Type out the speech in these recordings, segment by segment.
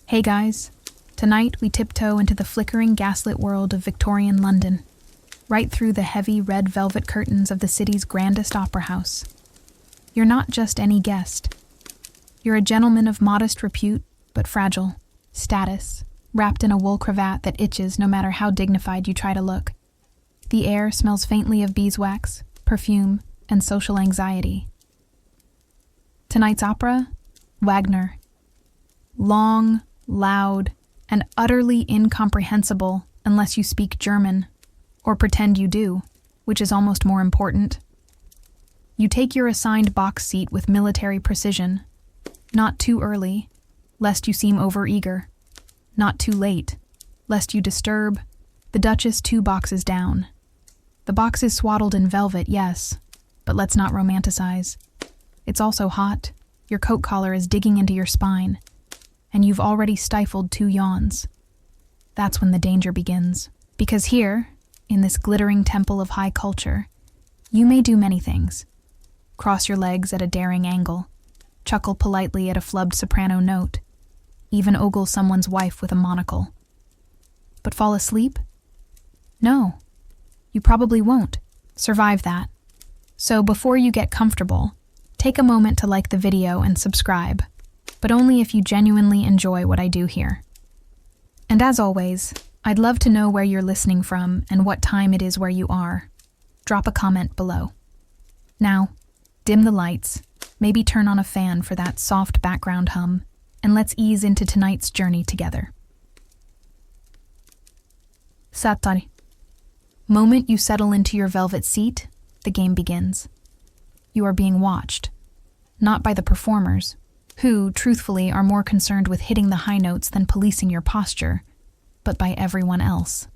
Hey guys, tonight we tiptoe into the flickering gaslit world of Victorian London, right through the heavy red velvet curtains of the city's grandest opera house. You're not just any guest. You're a gentleman of modest repute, but fragile, status, wrapped in a wool cravat that itches no matter how dignified you try to look. The air smells faintly of beeswax, perfume, and social anxiety. Tonight's opera, Wagner. Long, loud, and utterly incomprehensible unless you speak German, or pretend you do, which is almost more important. You take your assigned box seat with military precision, not too early, lest you seem overeager, not too late, lest you disturb the Duchess 2 boxes down. The box is swaddled in velvet, yes, but let's not romanticize. It's also hot, your coat collar is digging into your spine, and you've already stifled 2 yawns. That's when the danger begins. Because here, in this glittering temple of high culture, you may do many things. Cross your legs at a daring angle, chuckle politely at a flubbed soprano note, even ogle someone's wife with a monocle. But fall asleep? No, you probably won't survive that. So before you get comfortable, take a moment to like the video and subscribe, but only if you genuinely enjoy what I do here. And as always, I'd love to know where you're listening from and what time it is where you are. Drop a comment below. Now, dim the lights, maybe turn on a fan for that soft background hum, and let's ease into tonight's journey together. Satari. Moment you settle into your velvet seat, the game begins. You are being watched, not by the performers, who, truthfully, are more concerned with hitting the high notes than policing your posture, but by everyone else.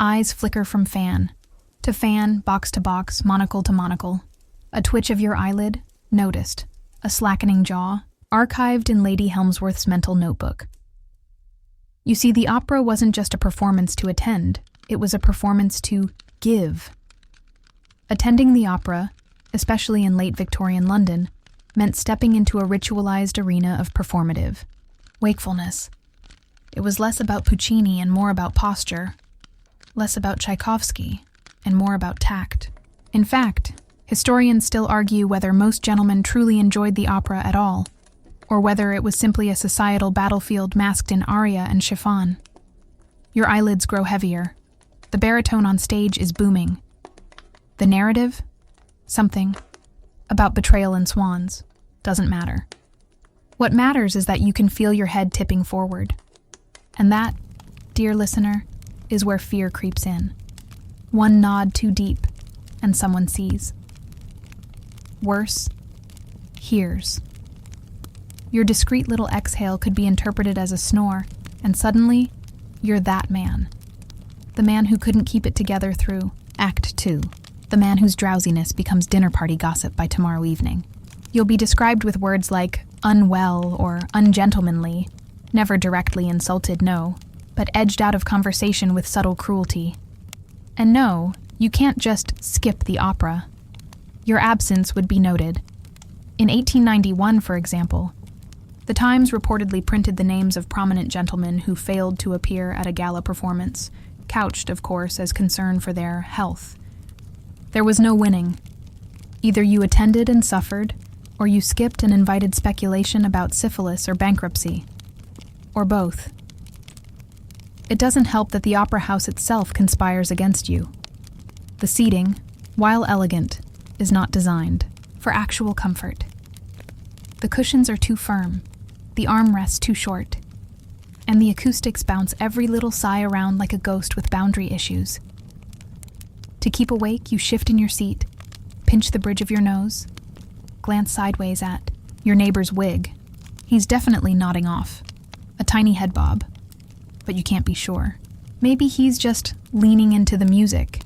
Eyes flicker from fan to fan, box to box, monocle to monocle. A twitch of your eyelid, noticed. A slackening jaw, archived in Lady Helmsworth's mental notebook. You see, the opera wasn't just a performance to attend, it was a performance to give. Attending the opera, especially in late Victorian London, meant stepping into a ritualized arena of performative wakefulness. It was less about Puccini and more about posture, less about Tchaikovsky and more about tact. In fact, historians still argue whether most gentlemen truly enjoyed the opera at all, or whether it was simply a societal battlefield masked in aria and chiffon. Your eyelids grow heavier. The baritone on stage is booming. The narrative? Something. About betrayal and swans. Doesn't matter. What matters is that you can feel your head tipping forward. And that, dear listener, is where fear creeps in. One nod too deep, and someone sees. Worse, hears. Your discreet little exhale could be interpreted as a snore, and suddenly, you're that man. The man who couldn't keep it together through Act 2. The man whose drowsiness becomes dinner party gossip by tomorrow evening. You'll be described with words like unwell or ungentlemanly, never directly insulted, no, but edged out of conversation with subtle cruelty. And no, you can't just skip the opera. Your absence would be noted. In 1891, for example, the Times reportedly printed the names of prominent gentlemen who failed to appear at a gala performance, couched, of course, as concern for their health. There was no winning. Either you attended and suffered, or you skipped and invited speculation about syphilis or bankruptcy. Or both. It doesn't help that the opera house itself conspires against you. The seating, while elegant, is not designed for actual comfort. The cushions are too firm, the armrests too short, and the acoustics bounce every little sigh around like a ghost with boundary issues. To keep awake, you shift in your seat, pinch the bridge of your nose, glance sideways at your neighbor's wig. He's definitely nodding off. A tiny head bob. But you can't be sure. Maybe he's just leaning into the music.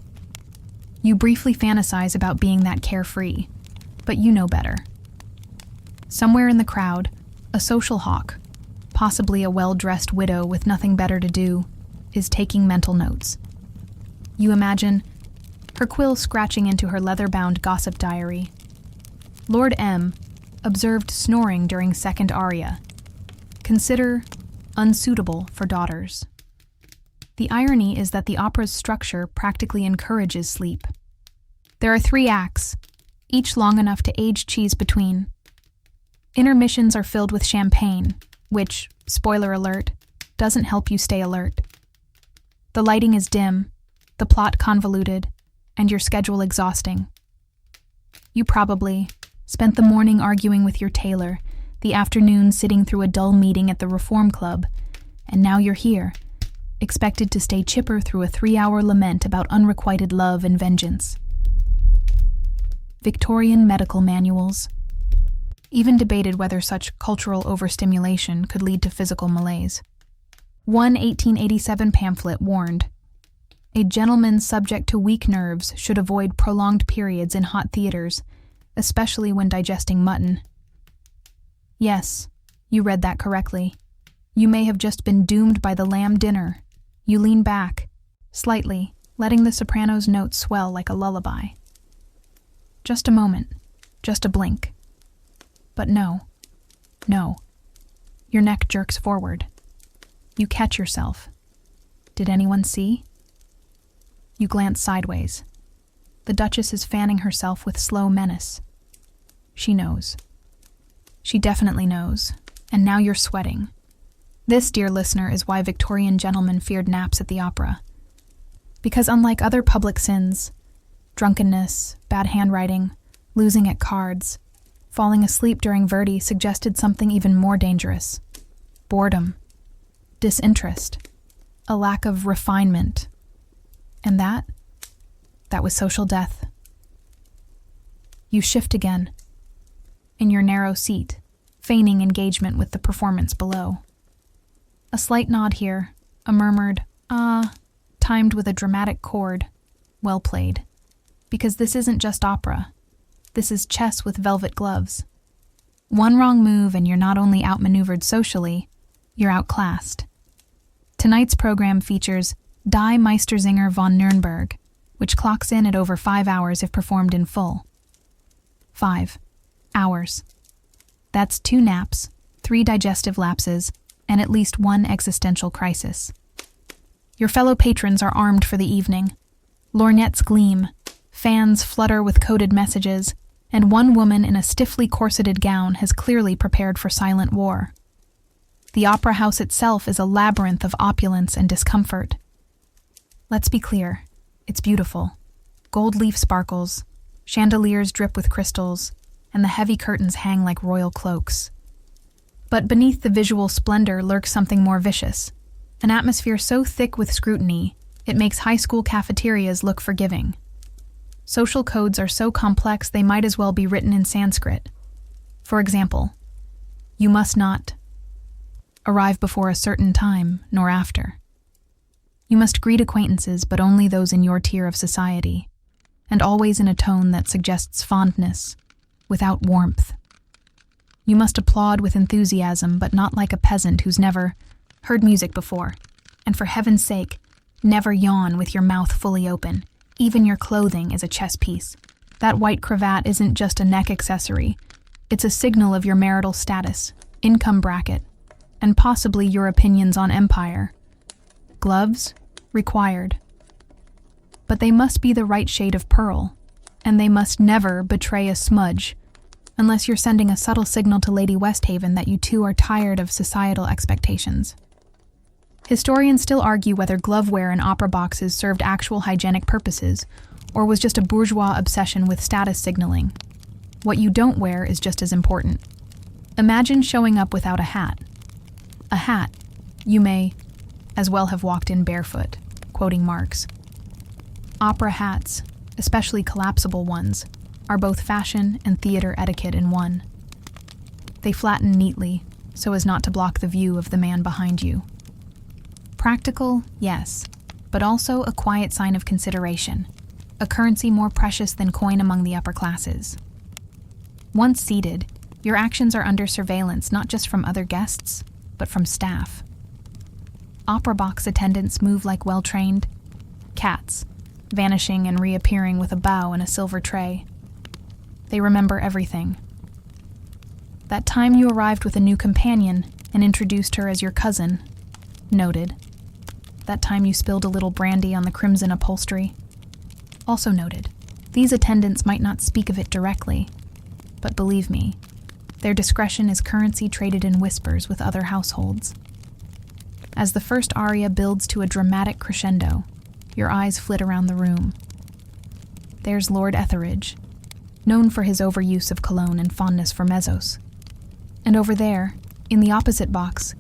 You briefly fantasize about being that carefree, but you know better. Somewhere in the crowd, a social hawk, possibly a well-dressed widow with nothing better to do, is taking mental notes. You imagine her quill scratching into her leather-bound gossip diary. Lord M. observed snoring during second aria. Consider unsuitable for daughters. The irony is that the opera's structure practically encourages sleep. There are 3 acts, each long enough to age cheese between. Intermissions are filled with champagne, which, spoiler alert, doesn't help you stay alert. The lighting is dim, the plot convoluted, and your schedule exhausting. You probably spent the morning arguing with your tailor, the afternoon sitting through a dull meeting at the Reform Club, and now you're here, expected to stay chipper through a 3-hour lament about unrequited love and vengeance. Victorian medical manuals even debated whether such cultural overstimulation could lead to physical malaise. One 1887 pamphlet warned, "A gentleman subject to weak nerves should avoid prolonged periods in hot theaters, especially when digesting mutton." Yes, you read that correctly. You may have just been doomed by the lamb dinner. You lean back, slightly, letting the soprano's notes swell like a lullaby. Just a moment, just a blink. But no. Your neck jerks forward. You catch yourself. Did anyone see? You glance sideways. The Duchess is fanning herself with slow menace. She knows. She definitely knows, and now you're sweating. This, dear listener, is why Victorian gentlemen feared naps at the opera. Because unlike other public sins, drunkenness, bad handwriting, losing at cards, falling asleep during Verdi suggested something even more dangerous. Boredom, disinterest, a lack of refinement. And that was social death. You shift again, in your narrow seat, feigning engagement with the performance below. A slight nod here, a murmured, "ah," timed with a dramatic chord. Well played. Because this isn't just opera. This is chess with velvet gloves. One wrong move and you're not only outmaneuvered socially, you're outclassed. Tonight's program features Die Meistersinger von Nürnberg, which clocks in at over 5 hours if performed in full. 5 hours. That's 2 naps, 3 digestive lapses, and at least 1 existential crisis. Your fellow patrons are armed for the evening. Lorgnettes gleam, fans flutter with coded messages, and one woman in a stiffly corseted gown has clearly prepared for silent war. The opera house itself is a labyrinth of opulence and discomfort. Let's be clear, it's beautiful. Gold leaf sparkles, chandeliers drip with crystals, and the heavy curtains hang like royal cloaks. But beneath the visual splendor lurks something more vicious, an atmosphere so thick with scrutiny, it makes high school cafeterias look forgiving. Social codes are so complex they might as well be written in Sanskrit. For example, you must not arrive before a certain time, nor after. You must greet acquaintances, but only those in your tier of society, and always in a tone that suggests fondness, without warmth. You must applaud with enthusiasm, but not like a peasant who's never heard music before, and for heaven's sake, never yawn with your mouth fully open. Even your clothing is a chess piece. That white cravat isn't just a neck accessory. It's a signal of your marital status, income bracket, and possibly your opinions on empire. Gloves? Required. But they must be the right shade of pearl, and they must never betray a smudge, unless you're sending a subtle signal to Lady Westhaven that you two are tired of societal expectations. Historians still argue whether glove wear in opera boxes served actual hygienic purposes, or was just a bourgeois obsession with status signaling. What you don't wear is just as important. Imagine showing up without a hat. A hat, you may as well have walked in barefoot, quoting Marx. Opera hats, especially collapsible ones, are both fashion and theater etiquette in one. They flatten neatly, so as not to block the view of the man behind you. Practical, yes, but also a quiet sign of consideration, a currency more precious than coin among the upper classes. Once seated, your actions are under surveillance not just from other guests, but from staff. Opera box attendants move like well-trained cats, vanishing and reappearing with a bow and a silver tray. They remember everything. That time you arrived with a new companion, and introduced her as your cousin. Noted. That time you spilled a little brandy on the crimson upholstery. Also noted. These attendants might not speak of it directly, but believe me, their discretion is currency traded in whispers with other households. As the first aria builds to a dramatic crescendo, your eyes flit around the room. There's Lord Etheridge, known for his overuse of cologne and fondness for mezzos. And over there, in the opposite box,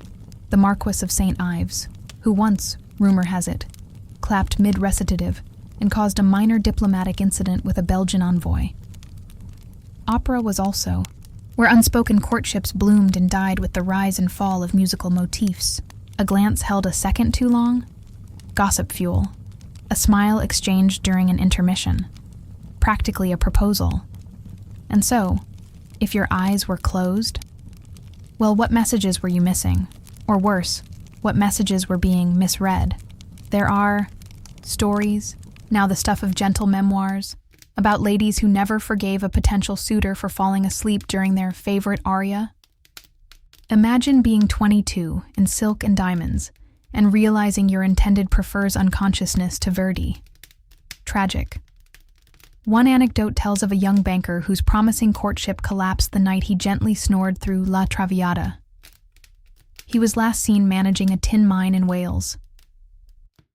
the Marquis of St. Ives, who once, rumor has it, clapped mid-recitative and caused a minor diplomatic incident with a Belgian envoy. Opera was also where unspoken courtships bloomed and died with the rise and fall of musical motifs. A glance held a second too long? Gossip fuel. A smile exchanged during an intermission. Practically a proposal. And so, if your eyes were closed, well, what messages were you missing? Or worse, what messages were being misread? There are stories, now the stuff of gentle memoirs, about ladies who never forgave a potential suitor for falling asleep during their favorite aria. Imagine being 22 in silk and diamonds and realizing your intended prefers unconsciousness to Verdi. Tragic. One anecdote tells of a young banker whose promising courtship collapsed the night he gently snored through La Traviata. He was last seen managing a tin mine in Wales.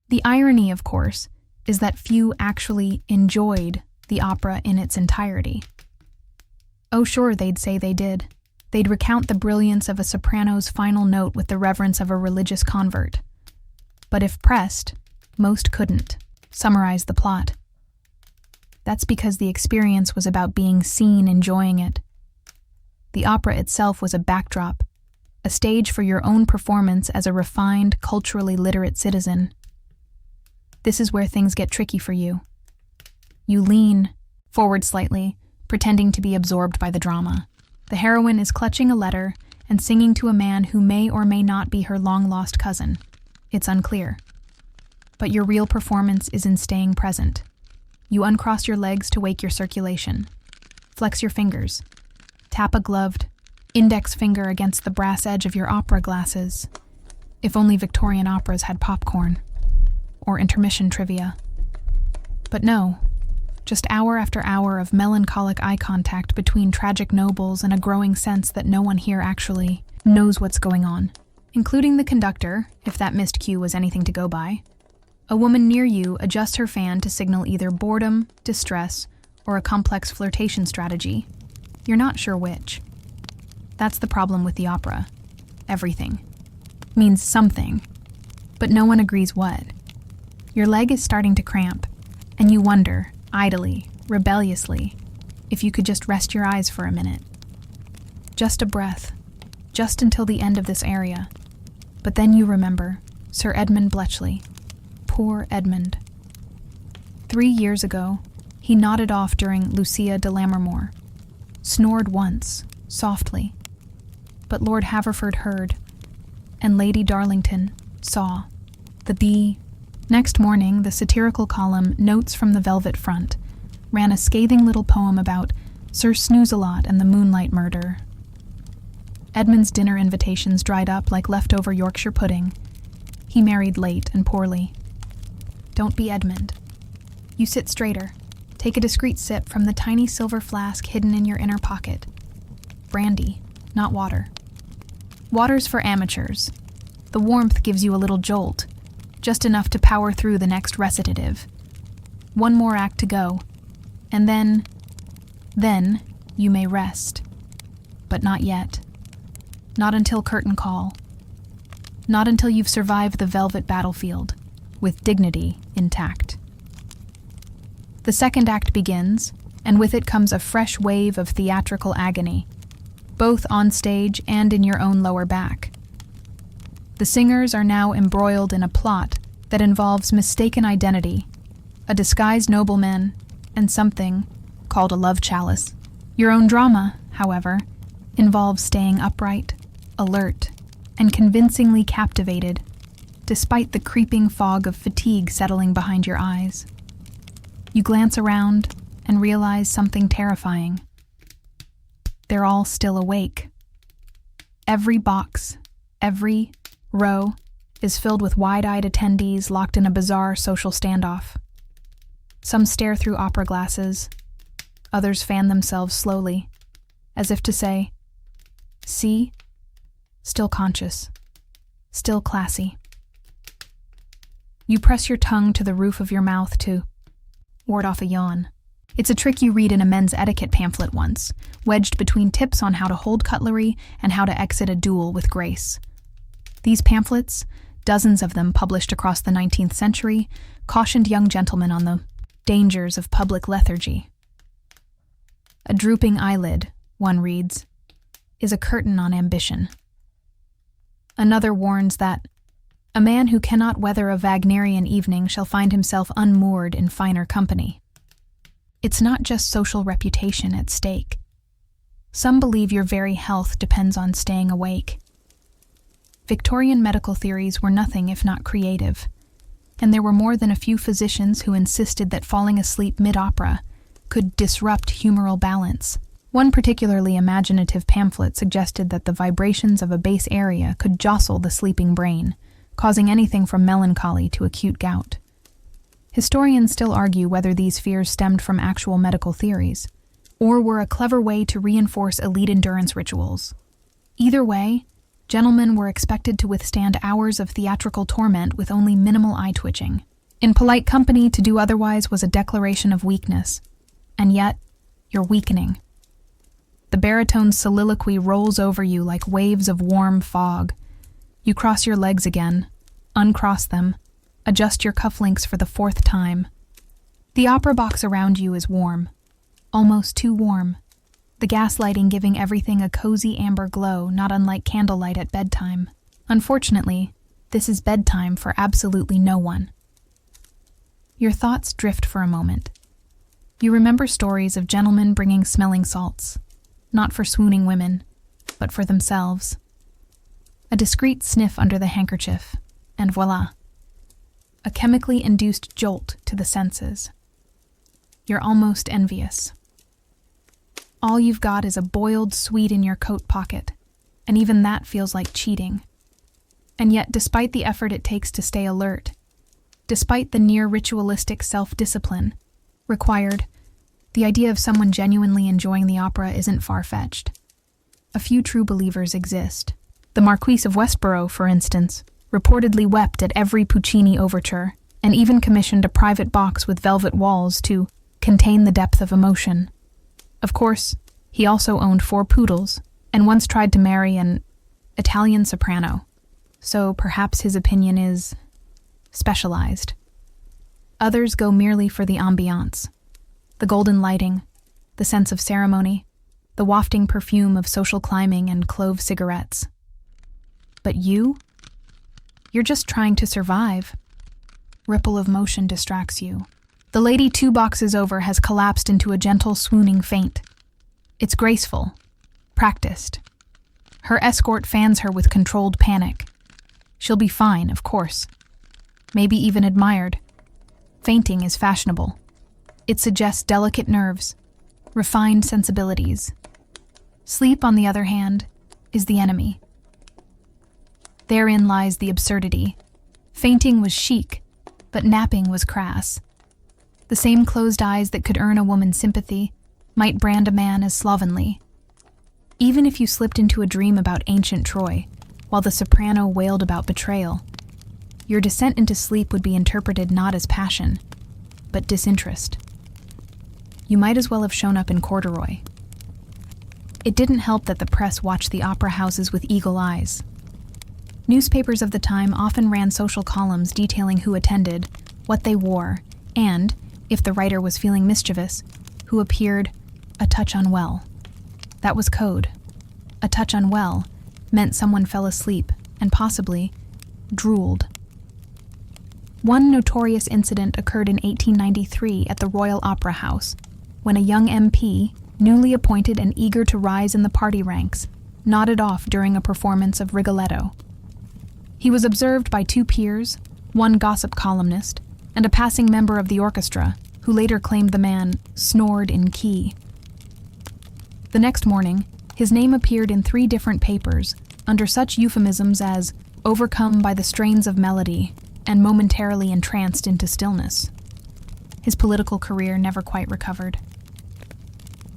The irony, of course, is that few actually enjoyed the opera in its entirety. Oh, sure, they'd say they did. They'd recount the brilliance of a soprano's final note with the reverence of a religious convert. But if pressed, most couldn't summarize the plot. That's because the experience was about being seen enjoying it. The opera itself was a backdrop, a stage for your own performance as a refined, culturally literate citizen. This is where things get tricky for you. You lean forward slightly, pretending to be absorbed by the drama. The heroine is clutching a letter and singing to a man who may or may not be her long-lost cousin. It's unclear. But your real performance is in staying present. You uncross your legs to wake your circulation. Flex your fingers. Tap a gloved index finger against the brass edge of your opera glasses. If only Victorian operas had popcorn. Or intermission trivia. But no. Just hour after hour of melancholic eye contact between tragic nobles and a growing sense that no one here actually knows what's going on, including the conductor, if that missed cue was anything to go by. A woman near you adjusts her fan to signal either boredom, distress, or a complex flirtation strategy. You're not sure which. That's the problem with the opera. Everything means something, but no one agrees what. Your leg is starting to cramp, and you wonder, idly, rebelliously, if you could just rest your eyes for a minute. Just a breath, just until the end of this aria. But then you remember Sir Edmund Bletchley. Poor Edmund. 3 years ago, he nodded off during Lucia de Lammermoor, snored once, softly. But Lord Haverford heard, and Lady Darlington saw. The bee. Next morning, the satirical column Notes from the Velvet Front ran a scathing little poem about Sir Snooze-a-lot and the Moonlight Murder. Edmund's dinner invitations dried up like leftover Yorkshire pudding. He married late and poorly. Don't be Edmund. You sit straighter. Take a discreet sip from the tiny silver flask hidden in your inner pocket. Brandy, not water. Water's for amateurs. The warmth gives you a little jolt, just enough to power through the next recitative. One more act to go, and then you may rest. But not yet. Not until curtain call. Not until you've survived the velvet battlefield, with dignity intact. The second act begins, and with it comes a fresh wave of theatrical agony, both on stage and in your own lower back. The singers are now embroiled in a plot that involves mistaken identity, a disguised nobleman, and something called a love chalice. Your own drama, however, involves staying upright, alert, and convincingly captivated, despite the creeping fog of fatigue settling behind your eyes. You glance around and realize something terrifying. They're all still awake. Every box, Every row is filled with wide-eyed attendees locked in a bizarre social standoff. Some stare through opera glasses. Others fan themselves slowly, as if to say, "See? Still conscious. Still classy." You press your tongue to the roof of your mouth to ward off a yawn. It's a trick you read in a men's etiquette pamphlet once, wedged between tips on how to hold cutlery and how to exit a duel with grace. These pamphlets, dozens of them published across the 19th century, cautioned young gentlemen on the dangers of public lethargy. A drooping eyelid, one reads, is a curtain on ambition. Another warns that a man who cannot weather a Wagnerian evening shall find himself unmoored in finer company. It's not just social reputation at stake. Some believe your very health depends on staying awake. Victorian medical theories were nothing if not creative, and there were more than a few physicians who insisted that falling asleep mid-opera could disrupt humoral balance. One particularly imaginative pamphlet suggested that the vibrations of a bass area could jostle the sleeping brain, causing anything from melancholy to acute gout. Historians still argue whether these fears stemmed from actual medical theories, or were a clever way to reinforce elite endurance rituals. Either way, gentlemen were expected to withstand hours of theatrical torment with only minimal eye twitching. In polite company, to do otherwise was a declaration of weakness. And yet, you're weakening. The baritone's soliloquy rolls over you like waves of warm fog. You cross your legs again, uncross them, adjust your cufflinks for the fourth time. The opera box around you is warm, almost too warm, the gas lighting giving everything a cozy amber glow not unlike candlelight at bedtime. Unfortunately, this is bedtime for absolutely no one. Your thoughts drift for a moment. You remember stories of gentlemen bringing smelling salts, not for swooning women, but for themselves. A discreet sniff under the handkerchief, and voila, a chemically induced jolt to the senses. You're almost envious. All you've got is a boiled sweet in your coat pocket, and even that feels like cheating. And yet, despite the effort it takes to stay alert, despite the near ritualistic self-discipline required, the idea of someone genuinely enjoying the opera isn't far-fetched. A few true believers exist. The Marquis of Westborough, for instance, reportedly wept at every Puccini overture, and even commissioned a private box with velvet walls to contain the depth of emotion. Of course, he also owned 4 poodles, and once tried to marry an Italian soprano, so perhaps his opinion is specialized. Others go merely for the ambiance, the golden lighting, the sense of ceremony, the wafting perfume of social climbing and clove cigarettes. But you're just trying to survive. Ripple of motion distracts you. The lady 2 boxes over has collapsed into a gentle, swooning faint. It's graceful, practiced. Her escort fans her with controlled panic. She'll be fine, of course. Maybe even admired. Fainting is fashionable. It suggests delicate nerves, refined sensibilities. Sleep, on the other hand, is the enemy. Therein lies the absurdity. Fainting was chic, but napping was crass. The same closed eyes that could earn a woman's sympathy might brand a man as slovenly. Even if you slipped into a dream about ancient Troy, while the soprano wailed about betrayal, your descent into sleep would be interpreted not as passion, but disinterest. You might as well have shown up in corduroy. It didn't help that the press watched the opera houses with eagle eyes. Newspapers of the time often ran social columns detailing who attended, what they wore, and, if the writer was feeling mischievous, who appeared a touch unwell. That was code. A touch unwell meant someone fell asleep and possibly drooled. One notorious incident occurred in 1893 at the Royal Opera House, when a young MP, newly appointed and eager to rise in the party ranks, nodded off during a performance of Rigoletto. He was observed by 2 peers, one gossip columnist, and a passing member of the orchestra, who later claimed the man snored in key. The next morning, his name appeared in 3 different papers, under such euphemisms as overcome by the strains of melody and momentarily entranced into stillness. His political career never quite recovered.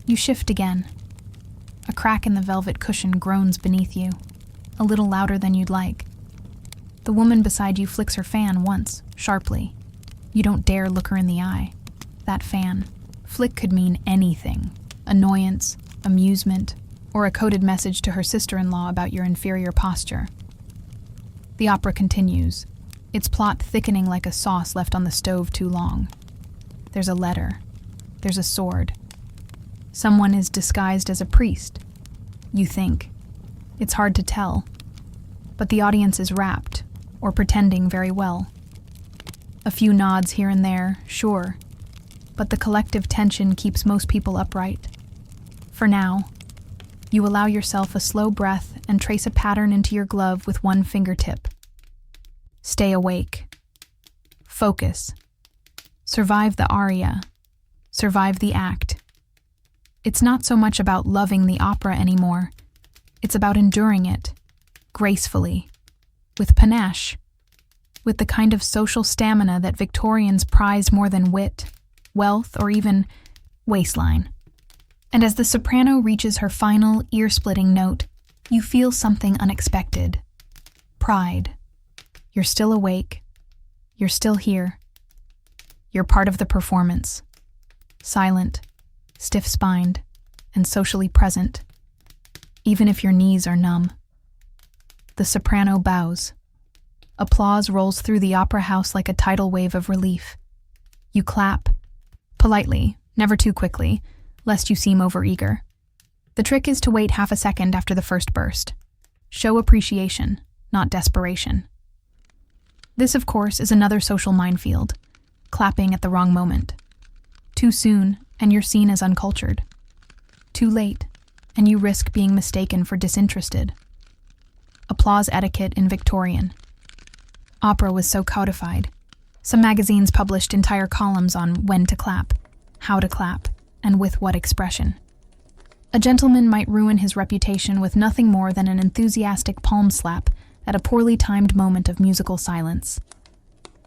You shift again. A crack in the velvet cushion groans beneath you, a little louder than you'd like. The woman beside you flicks her fan once, sharply. You don't dare look her in the eye. That fan. Flick could mean anything. Annoyance, amusement, or a coded message to her sister-in-law about your inferior posture. The opera continues, its plot thickening like a sauce left on the stove too long. There's a letter. There's a sword. Someone is disguised as a priest. You think. It's hard to tell. But the audience is rapt, or pretending very well. A few nods here and there, sure. But the collective tension keeps most people upright. For now, you allow yourself a slow breath and trace a pattern into your glove with one fingertip. Stay awake. Focus. Survive the aria. Survive the act. It's not so much about loving the opera anymore. It's about enduring it, gracefully, with panache, with the kind of social stamina that Victorians prized more than wit, wealth, or even waistline. And as the soprano reaches her final, ear-splitting note, you feel something unexpected. Pride. You're still awake. You're still here. You're part of the performance. Silent, stiff-spined, and socially present, even if your knees are numb. The soprano bows. Applause rolls through the opera house like a tidal wave of relief. You clap. Politely, never too quickly, lest you seem overeager. The trick is to wait half a second after the first burst. Show appreciation, not desperation. This, of course, is another social minefield. Clapping at the wrong moment. Too soon, and you're seen as uncultured. Too late, and you risk being mistaken for disinterested. Applause etiquette in Victorian. Opera was so codified. Some magazines published entire columns on when to clap, how to clap, and with what expression. A gentleman might ruin his reputation with nothing more than an enthusiastic palm slap at a poorly timed moment of musical silence.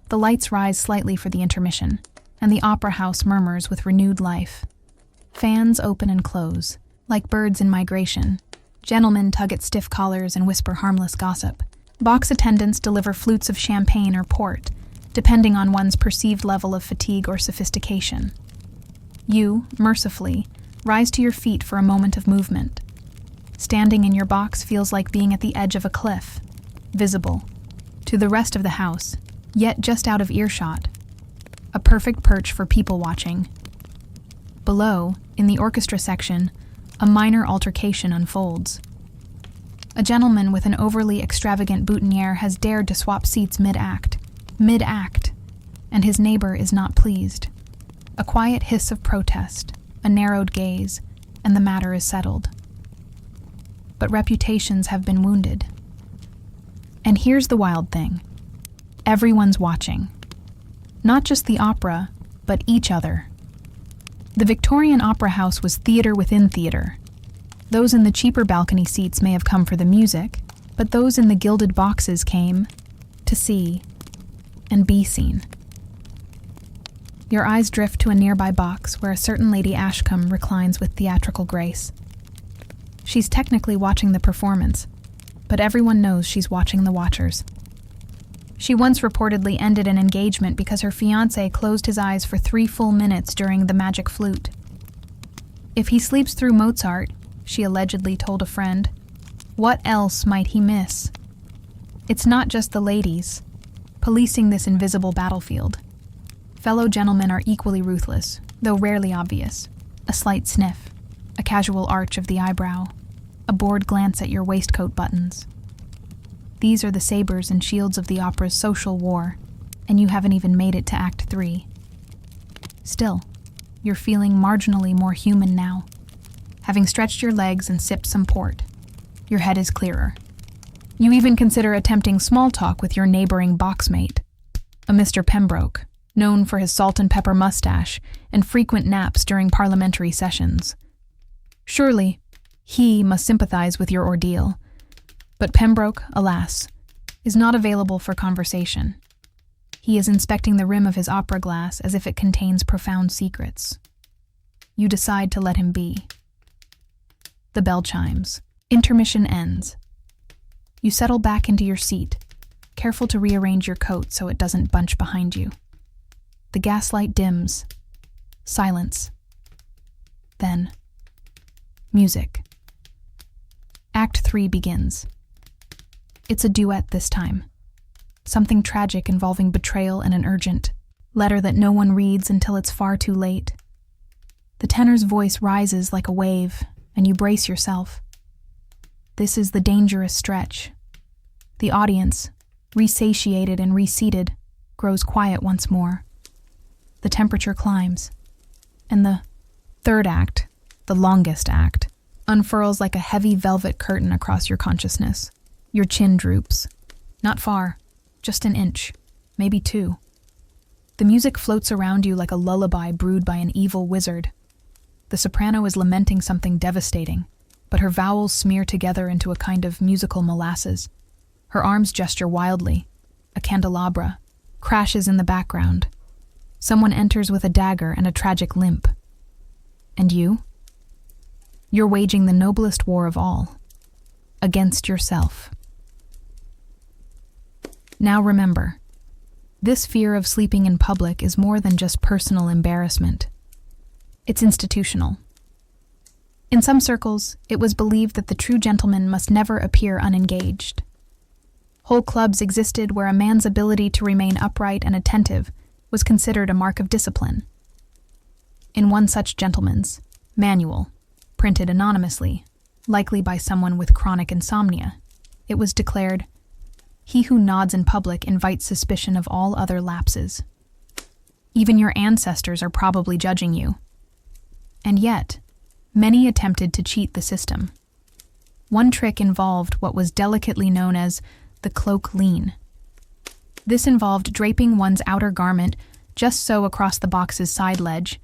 The lights rise slightly for the intermission, and the opera house murmurs with renewed life. Fans open and close, like birds in migration. Gentlemen tug at stiff collars and whisper harmless gossip. Box attendants deliver flutes of champagne or port, depending on one's perceived level of fatigue or sophistication. You, mercifully, rise to your feet for a moment of movement. Standing in your box feels like being at the edge of a cliff, visible, to the rest of the house, yet just out of earshot. A perfect perch for people watching. Below, in the orchestra section, a minor altercation unfolds. A gentleman with an overly extravagant boutonniere has dared to swap seats mid-act, and his neighbor is not pleased. A quiet hiss of protest, a narrowed gaze, and the matter is settled. But reputations have been wounded. And here's the wild thing. Everyone's watching. Not just the opera, but each other. The Victorian Opera House was theater within theater. Those in the cheaper balcony seats may have come for the music, but those in the gilded boxes came to see and be seen. Your eyes drift to a nearby box where a certain Lady Ashcombe reclines with theatrical grace. She's technically watching the performance, but everyone knows she's watching the watchers. She once reportedly ended an engagement because her fiancé closed his eyes for 3 full minutes during the magic flute. If he sleeps through Mozart, she allegedly told a friend, what else might he miss? It's not just the ladies, policing this invisible battlefield. Fellow gentlemen are equally ruthless, though rarely obvious. A slight sniff, a casual arch of the eyebrow, a bored glance at your waistcoat buttons. These are the sabers and shields of the opera's social war, and you haven't even made it to Act 3. Still, you're feeling marginally more human now. Having stretched your legs and sipped some port, your head is clearer. You even consider attempting small talk with your neighboring boxmate, a Mr. Pembroke, known for his salt and pepper mustache and frequent naps during parliamentary sessions. Surely, he must sympathize with your ordeal. But Pembroke, alas, is not available for conversation. He is inspecting the rim of his opera glass as if it contains profound secrets. You decide to let him be. The bell chimes. Intermission ends. You settle back into your seat, careful to rearrange your coat so it doesn't bunch behind you. The gaslight dims. Silence. Then, music. Act 3 begins. It's a duet this time. Something tragic involving betrayal and an urgent letter that no one reads until it's far too late. The tenor's voice rises like a wave, and you brace yourself. This is the dangerous stretch. The audience, resatiated and reseated, grows quiet once more. The temperature climbs, and the third act, the longest act, unfurls like a heavy velvet curtain across your consciousness. Your chin droops. Not far, just an inch, maybe 2. The music floats around you like a lullaby brewed by an evil wizard. The soprano is lamenting something devastating, but her vowels smear together into a kind of musical molasses. Her arms gesture wildly. A candelabra crashes in the background. Someone enters with a dagger and a tragic limp. And you? You're waging the noblest war of all. Against yourself. Now remember, this fear of sleeping in public is more than just personal embarrassment. It's institutional. In some circles, it was believed that the true gentleman must never appear unengaged. Whole clubs existed where a man's ability to remain upright and attentive was considered a mark of discipline. In one such gentleman's manual, printed anonymously, likely by someone with chronic insomnia, it was declared, "He who nods in public invites suspicion of all other lapses." Even your ancestors are probably judging you. And yet, many attempted to cheat the system. One trick involved what was delicately known as the cloak lean. This involved draping one's outer garment just so across the box's side ledge,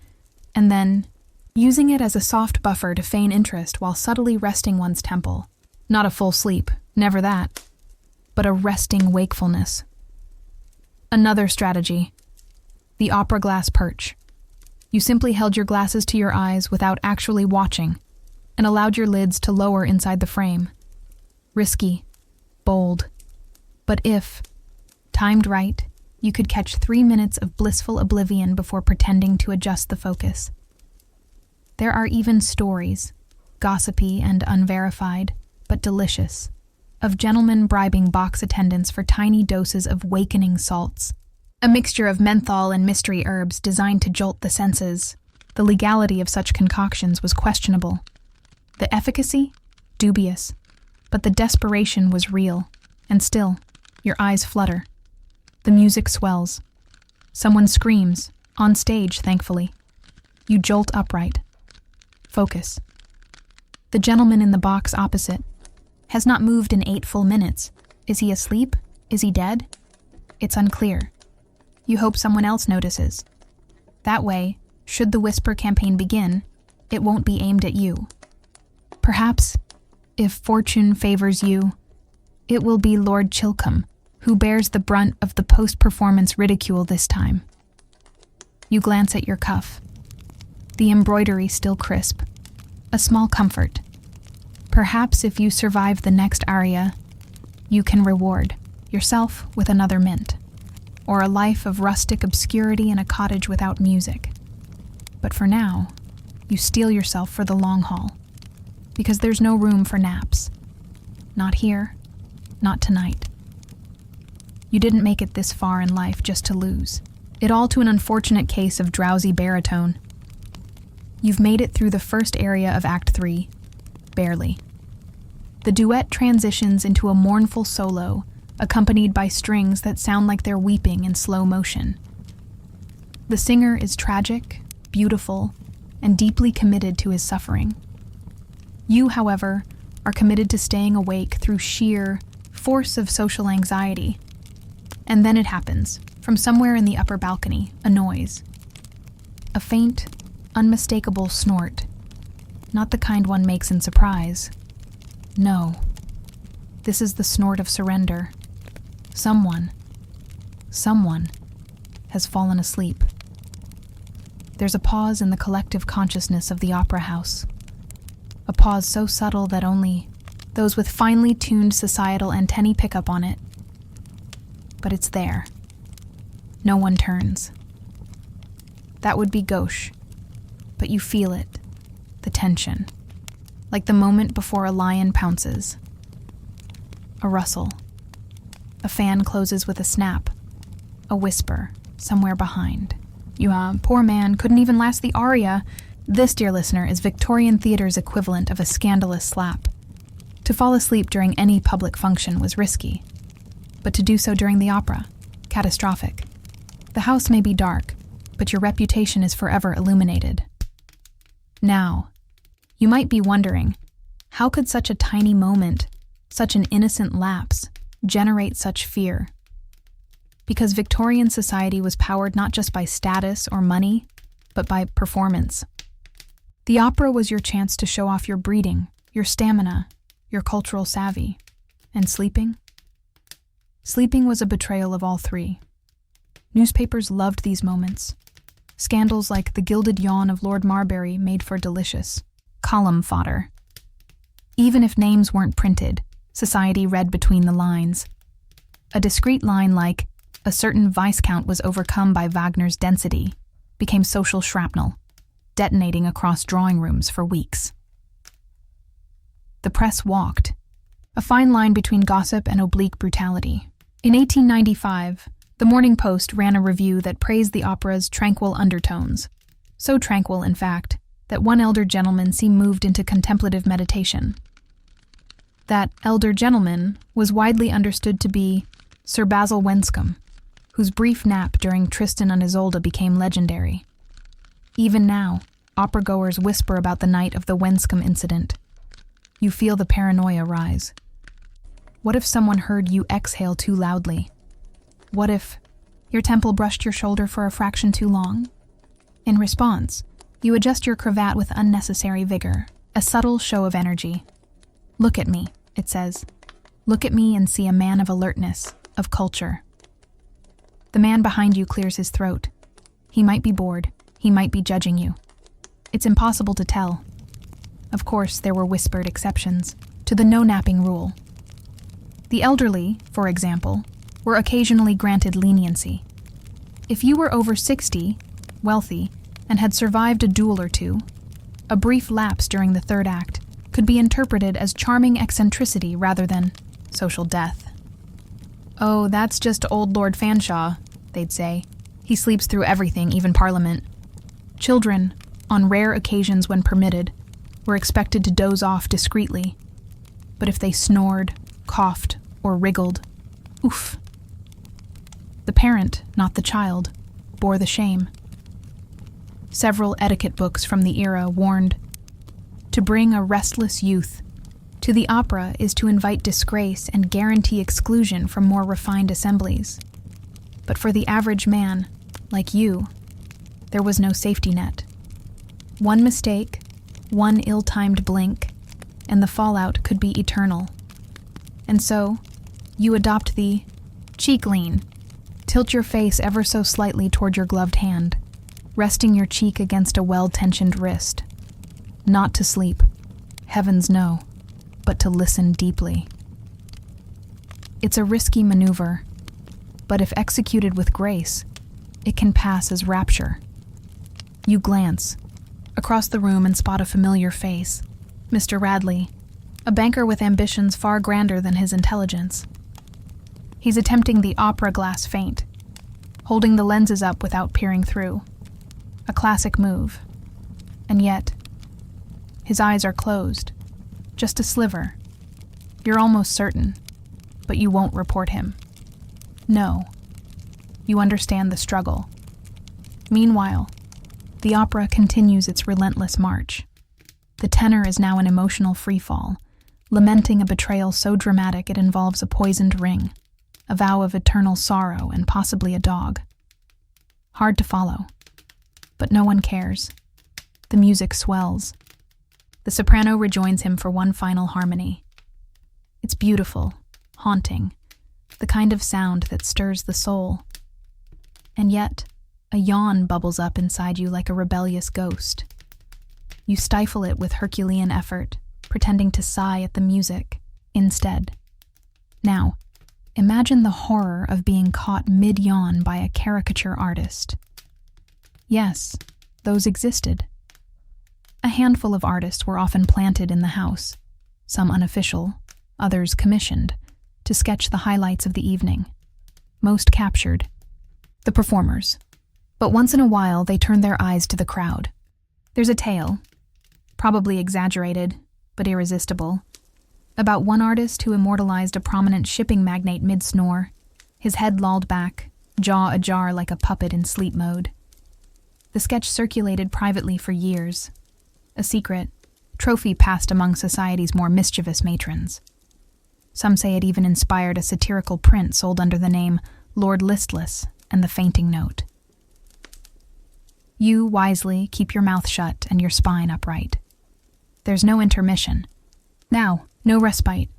and then using it as a soft buffer to feign interest while subtly resting one's temple. Not a full sleep, never that, but a resting wakefulness. Another strategy, the opera glass perch. You simply held your glasses to your eyes without actually watching, and allowed your lids to lower inside the frame. Risky, bold, but if timed right, you could catch 3 minutes of blissful oblivion before pretending to adjust the focus. There are even stories, gossipy and unverified, but delicious, of gentlemen bribing box attendants for tiny doses of wakening salts, a mixture of menthol and mystery herbs designed to jolt the senses. The legality of such concoctions was questionable. The efficacy? Dubious. But the desperation was real, and still, your eyes flutter. The music swells. Someone screams, on stage, thankfully. You jolt upright. Focus. The gentleman in the box opposite has not moved in 8 full minutes. Is he asleep? Is he dead? It's unclear. You hope someone else notices. That way, should the whisper campaign begin, it won't be aimed at you. Perhaps, if fortune favors you, it will be Lord Chilcombe who bears the brunt of the post-performance ridicule this time. You glance at your cuff. The embroidery still crisp. A small comfort. Perhaps if you survive the next aria, you can reward yourself with another mint, or a life of rustic obscurity in a cottage without music. But for now, you steel yourself for the long haul, because there's no room for naps. Not here, not tonight. You didn't make it this far in life just to lose. It all to an unfortunate case of drowsy baritone. You've made it through the first area of Act 3, barely. The duet transitions into a mournful solo, accompanied by strings that sound like they're weeping in slow motion. The singer is tragic, beautiful, and deeply committed to his suffering. You, however, are committed to staying awake through sheer force of social anxiety. And then it happens, from somewhere in the upper balcony, a noise. A faint, unmistakable snort. Not the kind one makes in surprise. No. This is the snort of surrender. Someone has fallen asleep. There's a pause in the collective consciousness of the opera house. A pause so subtle that only those with finely tuned societal antennae pick up on it. But it's there. No one turns. That would be gauche, but you feel it, the tension, like the moment before a lion pounces. A rustle. A fan closes with a snap. A whisper, somewhere behind. Poor man, couldn't even last the aria. This, dear listener, is Victorian theatre's equivalent of a scandalous slap. To fall asleep during any public function was risky, but to do so during the opera, catastrophic. The house may be dark, but your reputation is forever illuminated. Now, you might be wondering, how could such a tiny moment, such an innocent lapse, generate such fear? Because Victorian society was powered not just by status or money, but by performance. The opera was your chance to show off your breeding, your stamina, your cultural savvy. And sleeping? Sleeping was a betrayal of all three. Newspapers loved these moments. Scandals like the gilded yawn of Lord Marbury made for delicious column fodder. Even if names weren't printed, society read between the lines. A discreet line like, "A certain Viscount was overcome by Wagner's density," became social shrapnel, detonating across drawing rooms for weeks. The press walked, a fine line between gossip and oblique brutality. In 1895, the Morning Post ran a review that praised the opera's tranquil undertones. So tranquil, in fact, that one elder gentleman seemed moved into contemplative meditation. That elder gentleman was widely understood to be Sir Basil Wenscombe, whose brief nap during Tristan and Isolde became legendary. Even now, opera-goers whisper about the night of the Wenscombe incident. You feel the paranoia rise. What if someone heard you exhale too loudly? What if your temple brushed your shoulder for a fraction too long? In response, you adjust your cravat with unnecessary vigor, a subtle show of energy. Look at me, it says. Look at me and see a man of alertness, of culture. The man behind you clears his throat. He might be bored. He might be judging you. It's impossible to tell. Of course, there were whispered exceptions to the no-napping rule. The elderly, for example, were occasionally granted leniency. If you were over 60, wealthy, and had survived a duel or two, a brief lapse during the third act could be interpreted as charming eccentricity rather than social death. "Oh, that's just old Lord Fanshawe," they'd say. "He sleeps through everything, even Parliament." Children, on rare occasions when permitted, were expected to doze off discreetly. But if they snored, coughed, or wriggled, oof. The parent, not the child, bore the shame. Several etiquette books from the era warned, to bring a restless youth to the opera is to invite disgrace and guarantee exclusion from more refined assemblies. But for the average man, like you, there was no safety net. One mistake, one ill-timed blink, and the fallout could be eternal. And so, you adopt the cheek lean. Tilt your face ever so slightly toward your gloved hand, resting your cheek against a well-tensioned wrist. Not to sleep, heavens no, but to listen deeply. It's a risky maneuver, but if executed with grace, it can pass as rapture. You glance across the room and spot a familiar face, Mr. Radley, a banker with ambitions far grander than his intelligence. He's attempting the opera glass feint, holding the lenses up without peering through. A classic move. And yet, his eyes are closed, just a sliver. You're almost certain, but you won't report him. No, you understand the struggle. Meanwhile, the opera continues its relentless march. The tenor is now an emotional freefall, lamenting a betrayal so dramatic it involves a poisoned ring, a vow of eternal sorrow, and possibly a dog. Hard to follow, but no one cares. The music swells. The soprano rejoins him for one final harmony. It's beautiful, haunting, the kind of sound that stirs the soul. And yet, a yawn bubbles up inside you like a rebellious ghost. You stifle it with Herculean effort, pretending to sigh at the music instead. Now, imagine the horror of being caught mid-yawn by a caricature artist. Yes, those existed. A handful of artists were often planted in the house, some unofficial, others commissioned, to sketch the highlights of the evening. Most captured, the performers. But once in a while, they turn their eyes to the crowd. There's a tale, probably exaggerated, but irresistible, about one artist who immortalized a prominent shipping magnate mid-snore, his head lolled back, jaw ajar like a puppet in sleep mode. The sketch circulated privately for years, a secret, trophy passed among society's more mischievous matrons. Some say it even inspired a satirical print sold under the name Lord Listless and the Fainting Note. You wisely keep your mouth shut and your spine upright. There's no intermission. Now, no respite.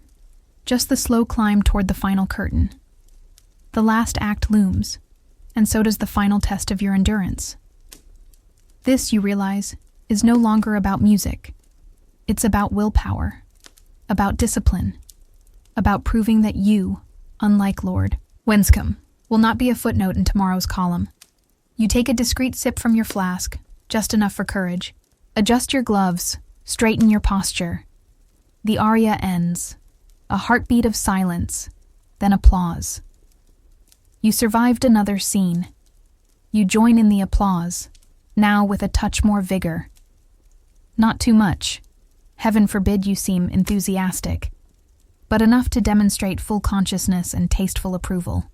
Just the slow climb toward the final curtain. The last act looms, and so does the final test of your endurance. This, you realize, is no longer about music. It's about willpower, about discipline, about proving that you, unlike Lord Winscombe, will not be a footnote in tomorrow's column. You take a discreet sip from your flask, just enough for courage. Adjust your gloves, straighten your posture. The aria ends. A heartbeat of silence, then applause. You survived another scene. You join in the applause, now with a touch more vigor. Not too much. Heaven forbid you seem enthusiastic, but enough to demonstrate full consciousness and tasteful approval.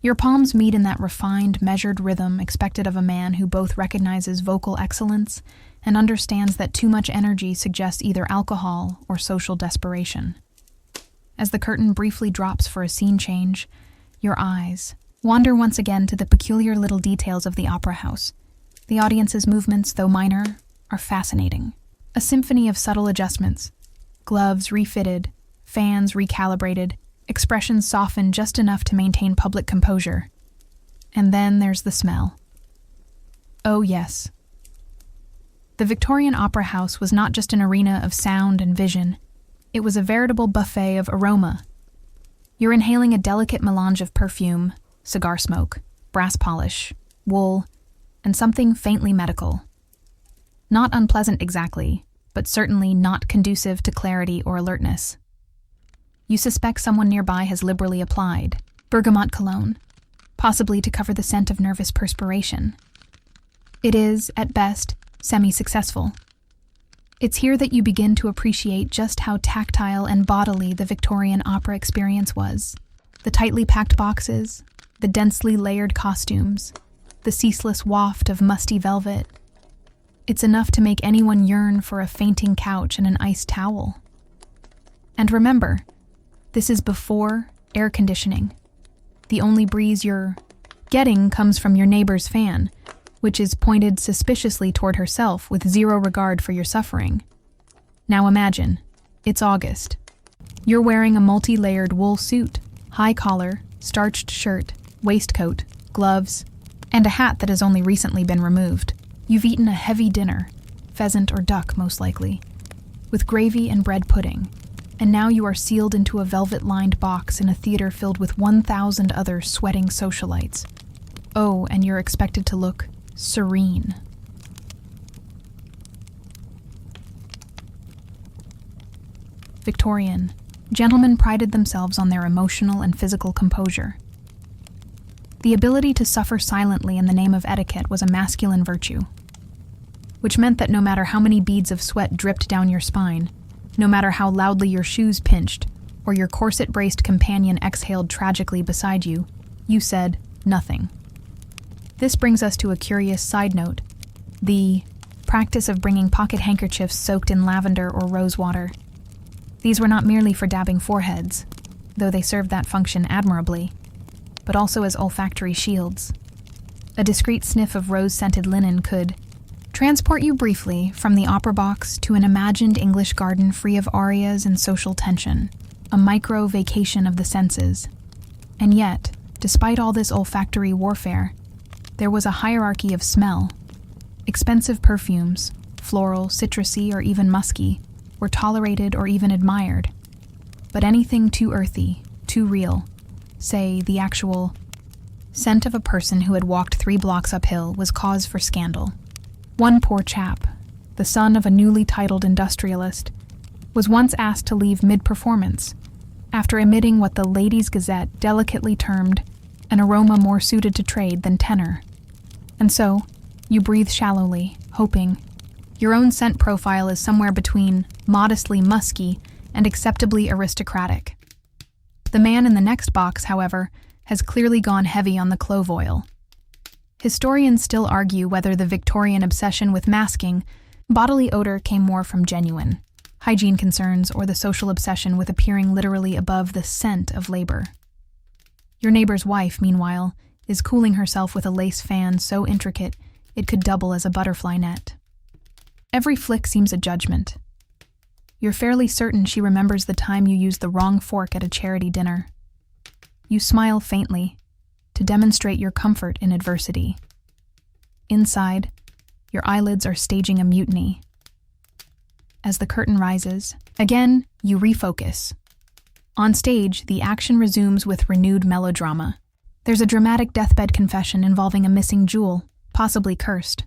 Your palms meet in that refined, measured rhythm expected of a man who both recognizes vocal excellence and understands that too much energy suggests either alcohol or social desperation. As the curtain briefly drops for a scene change, your eyes wander once again to the peculiar little details of the opera house. The audience's movements, though minor, are fascinating. A symphony of subtle adjustments. Gloves refitted, fans recalibrated, expressions softened just enough to maintain public composure. And then there's the smell. Oh yes. The Victorian Opera House was not just an arena of sound and vision. It was a veritable buffet of aroma. You're inhaling a delicate melange of perfume, cigar smoke, brass polish, wool, and something faintly medical. Not unpleasant exactly, but certainly not conducive to clarity or alertness. You suspect someone nearby has liberally applied bergamot cologne, possibly to cover the scent of nervous perspiration. It is, at best, semi-successful. It's here that you begin to appreciate just how tactile and bodily the Victorian opera experience was. The tightly packed boxes, the densely layered costumes, the ceaseless waft of musty velvet. It's enough to make anyone yearn for a fainting couch and an iced towel. And remember, this is before air conditioning. The only breeze you're getting comes from your neighbor's fan, which is pointed suspiciously toward herself with zero regard for your suffering. Now imagine, it's August. You're wearing a multi-layered wool suit, high collar, starched shirt, waistcoat, gloves, and a hat that has only recently been removed. You've eaten a heavy dinner, pheasant or duck most likely, with gravy and bread pudding, and now you are sealed into a velvet-lined box in a theater filled with 1,000 other sweating socialites. Oh, and you're expected to look serene. Victorian, gentlemen prided themselves on their emotional and physical composure. The ability to suffer silently in the name of etiquette was a masculine virtue, which meant that no matter how many beads of sweat dripped down your spine, no matter how loudly your shoes pinched, or your corset-braced companion exhaled tragically beside you, you said nothing. This brings us to a curious side note, the practice of bringing pocket handkerchiefs soaked in lavender or rose water. These were not merely for dabbing foreheads, though they served that function admirably, but also as olfactory shields. A discreet sniff of rose-scented linen could transport you briefly from the opera box to an imagined English garden free of arias and social tension. a micro-vacation of the senses. And yet, despite all this olfactory warfare, there was a hierarchy of smell. Expensive perfumes, floral, citrusy, or even musky, were tolerated or even admired. But anything too earthy, too real, say the actual scent of a person who had walked 3 blocks uphill, was cause for scandal. One poor chap, the son of a newly titled industrialist, was once asked to leave mid-performance after emitting what the Ladies' Gazette delicately termed an aroma more suited to trade than tenor. And so, you breathe shallowly, hoping your own scent profile is somewhere between modestly musky and acceptably aristocratic. The man in the next box, however, has clearly gone heavy on the clove oil. Historians still argue whether the Victorian obsession with masking bodily odor came more from genuine hygiene concerns or the social obsession with appearing literally above the scent of labor. Your neighbor's wife, meanwhile, is cooling herself with a lace fan so intricate it could double as a butterfly net. Every flick seems a judgment. You're fairly certain she remembers the time you used the wrong fork at a charity dinner. You smile faintly to demonstrate your comfort in adversity. Inside, your eyelids are staging a mutiny. As the curtain rises, again, you refocus. On stage, the action resumes with renewed melodrama. There's a dramatic deathbed confession involving a missing jewel, possibly cursed.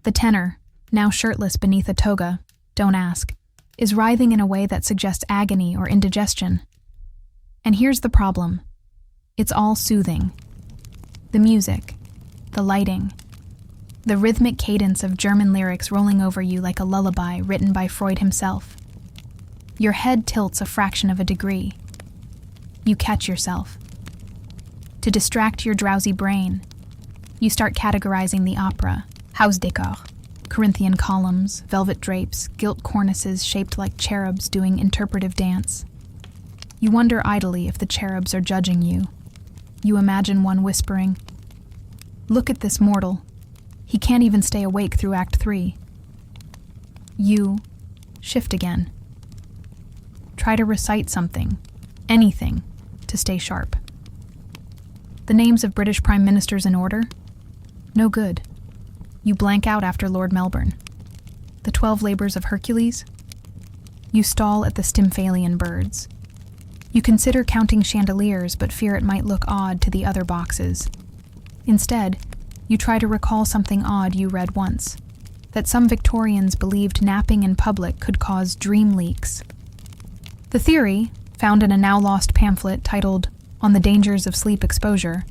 The tenor, now shirtless beneath a toga, don't ask, is writhing in a way that suggests agony or indigestion. And here's the problem. It's all soothing. The music, the lighting, the rhythmic cadence of German lyrics rolling over you like a lullaby written by Freud himself. Your head tilts a fraction of a degree. You catch yourself. To distract your drowsy brain, you start categorizing the opera, Hausdekor, Corinthian columns, velvet drapes, gilt cornices shaped like cherubs doing interpretive dance. You wonder idly if the cherubs are judging you. You imagine one whispering, "Look at this mortal. He can't even stay awake through Act 3. You shift again. Try to recite something, anything, to stay sharp. The names of British Prime Ministers in order? No good. You blank out after Lord Melbourne. The 12 labors of Hercules? You stall at the Stymphalian birds. You consider counting chandeliers, but fear it might look odd to the other boxes. Instead, you try to recall something odd you read once, that some Victorians believed napping in public could cause dream leaks. The theory, found in a now-lost pamphlet titled On the Dangers of Sleep Exposure,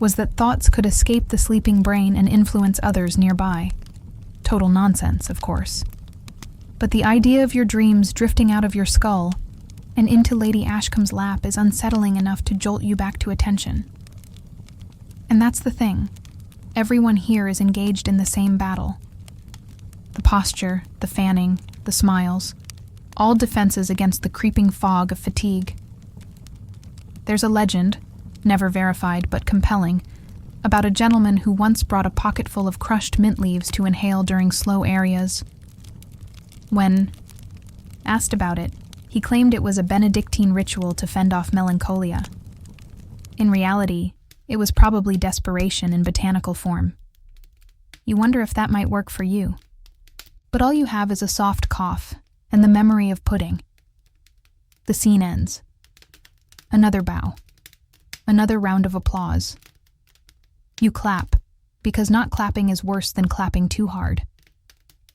was that thoughts could escape the sleeping brain and influence others nearby. Total nonsense, of course. But the idea of your dreams drifting out of your skull and into Lady Ashcombe's lap is unsettling enough to jolt you back to attention. And that's the thing. Everyone here is engaged in the same battle. The posture, the fanning, the smiles, all defenses against the creeping fog of fatigue. There's a legend, never verified but compelling, about a gentleman who once brought a pocketful of crushed mint leaves to inhale during slow areas. When asked about it, he claimed it was a Benedictine ritual to fend off melancholia. In reality, it was probably desperation in botanical form. You wonder if that might work for you. But all you have is a soft cough and the memory of pudding. The scene ends. Another bow. Another round of applause. You clap, because not clapping is worse than clapping too hard.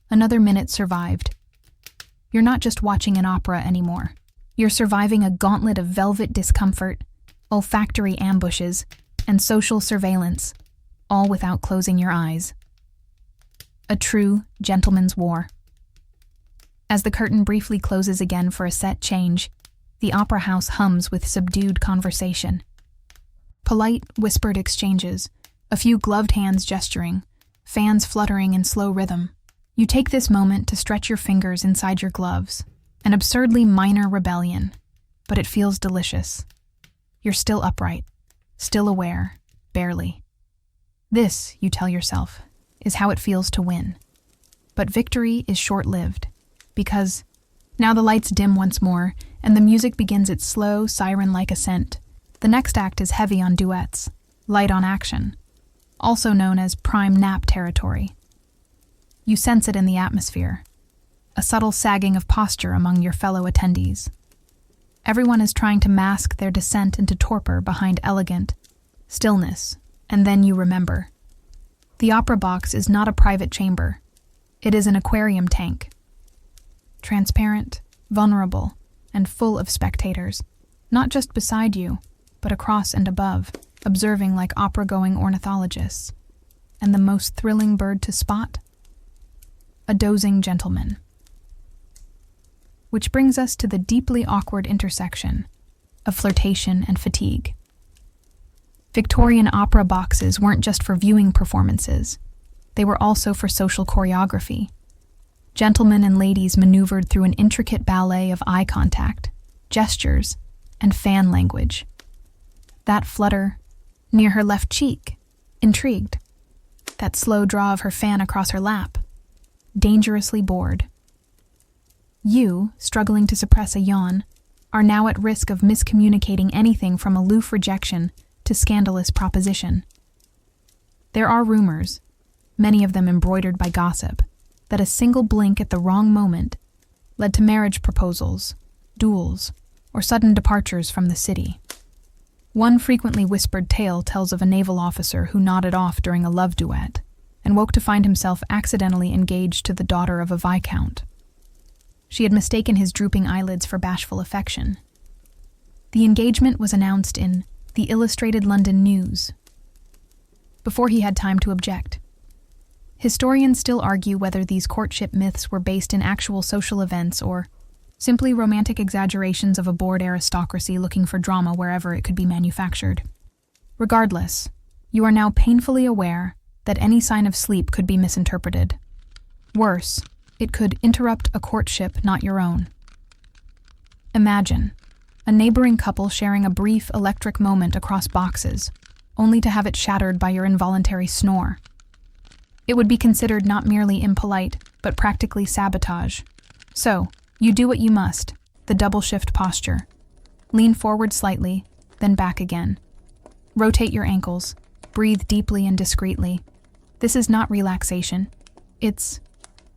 Another minute survived. You're not just watching an opera anymore. You're surviving a gauntlet of velvet discomfort, olfactory ambushes, and social surveillance, all without closing your eyes. A true gentleman's war. As the curtain briefly closes again for a set change, the opera house hums with subdued conversation. Polite, whispered exchanges, a few gloved hands gesturing, fans fluttering in slow rhythm. You take this moment to stretch your fingers inside your gloves, an absurdly minor rebellion, but it feels delicious. You're still upright, still aware, barely. This, you tell yourself, is how it feels to win. But victory is short-lived, because Now the lights dim once more, and the music begins its slow, siren-like ascent. The next act is heavy on duets, light on action, also known as prime nap territory. You sense it in the atmosphere, a subtle sagging of posture among your fellow attendees. Everyone is trying to mask their descent into torpor behind elegant stillness, and then you remember. The opera box is not a private chamber. It is an aquarium tank. Transparent, vulnerable, and full of spectators, not just beside you, but across and above, observing like opera-going ornithologists. And the most thrilling bird to spot? A dozing gentleman. Which brings us to the deeply awkward intersection of flirtation and fatigue. Victorian opera boxes weren't just for viewing performances. They were also for social choreography. Gentlemen and ladies maneuvered through an intricate ballet of eye contact, gestures, and fan language. That flutter near her left cheek, intrigued. That slow draw of her fan across her lap, dangerously bored. You, struggling to suppress a yawn, are now at risk of miscommunicating anything from aloof rejection to scandalous proposition. There are rumors, many of them embroidered by gossip, that a single blink at the wrong moment led to marriage proposals, duels, or sudden departures from the city. One frequently whispered tale tells of a naval officer who nodded off during a love duet and woke to find himself accidentally engaged to the daughter of a viscount. She had mistaken his drooping eyelids for bashful affection. The engagement was announced in the Illustrated London News before he had time to object. Historians still argue whether these courtship myths were based in actual social events or simply romantic exaggerations of a bored aristocracy looking for drama wherever it could be manufactured. Regardless, you are now painfully aware that any sign of sleep could be misinterpreted. Worse, it could interrupt a courtship not your own. Imagine a neighboring couple sharing a brief electric moment across boxes, only to have it shattered by your involuntary snore. It would be considered not merely impolite, but practically sabotage. So, you do what you must, the double shift posture. Lean forward slightly, then back again. Rotate your ankles, breathe deeply and discreetly. This is not relaxation. It's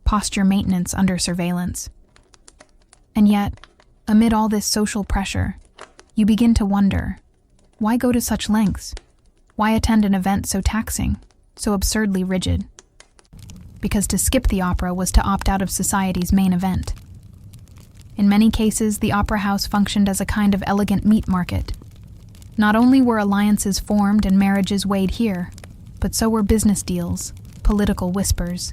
posture maintenance under surveillance. And yet, amid all this social pressure, you begin to wonder, why go to such lengths? Why attend an event so taxing, so absurdly rigid? Because to skip the opera was to opt out of society's main event. In many cases, the opera house functioned as a kind of elegant meat market. Not only were alliances formed and marriages weighed here, but so were business deals, political whispers,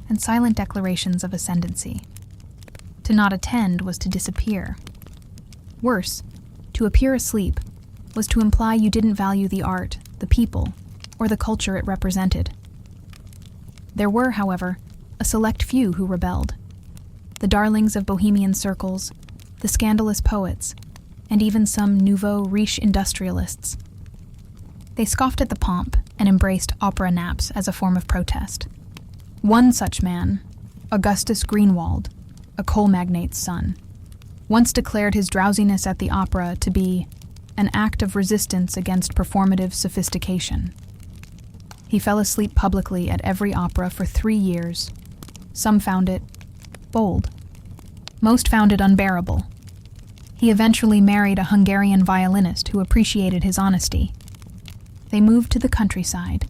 and silent declarations of ascendancy. To not attend was to disappear. Worse, to appear asleep was to imply you didn't value the art, the people, or the culture it represented. There were, however, a select few who rebelled. The darlings of bohemian circles, the scandalous poets, and even some nouveau riche industrialists. They scoffed at the pomp and embraced opera naps as a form of protest. One such man, Augustus Greenwald, a coal magnate's son, once declared his drowsiness at the opera to be an act of resistance against performative sophistication. He fell asleep publicly at every opera for 3 years. Some found it bold. Most found it unbearable. He eventually married a Hungarian violinist who appreciated his honesty. They moved to the countryside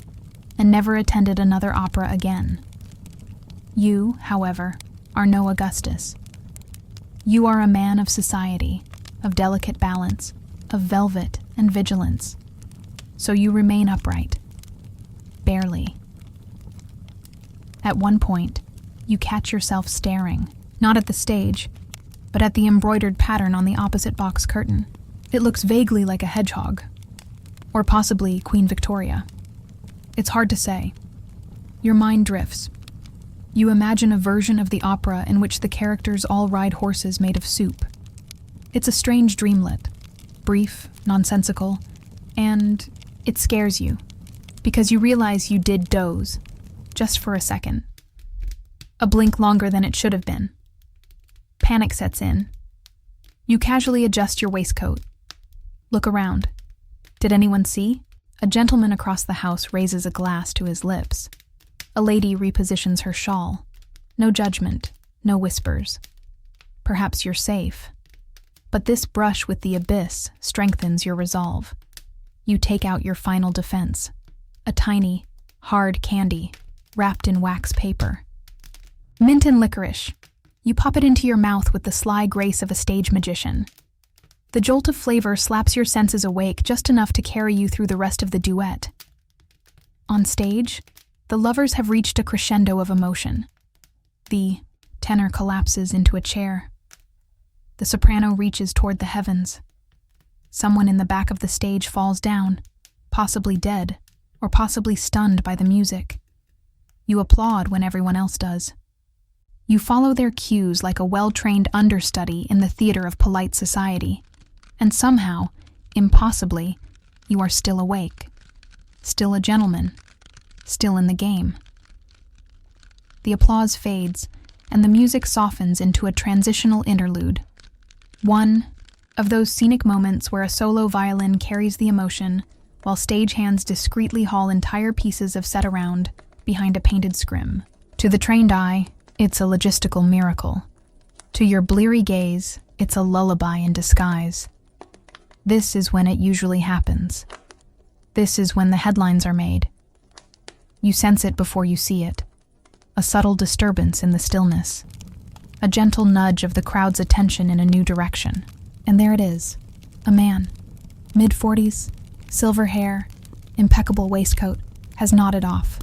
and never attended another opera again. You, however, are no Augustus. You are a man of society, of delicate balance, of velvet and vigilance. So you remain upright. Barely. At one point, you catch yourself staring, not at the stage, but at the embroidered pattern on the opposite box curtain. It looks vaguely like a hedgehog, or possibly Queen Victoria. It's hard to say. Your mind drifts. You imagine a version of the opera in which the characters all ride horses made of soup. It's a strange dreamlet, brief, nonsensical, and it scares you, because you realize you did doze, just for a second. A blink longer than it should have been. Panic sets in. You casually adjust your waistcoat. Look around. Did anyone see? A gentleman across the house raises a glass to his lips. A lady repositions her shawl. No judgment, no whispers. Perhaps you're safe. But this brush with the abyss strengthens your resolve. You take out your final defense. A tiny, hard candy, wrapped in wax paper. Mint and licorice. You pop it into your mouth with the sly grace of a stage magician. The jolt of flavor slaps your senses awake just enough to carry you through the rest of the duet. On stage, the lovers have reached a crescendo of emotion. The tenor collapses into a chair. The soprano reaches toward the heavens. Someone in the back of the stage falls down, possibly dead, or possibly stunned by the music. You applaud when everyone else does. You follow their cues like a well-trained understudy in the theater of polite society. And somehow, impossibly, you are still awake. Still a gentleman. Still in the game. The applause fades, and the music softens into a transitional interlude. One of those scenic moments where a solo violin carries the emotion, while stagehands discreetly haul entire pieces of set around behind a painted scrim. To the trained eye, it's a logistical miracle. To your bleary gaze, it's a lullaby in disguise. This is when it usually happens. This is when the headlines are made. You sense it before you see it. A subtle disturbance in the stillness. A gentle nudge of the crowd's attention in a new direction. And there it is. A man. Mid-40s, silver hair, impeccable waistcoat, has nodded off.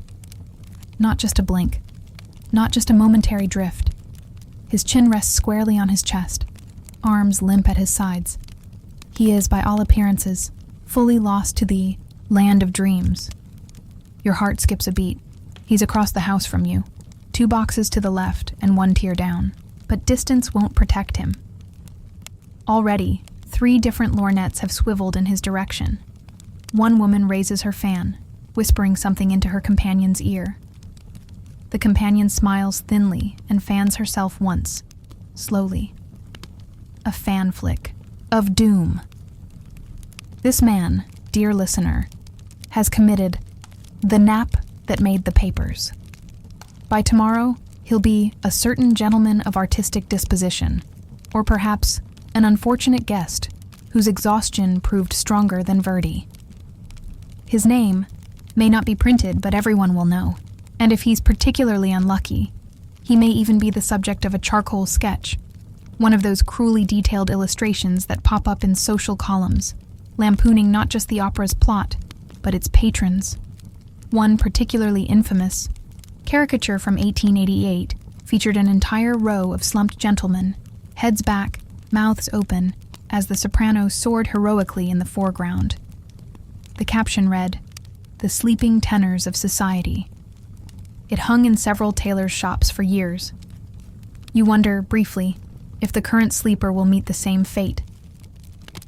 Not just a blink. Not just a momentary drift. His chin rests squarely on his chest. Arms limp at his sides. He is, by all appearances, fully lost to the land of dreams. Your heart skips a beat. He's across the house from you. 2 boxes to the left and 1 tier down. But distance won't protect him. Already, 3 different lorgnettes have swiveled in his direction. One woman raises her fan, whispering something into her companion's ear. The companion smiles thinly and fans herself once, slowly. A fan flick of doom. This man, dear listener, has committed the nap that made the papers. By tomorrow, he'll be a certain gentleman of artistic disposition, or perhaps an unfortunate guest whose exhaustion proved stronger than Verdi. His name may not be printed, but everyone will know, and if he's particularly unlucky, he may even be the subject of a charcoal sketch, one of those cruelly detailed illustrations that pop up in social columns, lampooning not just the opera's plot, but its patrons. One particularly infamous caricature from 1888 featured an entire row of slumped gentlemen, heads back, mouths open, as the soprano soared heroically in the foreground. The caption read, "The Sleeping Tenors of Society." It hung in several tailors' shops for years. You wonder, briefly, if the current sleeper will meet the same fate.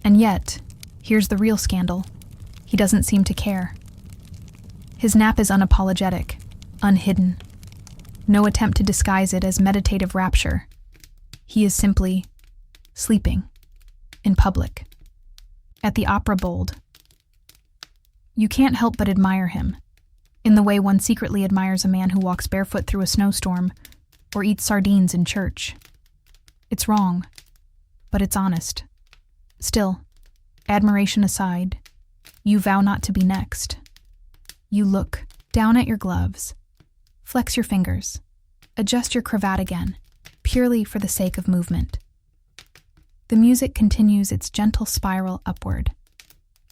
And yet, here's the real scandal. He doesn't seem to care. His nap is unapologetic, unhidden. No attempt to disguise it as meditative rapture. He is simply sleeping, in public, at the Opera Bold. You can't help but admire him, in the way one secretly admires a man who walks barefoot through a snowstorm or eats sardines in church. It's wrong, but it's honest. Still, admiration aside, you vow not to be next. You look down at your gloves, flex your fingers, adjust your cravat again, purely for the sake of movement. The music continues its gentle spiral upward.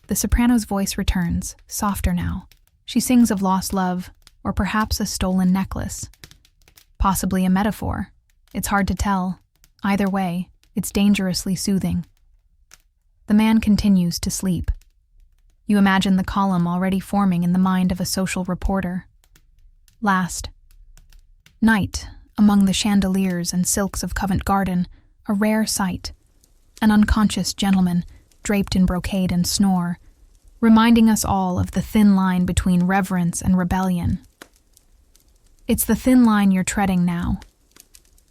The soprano's voice returns, softer now. She sings of lost love, or perhaps a stolen necklace. Possibly a metaphor. It's hard to tell. Either way, it's dangerously soothing. The man continues to sleep. You imagine the column already forming in the mind of a social reporter. Last. Night, among the chandeliers and silks of Covent Garden, a rare sight. An unconscious gentleman, draped in brocade and snore, reminding us all of the thin line between reverence and rebellion. It's the thin line you're treading now.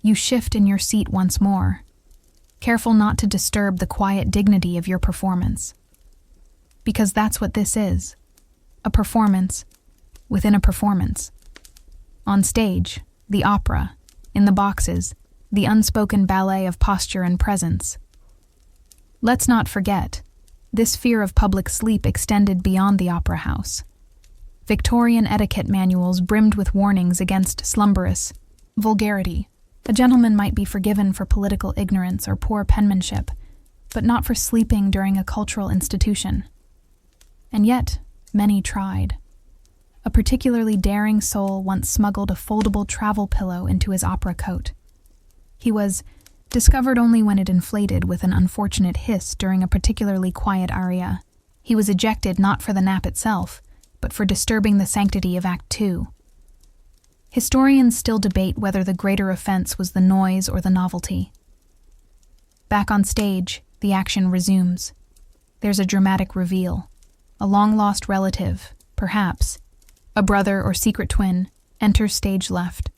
You shift in your seat once more, careful not to disturb the quiet dignity of your performance. Because that's what this is, a performance within a performance. On stage, the opera; in the boxes, the unspoken ballet of posture and presence. Let's not forget, this fear of public sleep extended beyond the opera house. Victorian etiquette manuals brimmed with warnings against slumberous vulgarity. A gentleman might be forgiven for political ignorance or poor penmanship, but not for sleeping during a cultural institution. And yet, many tried. A particularly daring soul once smuggled a foldable travel pillow into his opera coat. He was discovered only when it inflated with an unfortunate hiss during a particularly quiet aria. He was ejected not for the nap itself, but for disturbing the sanctity of Act 2. Historians still debate whether the greater offense was the noise or the novelty. Back on stage, the action resumes. There's a dramatic reveal. A long-lost relative, perhaps, a brother or secret twin, enters stage left.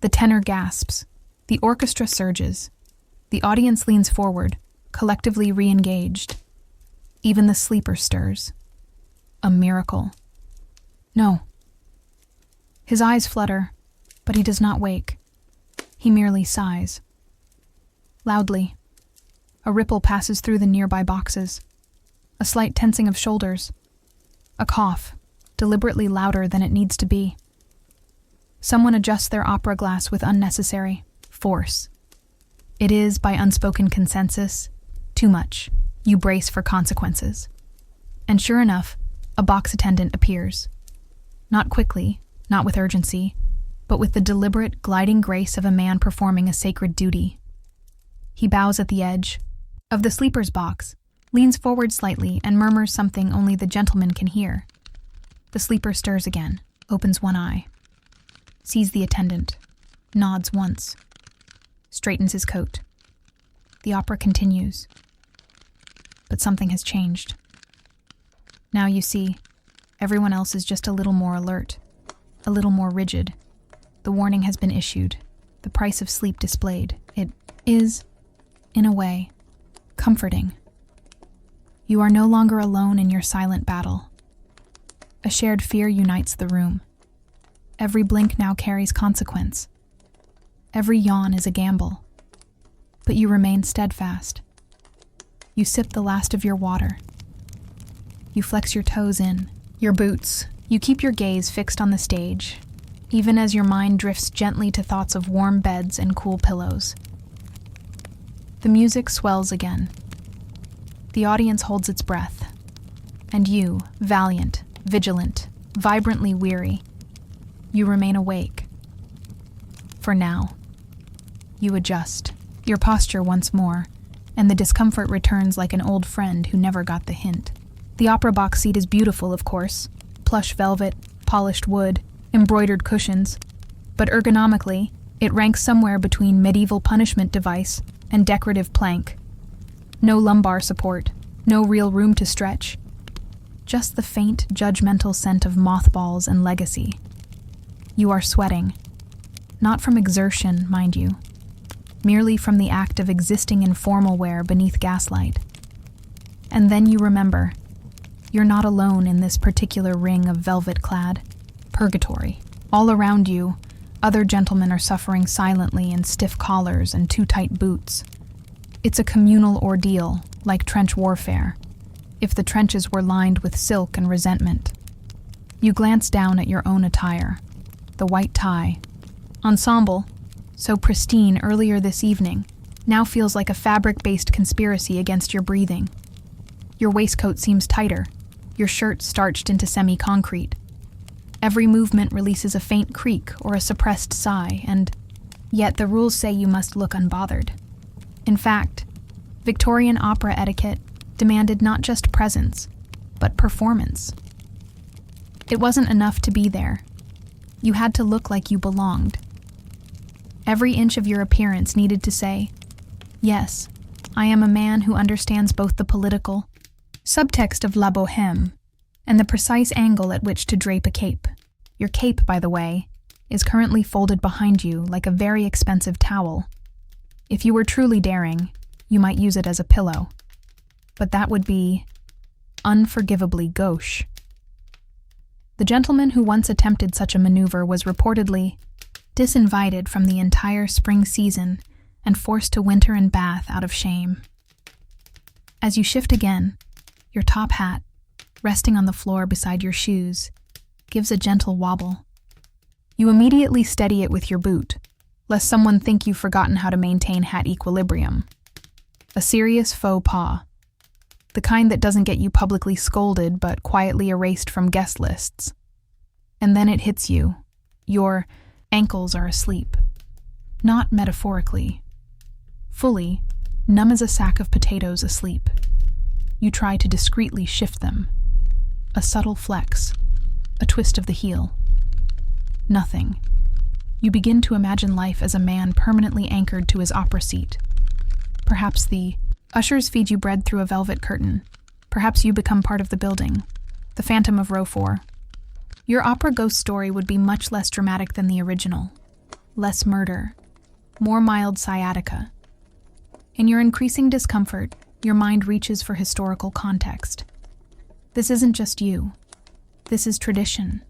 The tenor gasps. The orchestra surges. The audience leans forward, collectively re-engaged. Even the sleeper stirs. A miracle. No. His eyes flutter, but he does not wake. He merely sighs. Loudly. A ripple passes through the nearby boxes. A slight tensing of shoulders. A cough, deliberately louder than it needs to be. Someone adjusts their opera glass with unnecessary force. It is, by unspoken consensus, too much. You brace for consequences. And sure enough, a box attendant appears. Not quickly, not with urgency, but with the deliberate, gliding grace of a man performing a sacred duty. He bows at the edge of the sleeper's box, leans forward slightly, and murmurs something only the gentleman can hear. The sleeper stirs again, opens one eye, sees the attendant, nods once, straightens his coat. The opera continues. But something has changed. Now you see, everyone else is just a little more alert, a little more rigid. The warning has been issued, the price of sleep displayed. It is, in a way, comforting. You are no longer alone in your silent battle. A shared fear unites the room. Every blink now carries consequence. Every yawn is a gamble. But you remain steadfast. You sip the last of your water. You flex your toes in, your boots. You keep your gaze fixed on the stage, even as your mind drifts gently to thoughts of warm beds and cool pillows. The music swells again. The audience holds its breath. And you, valiant, vigilant, vibrantly weary, you remain awake. For now. You adjust, your posture once more, and the discomfort returns like an old friend who never got the hint. The opera box seat is beautiful, of course. Plush velvet, polished wood, embroidered cushions. But ergonomically, it ranks somewhere between medieval punishment device and decorative plank. No lumbar support, no real room to stretch. Just the faint, judgmental scent of mothballs and legacy. You are sweating. Not from exertion, mind you. Merely from the act of existing in formal wear beneath gaslight. And then you remember, you're not alone in this particular ring of velvet-clad purgatory. All around you, other gentlemen are suffering silently in stiff collars and too tight boots. It's a communal ordeal, like trench warfare, if the trenches were lined with silk and resentment. You glance down at your own attire, the white tie. Ensemble, so pristine earlier this evening, now feels like a fabric-based conspiracy against your breathing. Your waistcoat seems tighter, your shirt starched into semi-concrete. Every movement releases a faint creak or a suppressed sigh, and yet the rules say you must look unbothered. In fact, Victorian opera etiquette demanded not just presence, but performance. It wasn't enough to be there. You had to look like you belonged. Every inch of your appearance needed to say, yes, I am a man who understands both the political subtext of La Bohème and the precise angle at which to drape a cape. Your cape, by the way, is currently folded behind you like a very expensive towel. If you were truly daring, you might use it as a pillow. But that would be unforgivably gauche. The gentleman who once attempted such a maneuver was reportedly disinvited from the entire spring season and forced to winter in Bath out of shame. As you shift again, your top hat, resting on the floor beside your shoes, gives a gentle wobble. You immediately steady it with your boot, lest someone think you've forgotten how to maintain hat equilibrium. A serious faux pas. The kind that doesn't get you publicly scolded but quietly erased from guest lists. And then it hits you. Your ankles are asleep. Not metaphorically. Fully, numb as a sack of potatoes asleep. You try to discreetly shift them. A subtle flex. A twist of the heel. Nothing. You begin to imagine life as a man permanently anchored to his opera seat. Perhaps the ushers feed you bread through a velvet curtain. Perhaps you become part of the building, the phantom of row 4. Your opera ghost story would be much less dramatic than the original. Less murder, more mild sciatica. In your increasing discomfort, your mind reaches for historical context. This isn't just you. This is tradition.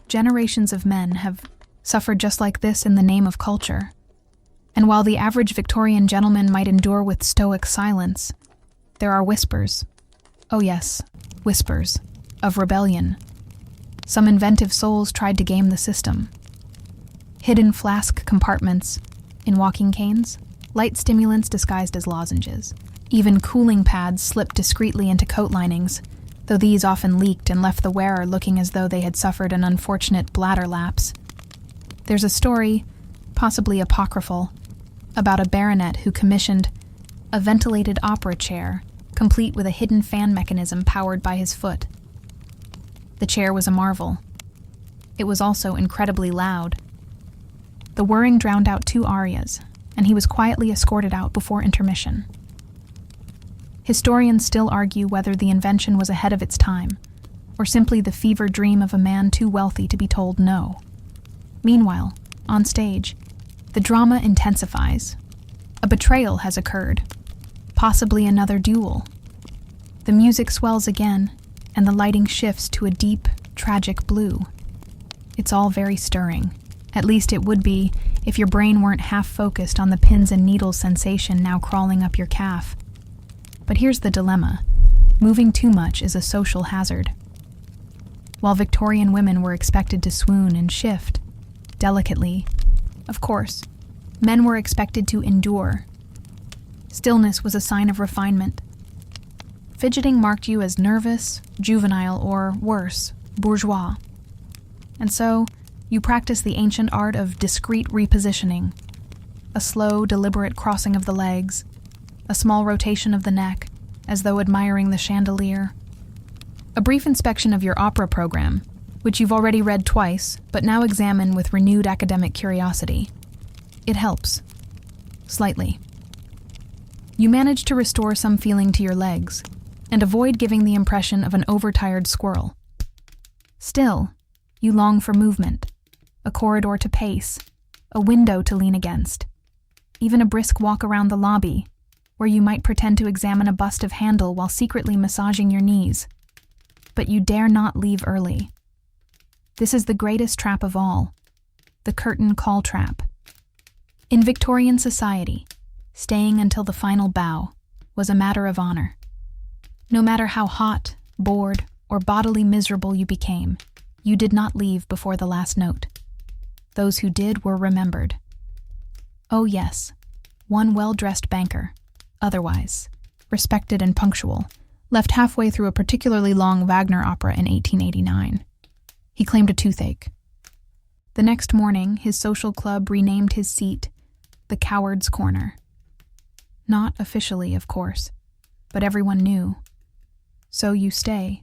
Generations of men have suffered just like this in the name of culture. And while the average Victorian gentleman might endure with stoic silence, there are whispers. Oh yes, whispers. Of rebellion. Some inventive souls tried to game the system. Hidden flask compartments in walking canes, light stimulants disguised as lozenges. Even cooling pads slipped discreetly into coat linings, though these often leaked and left the wearer looking as though they had suffered an unfortunate bladder lapse. There's a story, possibly apocryphal, about a baronet who commissioned a ventilated opera chair, complete with a hidden fan mechanism powered by his foot. The chair was a marvel. It was also incredibly loud. The whirring drowned out 2 arias, and he was quietly escorted out before intermission. Historians still argue whether the invention was ahead of its time, or simply the fever dream of a man too wealthy to be told no. Meanwhile, on stage, the drama intensifies. A betrayal has occurred, possibly another duel. The music swells again, and the lighting shifts to a deep, tragic blue. It's all very stirring. At least it would be if your brain weren't half focused on the pins and needles sensation now crawling up your calf. But here's the dilemma. Moving too much is a social hazard. While Victorian women were expected to swoon and shift, delicately, of course, men were expected to endure. Stillness was a sign of refinement. Fidgeting marked you as nervous, juvenile, or worse, bourgeois. And so, you practice the ancient art of discreet repositioning, a slow, deliberate crossing of the legs, a small rotation of the neck, as though admiring the chandelier. A brief inspection of your opera program, which you've already read twice, but now examine with renewed academic curiosity. It helps. Slightly. You manage to restore some feeling to your legs, and avoid giving the impression of an overtired squirrel. Still, you long for movement, a corridor to pace, a window to lean against, even a brisk walk around the lobby, where you might pretend to examine a bust of Handel while secretly massaging your knees. But you dare not leave early. This is the greatest trap of all, the curtain call trap. In Victorian society, staying until the final bow was a matter of honor. No matter how hot, bored, or bodily miserable you became, you did not leave before the last note. Those who did were remembered. Oh yes, one well-dressed banker, otherwise respected and punctual, left halfway through a particularly long Wagner opera in 1889. He claimed a toothache. The next morning, his social club renamed his seat the Coward's Corner. Not officially, of course, but everyone knew. So you stay.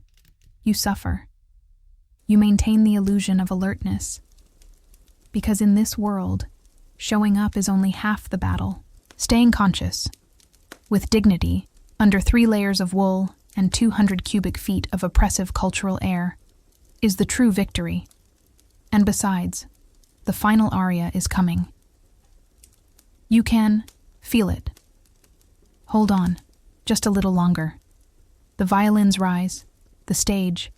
You suffer. You maintain the illusion of alertness. Because in this world, showing up is only half the battle. Staying conscious, with dignity, under 3 layers of wool and 200 cubic feet of oppressive cultural air, is the true victory. And besides, The final aria is coming. You can feel it. Hold on, just a little longer. The violins rise, the stage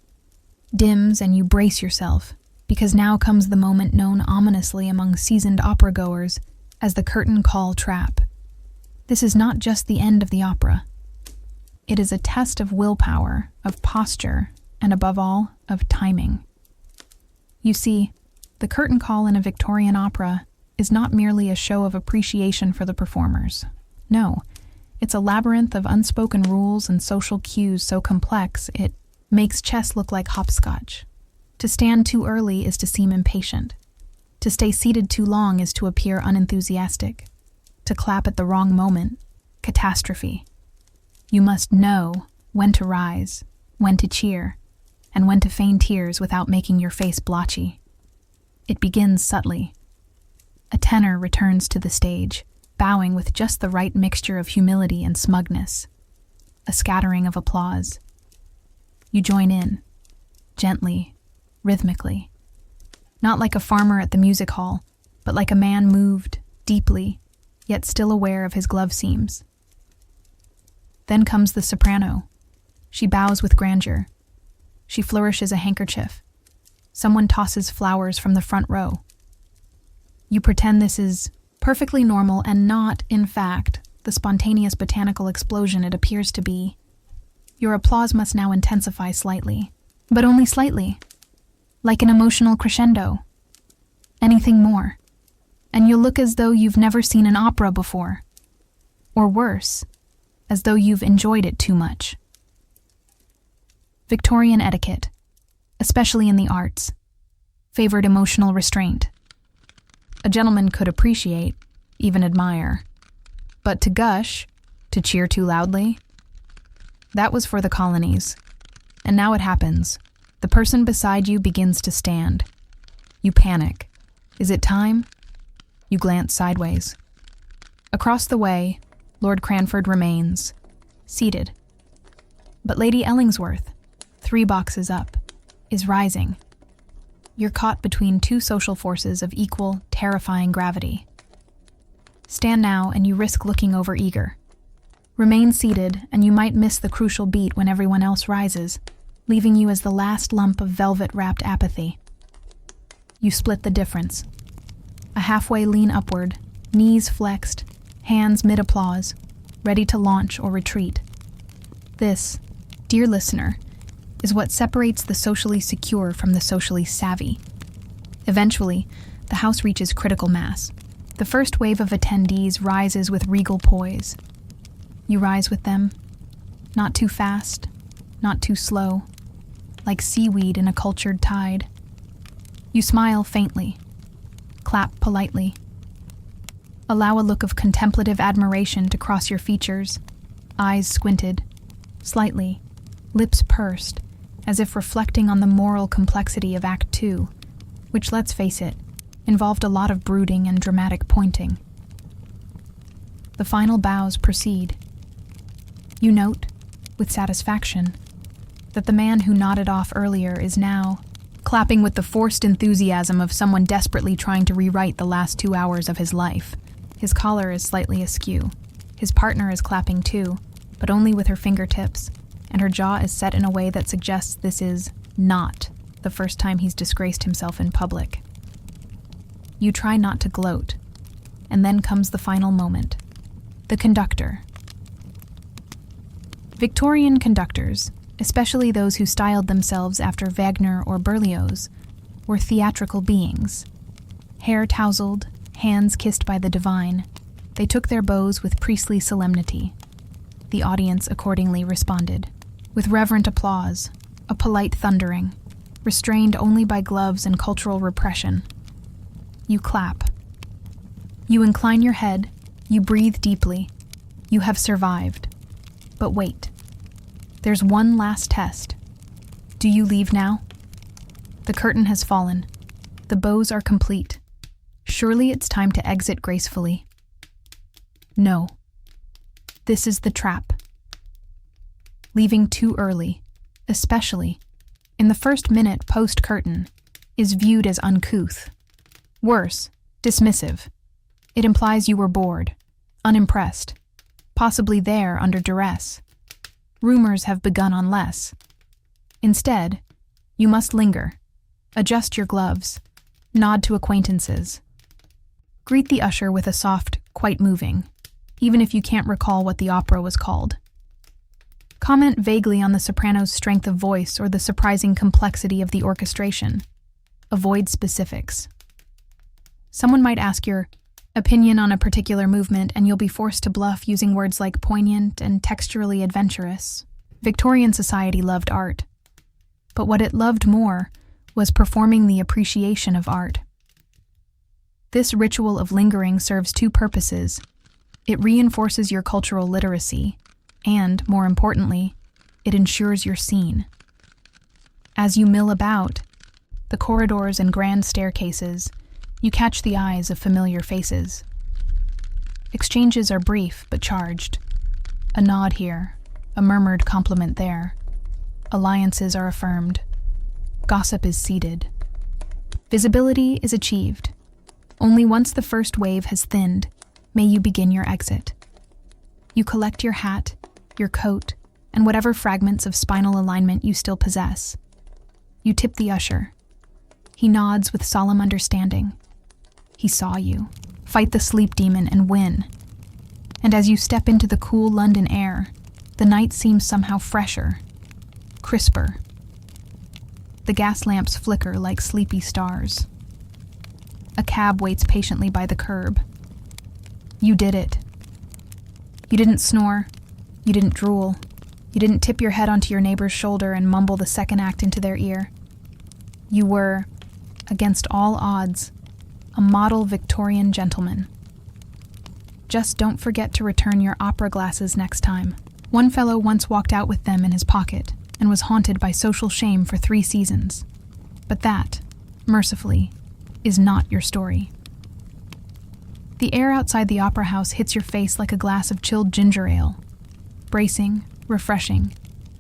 dims, and you brace yourself, because now comes the moment known ominously among seasoned opera-goers as the curtain call trap. This is not just the end of the opera. It is a test of willpower, of posture, and above all, of timing. You see, the curtain call in a Victorian opera is not merely a show of appreciation for the performers. No, it's a labyrinth of unspoken rules and social cues so complex it makes chess look like hopscotch. To stand too early is to seem impatient. To stay seated too long is to appear unenthusiastic. To clap at the wrong moment, catastrophe. You must know when to rise, when to cheer, and when to feign tears without making your face blotchy. It begins subtly. A tenor returns to the stage, bowing with just the right mixture of humility and smugness. A scattering of applause. You join in, gently, rhythmically. Not like a farmer at the music hall, but like a man moved, deeply, yet still aware of his glove seams. Then comes the soprano. She bows with grandeur. She flourishes a handkerchief. Someone tosses flowers from the front row. You pretend this is perfectly normal and not, in fact, the spontaneous botanical explosion it appears to be. Your applause must now intensify slightly, but only slightly, like an emotional crescendo. Anything more, and you'll look as though you've never seen an opera before. Or worse, as though you've enjoyed it too much. Victorian etiquette, especially in the arts, favored emotional restraint. A gentleman could appreciate, even admire. But to gush, to cheer too loudly, that was for the colonies. And now it happens. The person beside you begins to stand. You panic. Is it time? You glance sideways. Across the way, Lord Cranford remains, seated. But Lady Ellingsworth, 3 boxes up, is rising. You're caught between two social forces of equal, terrifying gravity. Stand now and you risk looking over-eager. Remain seated and you might miss the crucial beat when everyone else rises, leaving you as the last lump of velvet-wrapped apathy. You split the difference. A halfway lean upward, knees flexed, hands mid-applause, ready to launch or retreat. This, dear listener, is what separates the socially secure from the socially savvy. Eventually, the house reaches critical mass. The first wave of attendees rises with regal poise. You rise with them, not too fast, not too slow, like seaweed in a cultured tide. You smile faintly, clap politely. Allow a look of contemplative admiration to cross your features, eyes squinted, slightly, lips pursed, as if reflecting on the moral complexity of Act 2, which, let's face it, involved a lot of brooding and dramatic pointing. The final bows proceed. You note, with satisfaction, that the man who nodded off earlier is now clapping with the forced enthusiasm of someone desperately trying to rewrite the last 2 hours of his life. His collar is slightly askew. His partner is clapping too, but only with her fingertips, and her jaw is set in a way that suggests this is not the first time he's disgraced himself in public. You try not to gloat, and then comes the final moment. The conductor. Victorian conductors, especially those who styled themselves after Wagner or Berlioz, were theatrical beings. Hair tousled, hands kissed by the divine, they took their bows with priestly solemnity. The audience accordingly responded, with reverent applause, a polite thundering, restrained only by gloves and cultural repression. You clap. You incline your head, you breathe deeply. You have survived. But wait. There's one last test. Do you leave now? The curtain has fallen. The bows are complete. Surely it's time to exit gracefully. No. This is the trap. Leaving too early, especially in the first minute post-curtain, is viewed as uncouth. Worse, dismissive. It implies you were bored, unimpressed, possibly there under duress. Rumors have begun on less. Instead, you must linger, adjust your gloves, nod to acquaintances. Greet the usher with a soft, quite moving, even if you can't recall what the opera was called. Comment vaguely on the soprano's strength of voice or the surprising complexity of the orchestration. Avoid specifics. Someone might ask your opinion on a particular movement, and you'll be forced to bluff using words like poignant and texturally adventurous. Victorian society loved art, but what it loved more was performing the appreciation of art. This ritual of lingering serves two purposes. It reinforces your cultural literacy, and, more importantly, it ensures you're seen. As you mill about the corridors and grand staircases, you catch the eyes of familiar faces. Exchanges are brief but charged. A nod here, a murmured compliment there. Alliances are affirmed. Gossip is seeded. Visibility is achieved. Only once the first wave has thinned may you begin your exit. You collect your hat, your coat, and whatever fragments of spinal alignment you still possess. You tip the usher. He nods with solemn understanding. He saw you. Fight the sleep demon and win. And as you step into the cool London air, the night seems somehow fresher, crisper. The gas lamps flicker like sleepy stars. A cab waits patiently by the curb. You did it. You didn't snore. You didn't drool. You didn't tip your head onto your neighbor's shoulder and mumble the second act into their ear. You were, against all odds, a model Victorian gentleman. Just don't forget to return your opera glasses next time. One fellow once walked out with them in his pocket and was haunted by social shame for 3 seasons. But that, mercifully, is not your story. The air outside the opera house hits your face like a glass of chilled ginger ale. Bracing, refreshing,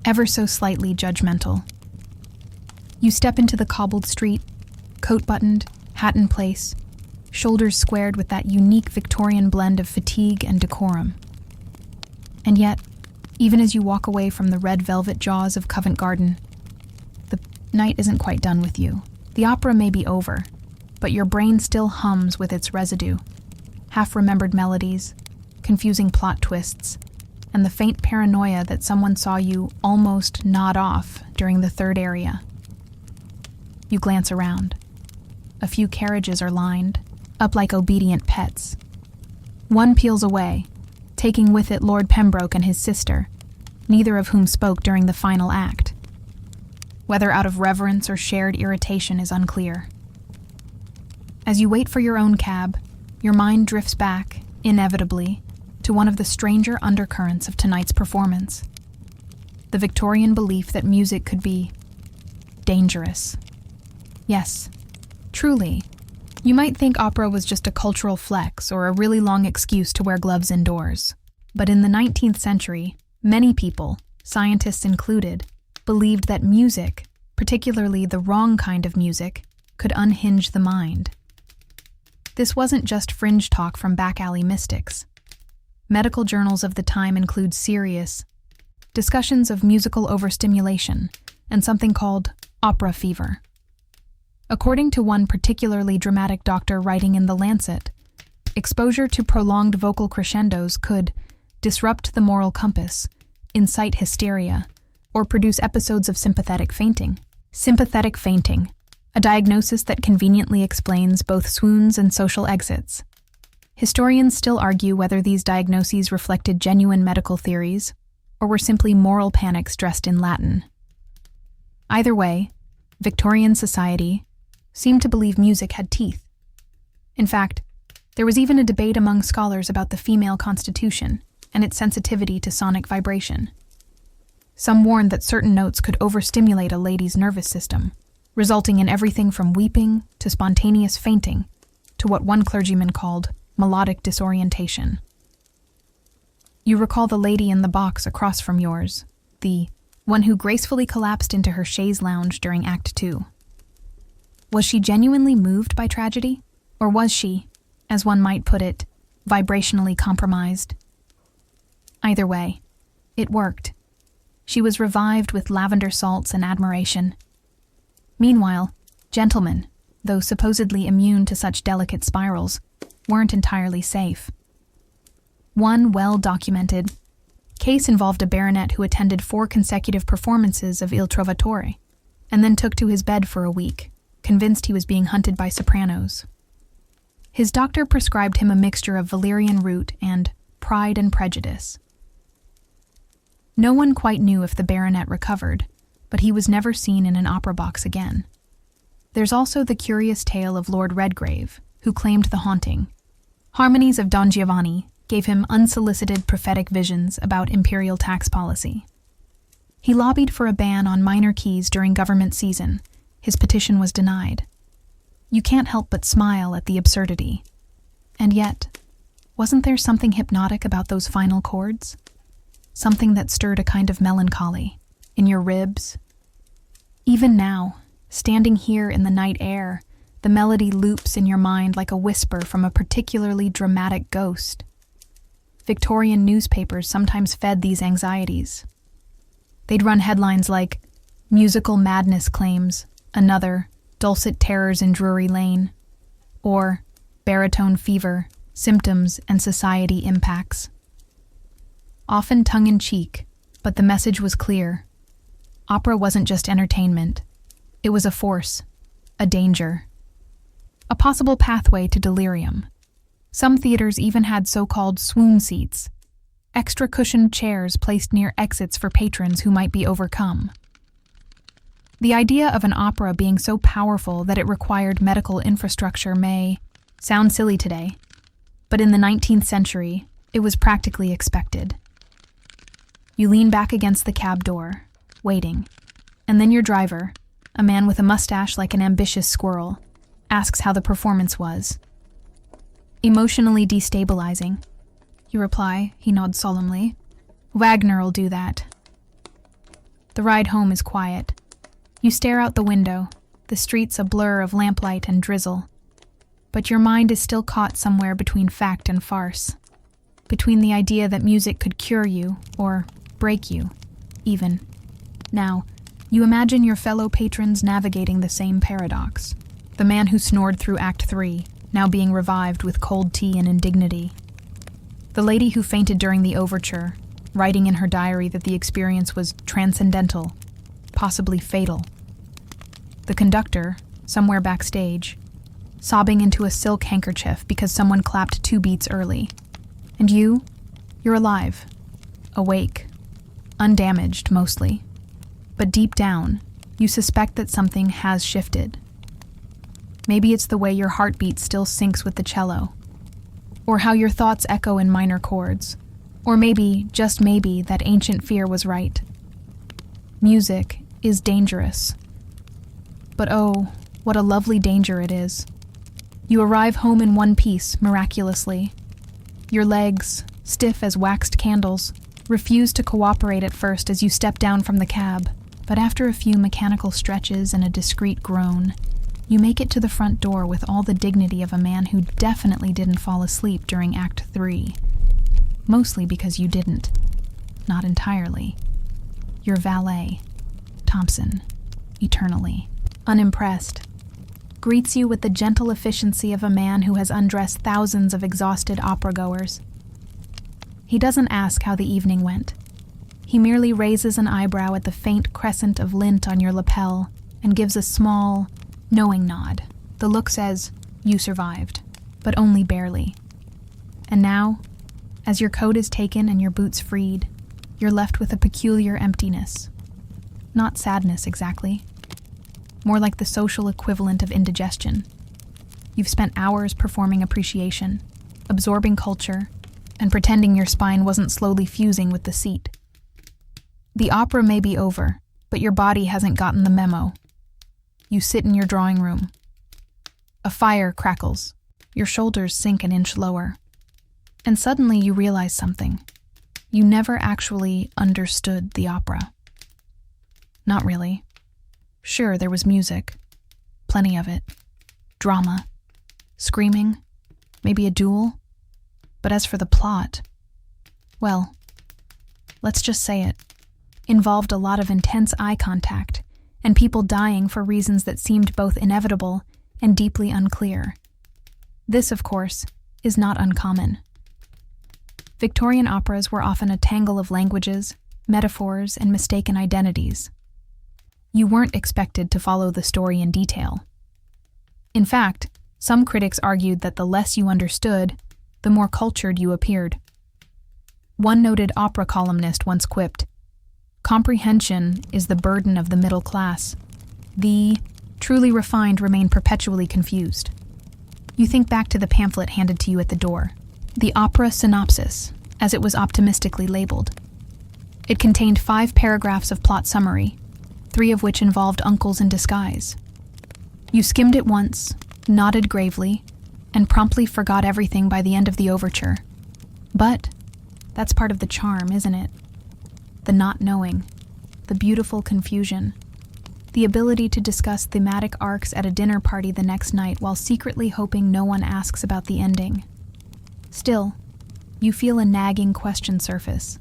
ever so slightly judgmental. You step into the cobbled street, coat buttoned, hat in place, shoulders squared with that unique Victorian blend of fatigue and decorum. And yet, even as you walk away from the red velvet jaws of Covent Garden, the night isn't quite done with you. The opera may be over, but your brain still hums with its residue. Half-remembered melodies, confusing plot twists, and the faint paranoia that someone saw you almost nod off during the third aria. You glance around. A few carriages are lined, up like obedient pets. One peels away, taking with it Lord Pembroke and his sister, neither of whom spoke during the final act. Whether out of reverence or shared irritation is unclear. As you wait for your own cab, your mind drifts back, inevitably, to one of the stranger undercurrents of tonight's performance. The Victorian belief that music could be dangerous. Yes, truly, you might think opera was just a cultural flex or a really long excuse to wear gloves indoors. But in the 19th century, many people, scientists included, believed that music, particularly the wrong kind of music, could unhinge the mind. This wasn't just fringe talk from back-alley mystics. Medical journals of the time include serious discussions of musical overstimulation and something called opera fever. According to one particularly dramatic doctor writing in The Lancet, exposure to prolonged vocal crescendos could disrupt the moral compass, incite hysteria, or produce episodes of sympathetic fainting. Sympathetic fainting, a diagnosis that conveniently explains both swoons and social exits. Historians still argue whether these diagnoses reflected genuine medical theories or were simply moral panics dressed in Latin. Either way, Victorian society seemed to believe music had teeth. In fact, there was even a debate among scholars about the female constitution and its sensitivity to sonic vibration. Some warned that certain notes could overstimulate a lady's nervous system, resulting in everything from weeping to spontaneous fainting to what one clergyman called melodic disorientation. You recall the lady in the box across from yours, the one who gracefully collapsed into her chaise lounge during Act 2. Was she genuinely moved by tragedy, Or was she, as one might put it, vibrationally compromised? Either way, it worked. She was revived with lavender salts and admiration. Meanwhile, gentlemen, though supposedly immune to such delicate spirals, weren't entirely safe. One well-documented case involved a baronet who attended 4 consecutive performances of Il Trovatore, and then took to his bed for a week, convinced he was being hunted by sopranos. His doctor prescribed him a mixture of valerian root and Pride and Prejudice. No one quite knew if the baronet recovered, but he was never seen in an opera box again. There's also the curious tale of Lord Redgrave, who claimed the haunting. Harmonies of Don Giovanni gave him unsolicited prophetic visions about imperial tax policy. He lobbied for a ban on minor keys during government season. His petition was denied. You can't help but smile at the absurdity. And yet, wasn't there something hypnotic about those final chords? Something that stirred a kind of melancholy in your ribs? Even now, standing here in the night air, the melody loops in your mind like a whisper from a particularly dramatic ghost. Victorian newspapers sometimes fed these anxieties. They'd run headlines like, "Musical Madness Claims," another, "Dulcet Terrors in Drury Lane," or "Baritone Fever, Symptoms and Society Impacts." Often tongue-in-cheek, but the message was clear. Opera wasn't just entertainment. It was a force, a danger, a possible pathway to delirium. Some theaters even had so-called swoon seats, extra cushioned chairs placed near exits for patrons who might be overcome. The idea of an opera being so powerful that it required medical infrastructure may sound silly today, but in the 19th century, it was practically expected. You lean back against the cab door, waiting, and then your driver, a man with a mustache like an ambitious squirrel, asks how the performance was. Emotionally destabilizing. You reply, he nods solemnly. "Wagner'll do that." The ride home is quiet. You stare out the window, the streets a blur of lamplight and drizzle. But your mind is still caught somewhere between fact and farce. Between the idea that music could cure you, or break you, even. Now, you imagine your fellow patrons navigating the same paradox. The man who snored through Act 3, now being revived with cold tea and indignity. The lady who fainted during the overture, writing in her diary that the experience was transcendental, possibly fatal. The conductor, somewhere backstage, sobbing into a silk handkerchief because someone clapped 2 beats early. And you're alive, awake, undamaged mostly. But deep down, you suspect that something has shifted. Maybe it's the way your heartbeat still syncs with the cello, or how your thoughts echo in minor chords, or maybe, just maybe, that ancient fear was right. Music is dangerous. But oh, what a lovely danger it is. You arrive home in one piece, miraculously. Your legs, stiff as waxed candles, refuse to cooperate at first as you step down from the cab, but after a few mechanical stretches and a discreet groan, you make it to the front door with all the dignity of a man who definitely didn't fall asleep during Act 3. Mostly because you didn't. Not entirely. Your valet, Thompson, eternally, unimpressed, greets you with the gentle efficiency of a man who has undressed thousands of exhausted opera-goers. He doesn't ask how the evening went. He merely raises an eyebrow at the faint crescent of lint on your lapel and gives a small, knowing nod. The look says, you survived, but only barely. And now, as your coat is taken and your boots freed, you're left with a peculiar emptiness. Not sadness exactly. More like the social equivalent of indigestion. You've spent hours performing appreciation, absorbing culture, and pretending your spine wasn't slowly fusing with the seat. The opera may be over, but your body hasn't gotten the memo. You sit in your drawing room. A fire crackles. Your shoulders sink an inch lower. And suddenly you realize something. You never actually understood the opera. Not really. Sure, there was music. Plenty of it. Drama. screaming, maybe a duel. But as for the plot, well, let's just say it involved a lot of intense eye contact and people dying for reasons that seemed both inevitable and deeply unclear. This, of course, is not uncommon. Victorian operas were often a tangle of languages, metaphors, and mistaken identities. You weren't expected to follow the story in detail. In fact, some critics argued that the less you understood, the more cultured you appeared. One noted opera columnist once quipped, "Comprehension is the burden of the middle class. The truly refined remain perpetually confused." You think back to the pamphlet handed to you at the door, the opera synopsis, as it was optimistically labeled. It contained 5 paragraphs of plot summary, 3 of which involved uncles in disguise. You skimmed it once, nodded gravely, and promptly forgot everything by the end of the overture. But that's part of the charm, isn't it? The not knowing, the beautiful confusion, the ability to discuss thematic arcs at a dinner party the next night while secretly hoping no one asks about the ending. Still, you feel a nagging question surface.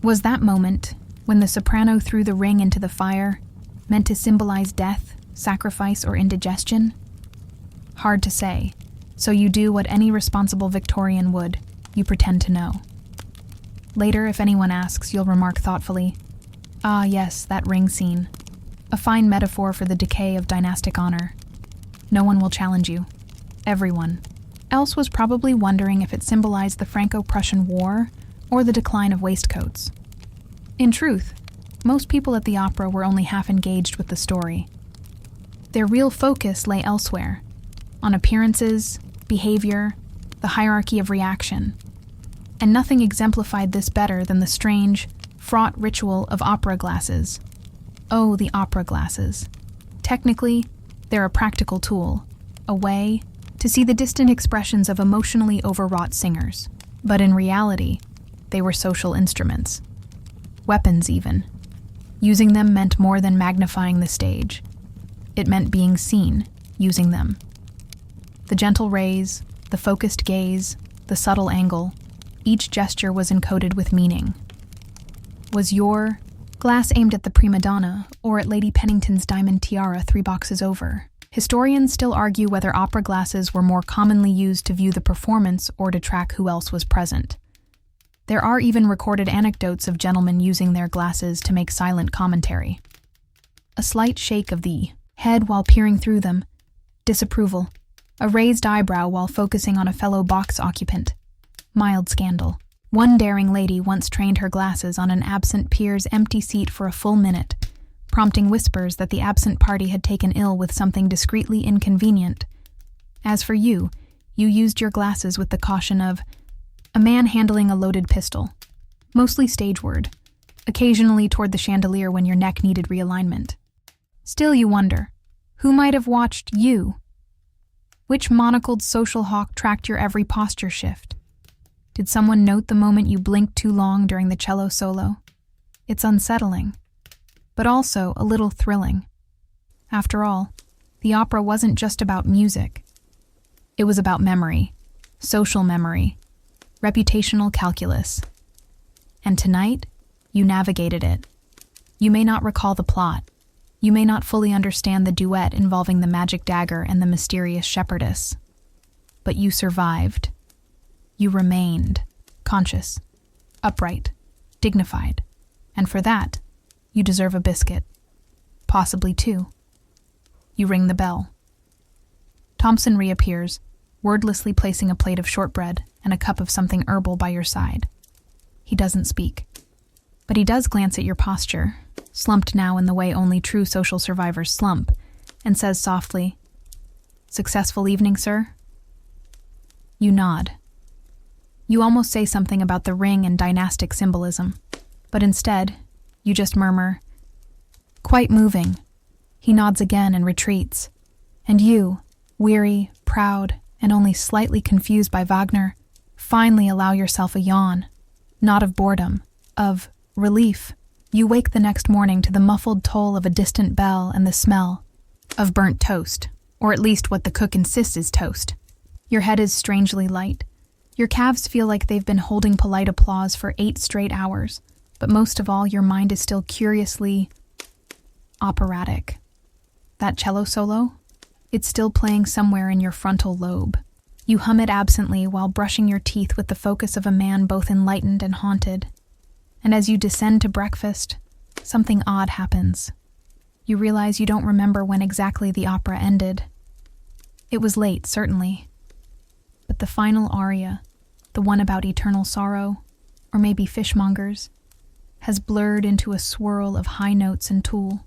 Was that moment, when the soprano threw the ring into the fire, meant to symbolize death, sacrifice, or indigestion? Hard to say, so you do what any responsible Victorian would: you pretend to know. Later, if anyone asks, you'll remark thoughtfully, "Ah, yes, that ring scene. A fine metaphor for the decay of dynastic honor." No one will challenge you. Everyone else was probably wondering if it symbolized the Franco-Prussian War or the decline of waistcoats. In truth, most people at the opera were only half engaged with the story. Their real focus lay elsewhere, on appearances, behavior, the hierarchy of reaction. And nothing exemplified this better than the strange, fraught ritual of opera glasses. Oh, the opera glasses. Technically, they're a practical tool, a way to see the distant expressions of emotionally overwrought singers. But in reality, they were social instruments. Weapons, even. Using them meant more than magnifying the stage. It meant being seen, using them. The gentle raise, the focused gaze, the subtle angle, each gesture was encoded with meaning. Was your glass aimed at the prima donna or at Lady Pennington's diamond tiara 3 boxes over? Historians still argue whether opera glasses were more commonly used to view the performance or to track who else was present. There are even recorded anecdotes of gentlemen using their glasses to make silent commentary. A slight shake of the head while peering through them, disapproval, a raised eyebrow while focusing on a fellow box occupant, mild scandal. One daring lady once trained her glasses on an absent peer's empty seat for a full minute, prompting whispers that the absent party had taken ill with something discreetly inconvenient. As for you, you used your glasses with the caution of a man handling a loaded pistol, mostly stageward, occasionally toward the chandelier when your neck needed realignment. Still you wonder, who might have watched you? Which monocled social hawk tracked your every posture shift? Did someone note the moment you blinked too long during the cello solo? It's unsettling, but also a little thrilling. After all, the opera wasn't just about music. It was about memory, social memory, reputational calculus. And tonight, you navigated it. You may not recall the plot. You may not fully understand the duet involving the magic dagger and the mysterious shepherdess. But you survived. You remained conscious, upright, dignified, and for that, you deserve a biscuit. Possibly 2. You ring the bell. Thompson reappears, wordlessly placing a plate of shortbread and a cup of something herbal by your side. He doesn't speak, but he does glance at your posture, slumped now in the way only true social survivors slump, and says softly, "Successful evening, sir?" You nod. You almost say something about the ring and dynastic symbolism, but instead, you just murmur, "Quite moving." He nods again and retreats, and you, weary, proud, and only slightly confused by Wagner, finally allow yourself a yawn, not of boredom, of relief. You wake the next morning to the muffled toll of a distant bell and the smell of burnt toast, or at least what the cook insists is toast, Your head is strangely light. Your calves feel like they've been holding polite applause for 8 straight hours, but most of all, your mind is still curiously operatic. That cello solo? It's still playing somewhere in your frontal lobe. You hum it absently while brushing your teeth with the focus of a man both enlightened and haunted. And as you descend to breakfast, something odd happens. You realize you don't remember when exactly the opera ended. It was late, certainly. But the final aria, the one about eternal sorrow, or maybe fishmongers, has blurred into a swirl of high notes and tulle.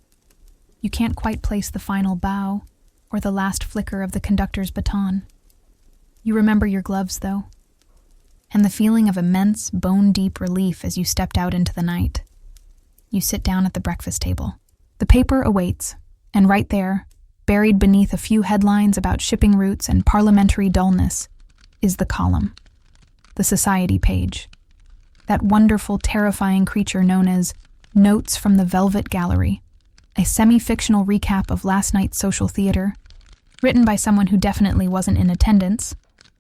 You can't quite place the final bow or the last flicker of the conductor's baton. You remember your gloves, though, and the feeling of immense, bone-deep relief as you stepped out into the night. You sit down at the breakfast table. The paper awaits, and right there, buried beneath a few headlines about shipping routes and parliamentary dullness, is the column, the society page, that wonderful, terrifying creature known as Notes from the Velvet Gallery, a semi-fictional recap of last night's social theater, written by someone who definitely wasn't in attendance,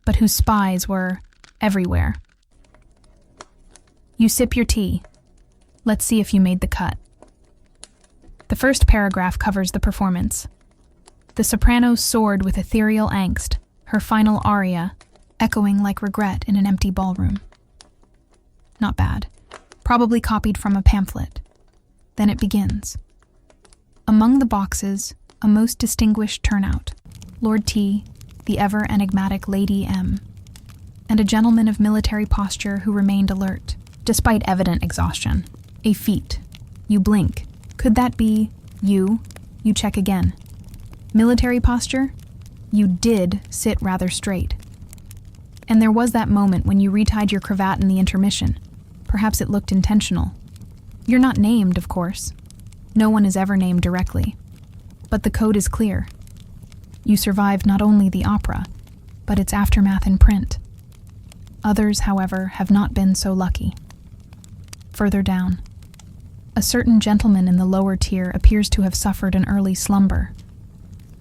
but whose spies were everywhere. You sip your tea. Let's see if you made the cut. The first paragraph covers the performance. The soprano soared with ethereal angst, her final aria echoing like regret in an empty ballroom. Not bad. Probably copied from a pamphlet. Then it begins. Among the boxes, a most distinguished turnout. Lord T, the ever-enigmatic Lady M, and a gentleman of military posture who remained alert, despite evident exhaustion. A feat. You blink. Could that be you? You check again. Military posture? You did sit rather straight. And there was that moment when you retied your cravat in the intermission. Perhaps it looked intentional. You're not named, of course. No one is ever named directly. But the code is clear. You survived not only the opera, but its aftermath in print. Others, however, have not been so lucky. Further down, a certain gentleman in the lower tier appears to have suffered an early slumber.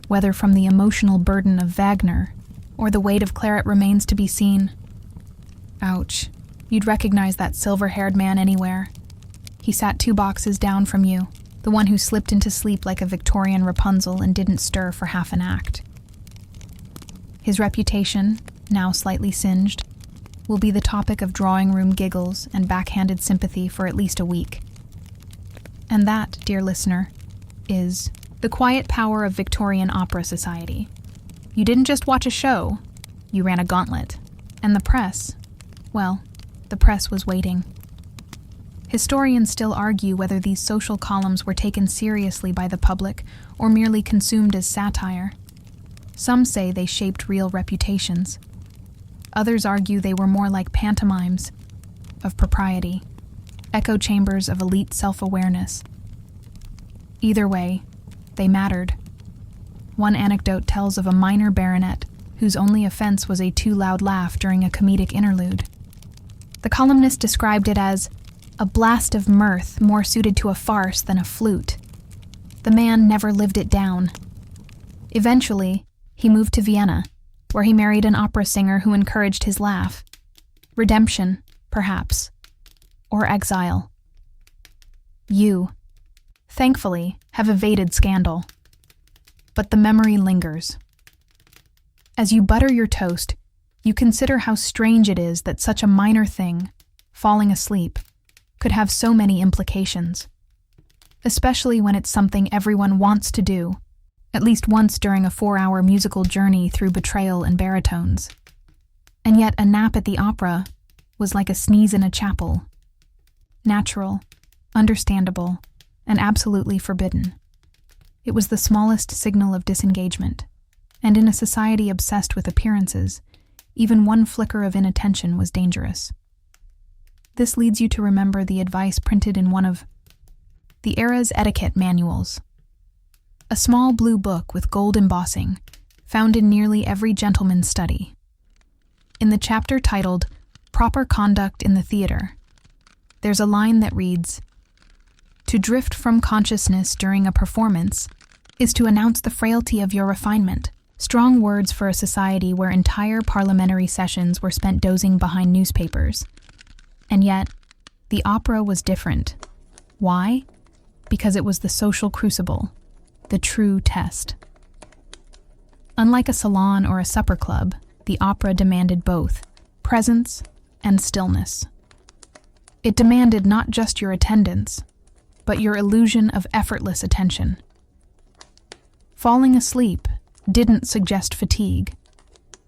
Whether from the emotional burden of Wagner or the weight of claret remains to be seen. Ouch. You'd recognize that silver-haired man anywhere. He sat 2 boxes down from you, the one who slipped into sleep like a Victorian Rapunzel and didn't stir for half an act. His reputation, now slightly singed, will be the topic of drawing-room giggles and backhanded sympathy for at least a week. And that, dear listener, is the quiet power of Victorian Opera Society. You didn't just watch a show, you ran a gauntlet. And the press, well, the press was waiting. Historians still argue whether these social columns were taken seriously by the public or merely consumed as satire. Some say they shaped real reputations. Others argue they were more like pantomimes of propriety, echo chambers of elite self-awareness. Either way, they mattered. One anecdote tells of a minor baronet whose only offense was a too loud laugh during a comedic interlude. The columnist described it as a blast of mirth more suited to a farce than a flute. The man never lived it down. Eventually, he moved to Vienna, where he married an opera singer who encouraged his laugh. Redemption, perhaps. Or exile. You, thankfully, have evaded scandal. But the memory lingers. As you butter your toast, you consider how strange it is that such a minor thing, falling asleep, could have so many implications. Especially when it's something everyone wants to do, at least once during a 4-hour musical journey through betrayal and baritones. And yet a nap at the opera was like a sneeze in a chapel. Natural, understandable, and absolutely forbidden. It was the smallest signal of disengagement, and in a society obsessed with appearances, even one flicker of inattention was dangerous. This leads you to remember the advice printed in one of the era's etiquette manuals. A small blue book with gold embossing, found in nearly every gentleman's study. In the chapter titled Proper Conduct in the Theater, there's a line that reads, "To drift from consciousness during a performance is to announce the frailty of your refinement, Strong words for a society where entire parliamentary sessions were spent dozing behind newspapers. And yet, the opera was different. Why? Because it was the social crucible, the true test. Unlike a salon or a supper club, the opera demanded both presence and stillness. It demanded not just your attendance, but your illusion of effortless attention. Falling asleep didn't suggest fatigue.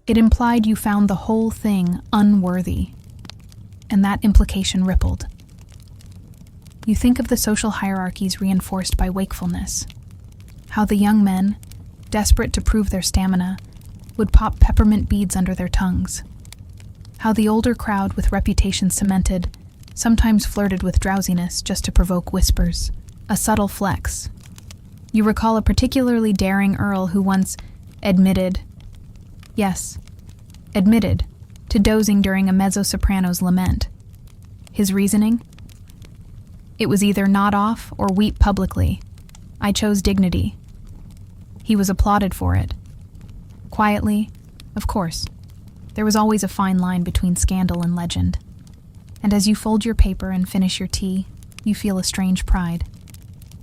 It implied you found the whole thing unworthy, and that implication rippled. You think of the social hierarchies reinforced by wakefulness, how the young men, desperate to prove their stamina, would pop peppermint beads under their tongues, how the older crowd with reputation cemented sometimes flirted with drowsiness just to provoke whispers, a subtle flex. You recall a particularly daring earl who once admitted, to dozing during a mezzo-soprano's lament. His reasoning? It was either nod off or weep publicly. I chose dignity. He was applauded for it. Quietly, of course. There was always a fine line between scandal and legend. And as you fold your paper and finish your tea, you feel a strange pride.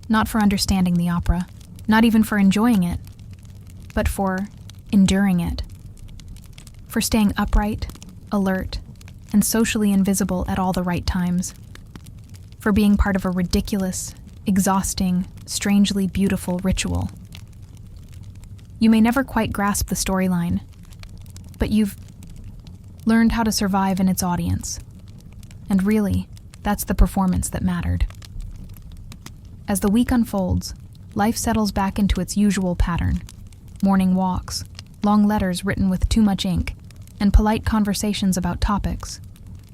Not for understanding the opera, not even for enjoying it, but for enduring it. For staying upright, alert, and socially invisible at all the right times. For being part of a ridiculous, exhausting, strangely beautiful ritual. You may never quite grasp the storyline, but you've learned how to survive in its audience. And really, that's the performance that mattered. As the week unfolds, life settles back into its usual pattern. Morning walks, long letters written with too much ink, and polite conversations about topics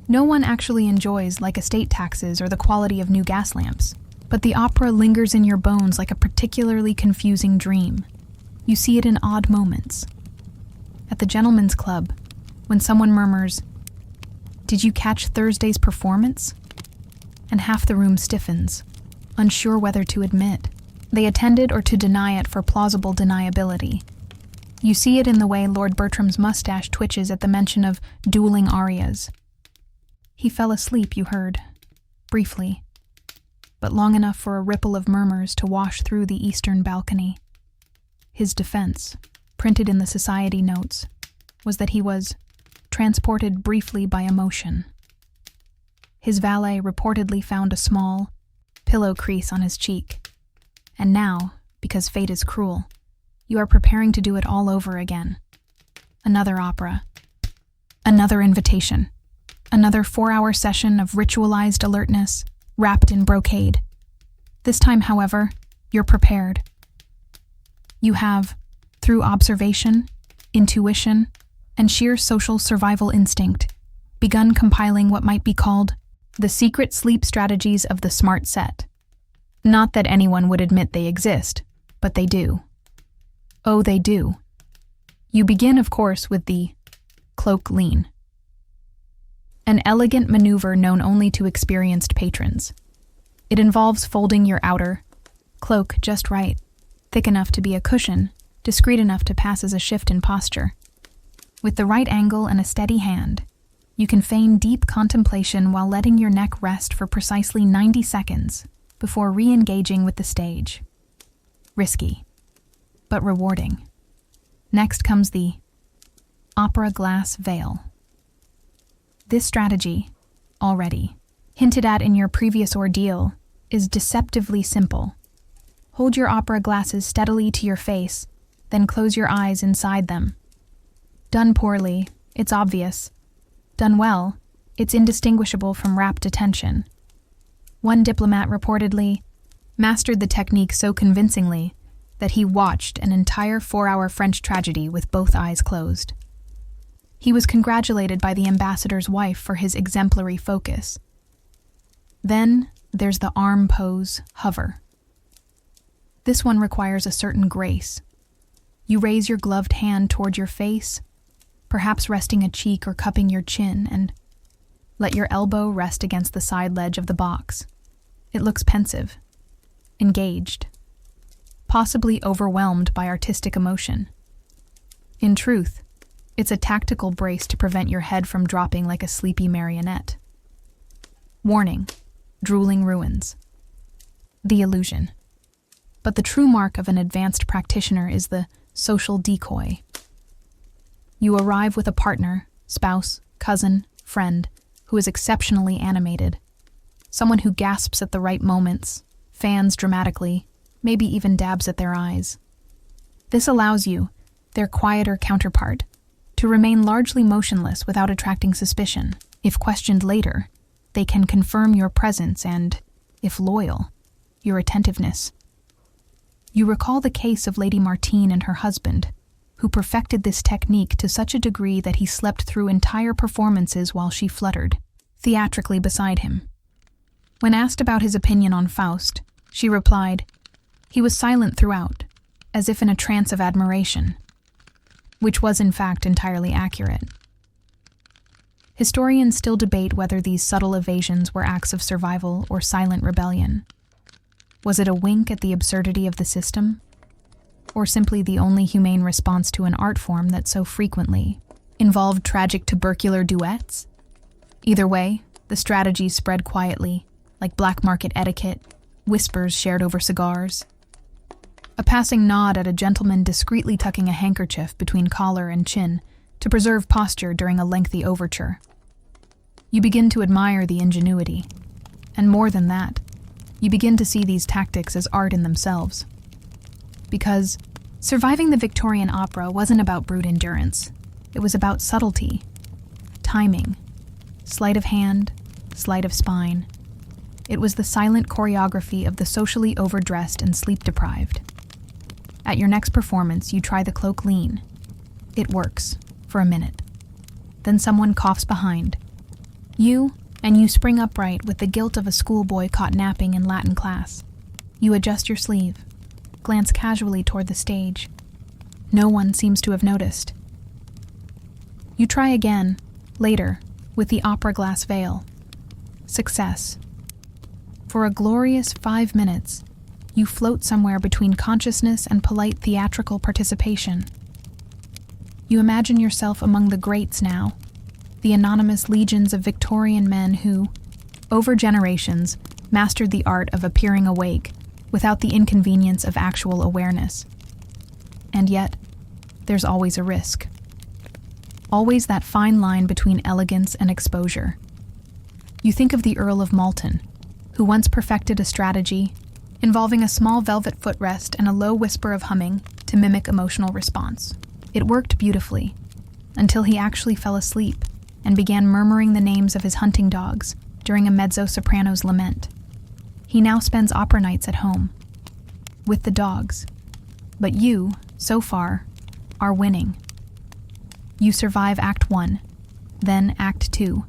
no one actually enjoys, like estate taxes or the quality of new gas lamps. But the opera lingers in your bones like a particularly confusing dream. You see it in odd moments. At the gentlemen's club, when someone murmurs, "Did you catch Thursday's performance?" And half the room stiffens, unsure whether to admit they attended or to deny it for plausible deniability. You see it in the way Lord Bertram's mustache twitches at the mention of dueling arias. He fell asleep, you heard, briefly, but long enough for a ripple of murmurs to wash through the eastern balcony. His defense, printed in the society notes, was that he was transported briefly by emotion. His valet reportedly found a small pillow crease on his cheek. And now, because fate is cruel, you are preparing to do it all over again. Another opera. Another invitation. Another 4-hour session of ritualized alertness, wrapped in brocade. This time, however, you're prepared. You have, through observation, intuition, and sheer social survival instinct, begun compiling what might be called the secret sleep strategies of the smart set. Not that anyone would admit they exist, but they do. Oh, they do. You begin, of course, with the cloak lean. An elegant maneuver known only to experienced patrons. It involves folding your outer cloak just right, thick enough to be a cushion, discreet enough to pass as a shift in posture. With the right angle and a steady hand, you can feign deep contemplation while letting your neck rest for precisely 90 seconds before re-engaging with the stage. Risky, but rewarding. Next comes the opera glass veil. This strategy, already hinted at in your previous ordeal, is deceptively simple. Hold your opera glasses steadily to your face, then close your eyes inside them. Done poorly, it's obvious. Done well, it's indistinguishable from rapt attention. One diplomat reportedly mastered the technique so convincingly that he watched an entire 4-hour French tragedy with both eyes closed. He was congratulated by the ambassador's wife for his exemplary focus. Then there's the arm pose, hover. This one requires a certain grace. You raise your gloved hand toward your face, perhaps resting a cheek or cupping your chin, and let your elbow rest against the side ledge of the box. It looks pensive, engaged, possibly overwhelmed by artistic emotion. In truth, it's a tactical brace to prevent your head from dropping like a sleepy marionette. Warning: drooling ruins. The illusion. But the true mark of an advanced practitioner is the social decoy. You arrive with a partner, spouse, cousin, friend, who is exceptionally animated. Someone who gasps at the right moments, fans dramatically, maybe even dabs at their eyes. This allows you, their quieter counterpart, to remain largely motionless without attracting suspicion. If questioned later, they can confirm your presence and, if loyal, your attentiveness. You recall the case of Lady Martine and her husband, who perfected this technique to such a degree that he slept through entire performances while she fluttered, theatrically beside him. When asked about his opinion on Faust, she replied, "He was silent throughout, as if in a trance of admiration," which was in fact entirely accurate. Historians still debate whether these subtle evasions were acts of survival or silent rebellion. Was it a wink at the absurdity of the system? Or simply the only humane response to an art form that so frequently involved tragic tubercular duets? Either way, the strategy spread quietly, like black market etiquette, whispers shared over cigars. A passing nod at a gentleman discreetly tucking a handkerchief between collar and chin to preserve posture during a lengthy overture. You begin to admire the ingenuity, and more than that, you begin to see these tactics as art in themselves. Because surviving the Victorian opera wasn't about brute endurance. It was about subtlety, timing, sleight of hand, sleight of spine. It was the silent choreography of the socially overdressed and sleep-deprived. At your next performance, you try the cloak lean. It works, for a minute. Then someone coughs behind. You spring upright with the guilt of a schoolboy caught napping in Latin class. You adjust your sleeve, glance casually toward the stage. No one seems to have noticed. You try again, later, with the opera glass veil. Success. For a glorious 5 minutes, you float somewhere between consciousness and polite theatrical participation. You imagine yourself among the greats now, the anonymous legions of Victorian men who, over generations, mastered the art of appearing awake without the inconvenience of actual awareness. And yet, there's always a risk. Always that fine line between elegance and exposure. You think of the Earl of Malton, who once perfected a strategy involving a small velvet footrest and a low whisper of humming to mimic emotional response. It worked beautifully, until he actually fell asleep and began murmuring the names of his hunting dogs during a mezzo-soprano's lament. He now spends opera nights at home, with the dogs. But you, so far, are winning. You survive Act 1, then Act 2.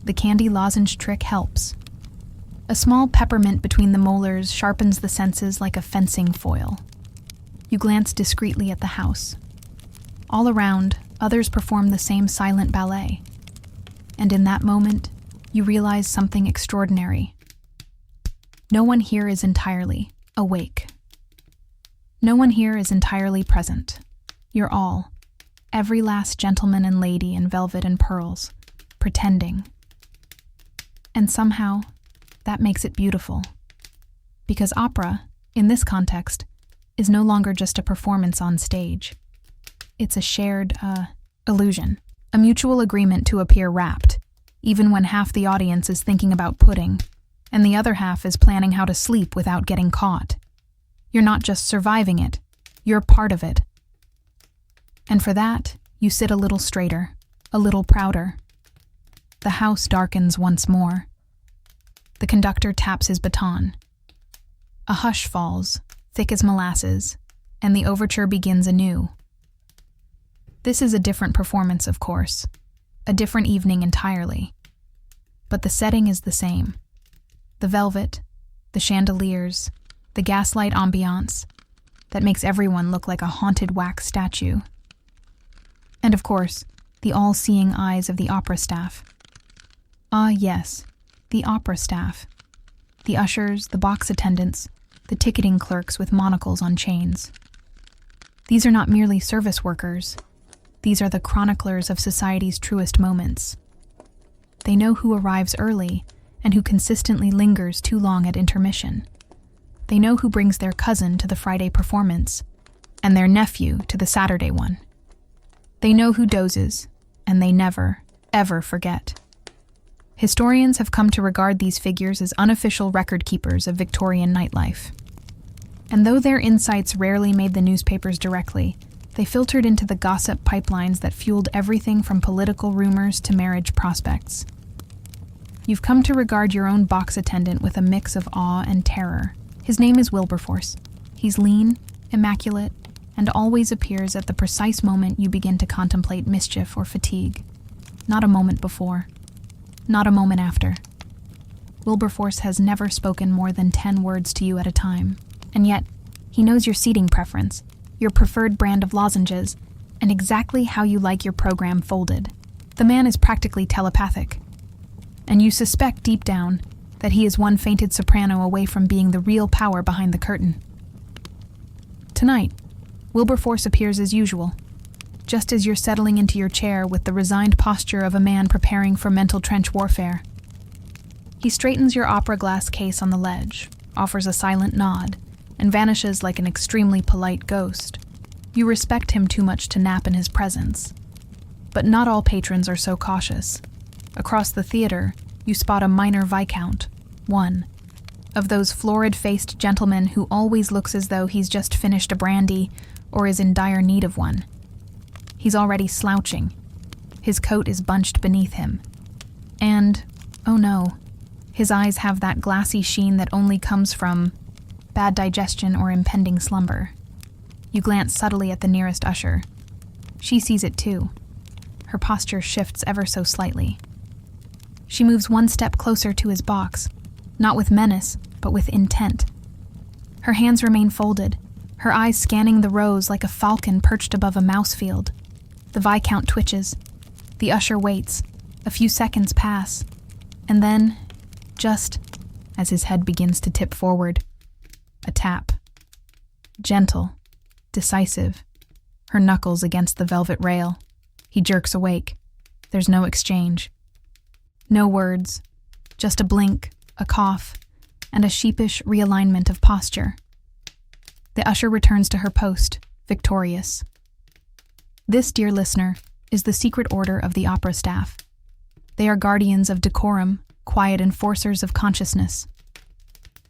The candy lozenge trick helps. A small peppermint between the molars sharpens the senses like a fencing foil. You glance discreetly at the house. All around, others perform the same silent ballet. And in that moment, you realize something extraordinary. No one here is entirely awake. No one here is entirely present. You're all, every last gentleman and lady in velvet and pearls, pretending. And somehow, that makes it beautiful. Because opera, in this context, is no longer just a performance on stage. It's a shared, illusion. A mutual agreement to appear rapt, even when half the audience is thinking about pudding, and the other half is planning how to sleep without getting caught. You're not just surviving it, you're part of it. And for that, you sit a little straighter, a little prouder. The house darkens once more. The conductor taps his baton. A hush falls, thick as molasses, and the overture begins anew. This is a different performance, of course, a different evening entirely. But the setting is the same. The velvet, the chandeliers, the gaslight ambiance that makes everyone look like a haunted wax statue. And of course, the all-seeing eyes of the opera staff. Ah, yes, the opera staff. The ushers, the box attendants, the ticketing clerks with monocles on chains. These are not merely service workers. These are the chroniclers of society's truest moments. They know who arrives early and who consistently lingers too long at intermission. They know who brings their cousin to the Friday performance and their nephew to the Saturday one. They know who dozes, and they never, ever forget. Historians have come to regard these figures as unofficial record keepers of Victorian nightlife. And though their insights rarely made the newspapers directly, they filtered into the gossip pipelines that fueled everything from political rumors to marriage prospects. You've come to regard your own box attendant with a mix of awe and terror. His name is Wilberforce. He's lean, immaculate, and always appears at the precise moment you begin to contemplate mischief or fatigue. Not a moment before. Not a moment after. Wilberforce has never spoken more than 10 words to you at a time, and yet he knows your seating preference, your preferred brand of lozenges, and exactly how you like your program folded. The man is practically telepathic, and you suspect deep down that he is one fainted soprano away from being the real power behind the curtain. Tonight, Wilberforce appears as usual, just as you're settling into your chair with the resigned posture of a man preparing for mental trench warfare. He straightens your opera glass case on the ledge, offers a silent nod, and vanishes like an extremely polite ghost. You respect him too much to nap in his presence. But not all patrons are so cautious. Across the theater, you spot a minor viscount, one, of those florid-faced gentlemen who always looks as though he's just finished a brandy or is in dire need of one. He's already slouching. His coat is bunched beneath him. And, oh no, his eyes have that glassy sheen that only comes from bad digestion or impending slumber. You glance subtly at the nearest usher. She sees it too. Her posture shifts ever so slightly. She moves one step closer to his box, not with menace, but with intent. Her hands remain folded, her eyes scanning the rows like a falcon perched above a mouse field. The viscount twitches. The usher waits. A few seconds pass. And then, just as his head begins to tip forward, a tap. Gentle, decisive, her knuckles against the velvet rail. He jerks awake. There's no exchange. No words, just a blink, a cough, and a sheepish realignment of posture. The usher returns to her post, victorious. This, dear listener, is the secret order of the opera staff. They are guardians of decorum, quiet enforcers of consciousness.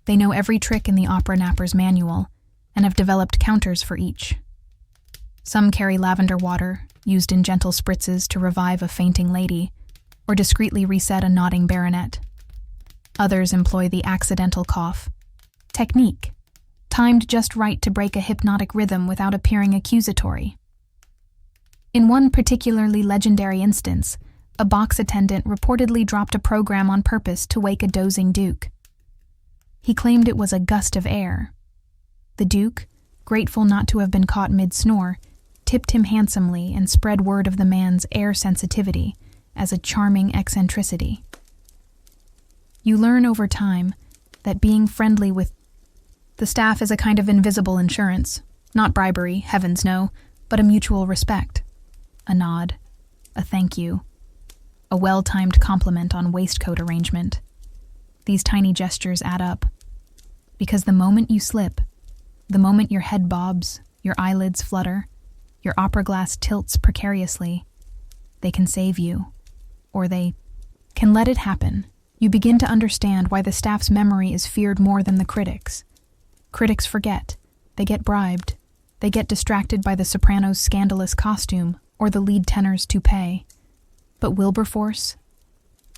They know every trick in the opera napper's manual and have developed counters for each. Some carry lavender water, used in gentle spritzes to revive a fainting lady, or discreetly reset a nodding baronet. Others employ the accidental cough. Technique, timed just right to break a hypnotic rhythm without appearing accusatory. In one particularly legendary instance, a box attendant reportedly dropped a program on purpose to wake a dozing duke. He claimed it was a gust of air. The duke, grateful not to have been caught mid-snore, tipped him handsomely and spread word of the man's air sensitivity as a charming eccentricity. You learn over time that being friendly with the staff is a kind of invisible insurance, not bribery, heavens no, but a mutual respect. A nod, a thank you, a well-timed compliment on waistcoat arrangement. These tiny gestures add up, because the moment you slip, the moment your head bobs, your eyelids flutter, your opera glass tilts precariously, they can save you, or they can let it happen. You begin to understand why the staff's memory is feared more than the critics. Critics forget, they get bribed, they get distracted by the soprano's scandalous costume or the lead tenor's toupee. But Wilberforce?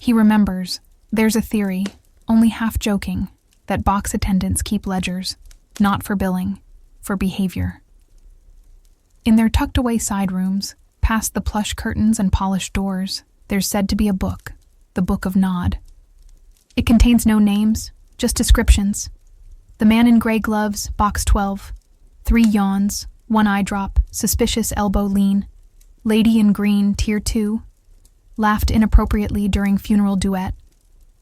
He remembers. There's a theory, only half joking, that box attendants keep ledgers, not for billing, for behavior. In their tucked-away side rooms, past the plush curtains and polished doors, there's said to be a book, the Book of Nod. It contains no names, just descriptions. The man in gray gloves, box 12. 3 yawns, 1 eye drop, suspicious elbow lean. Lady in green, tier 2. Laughed inappropriately during funeral duet.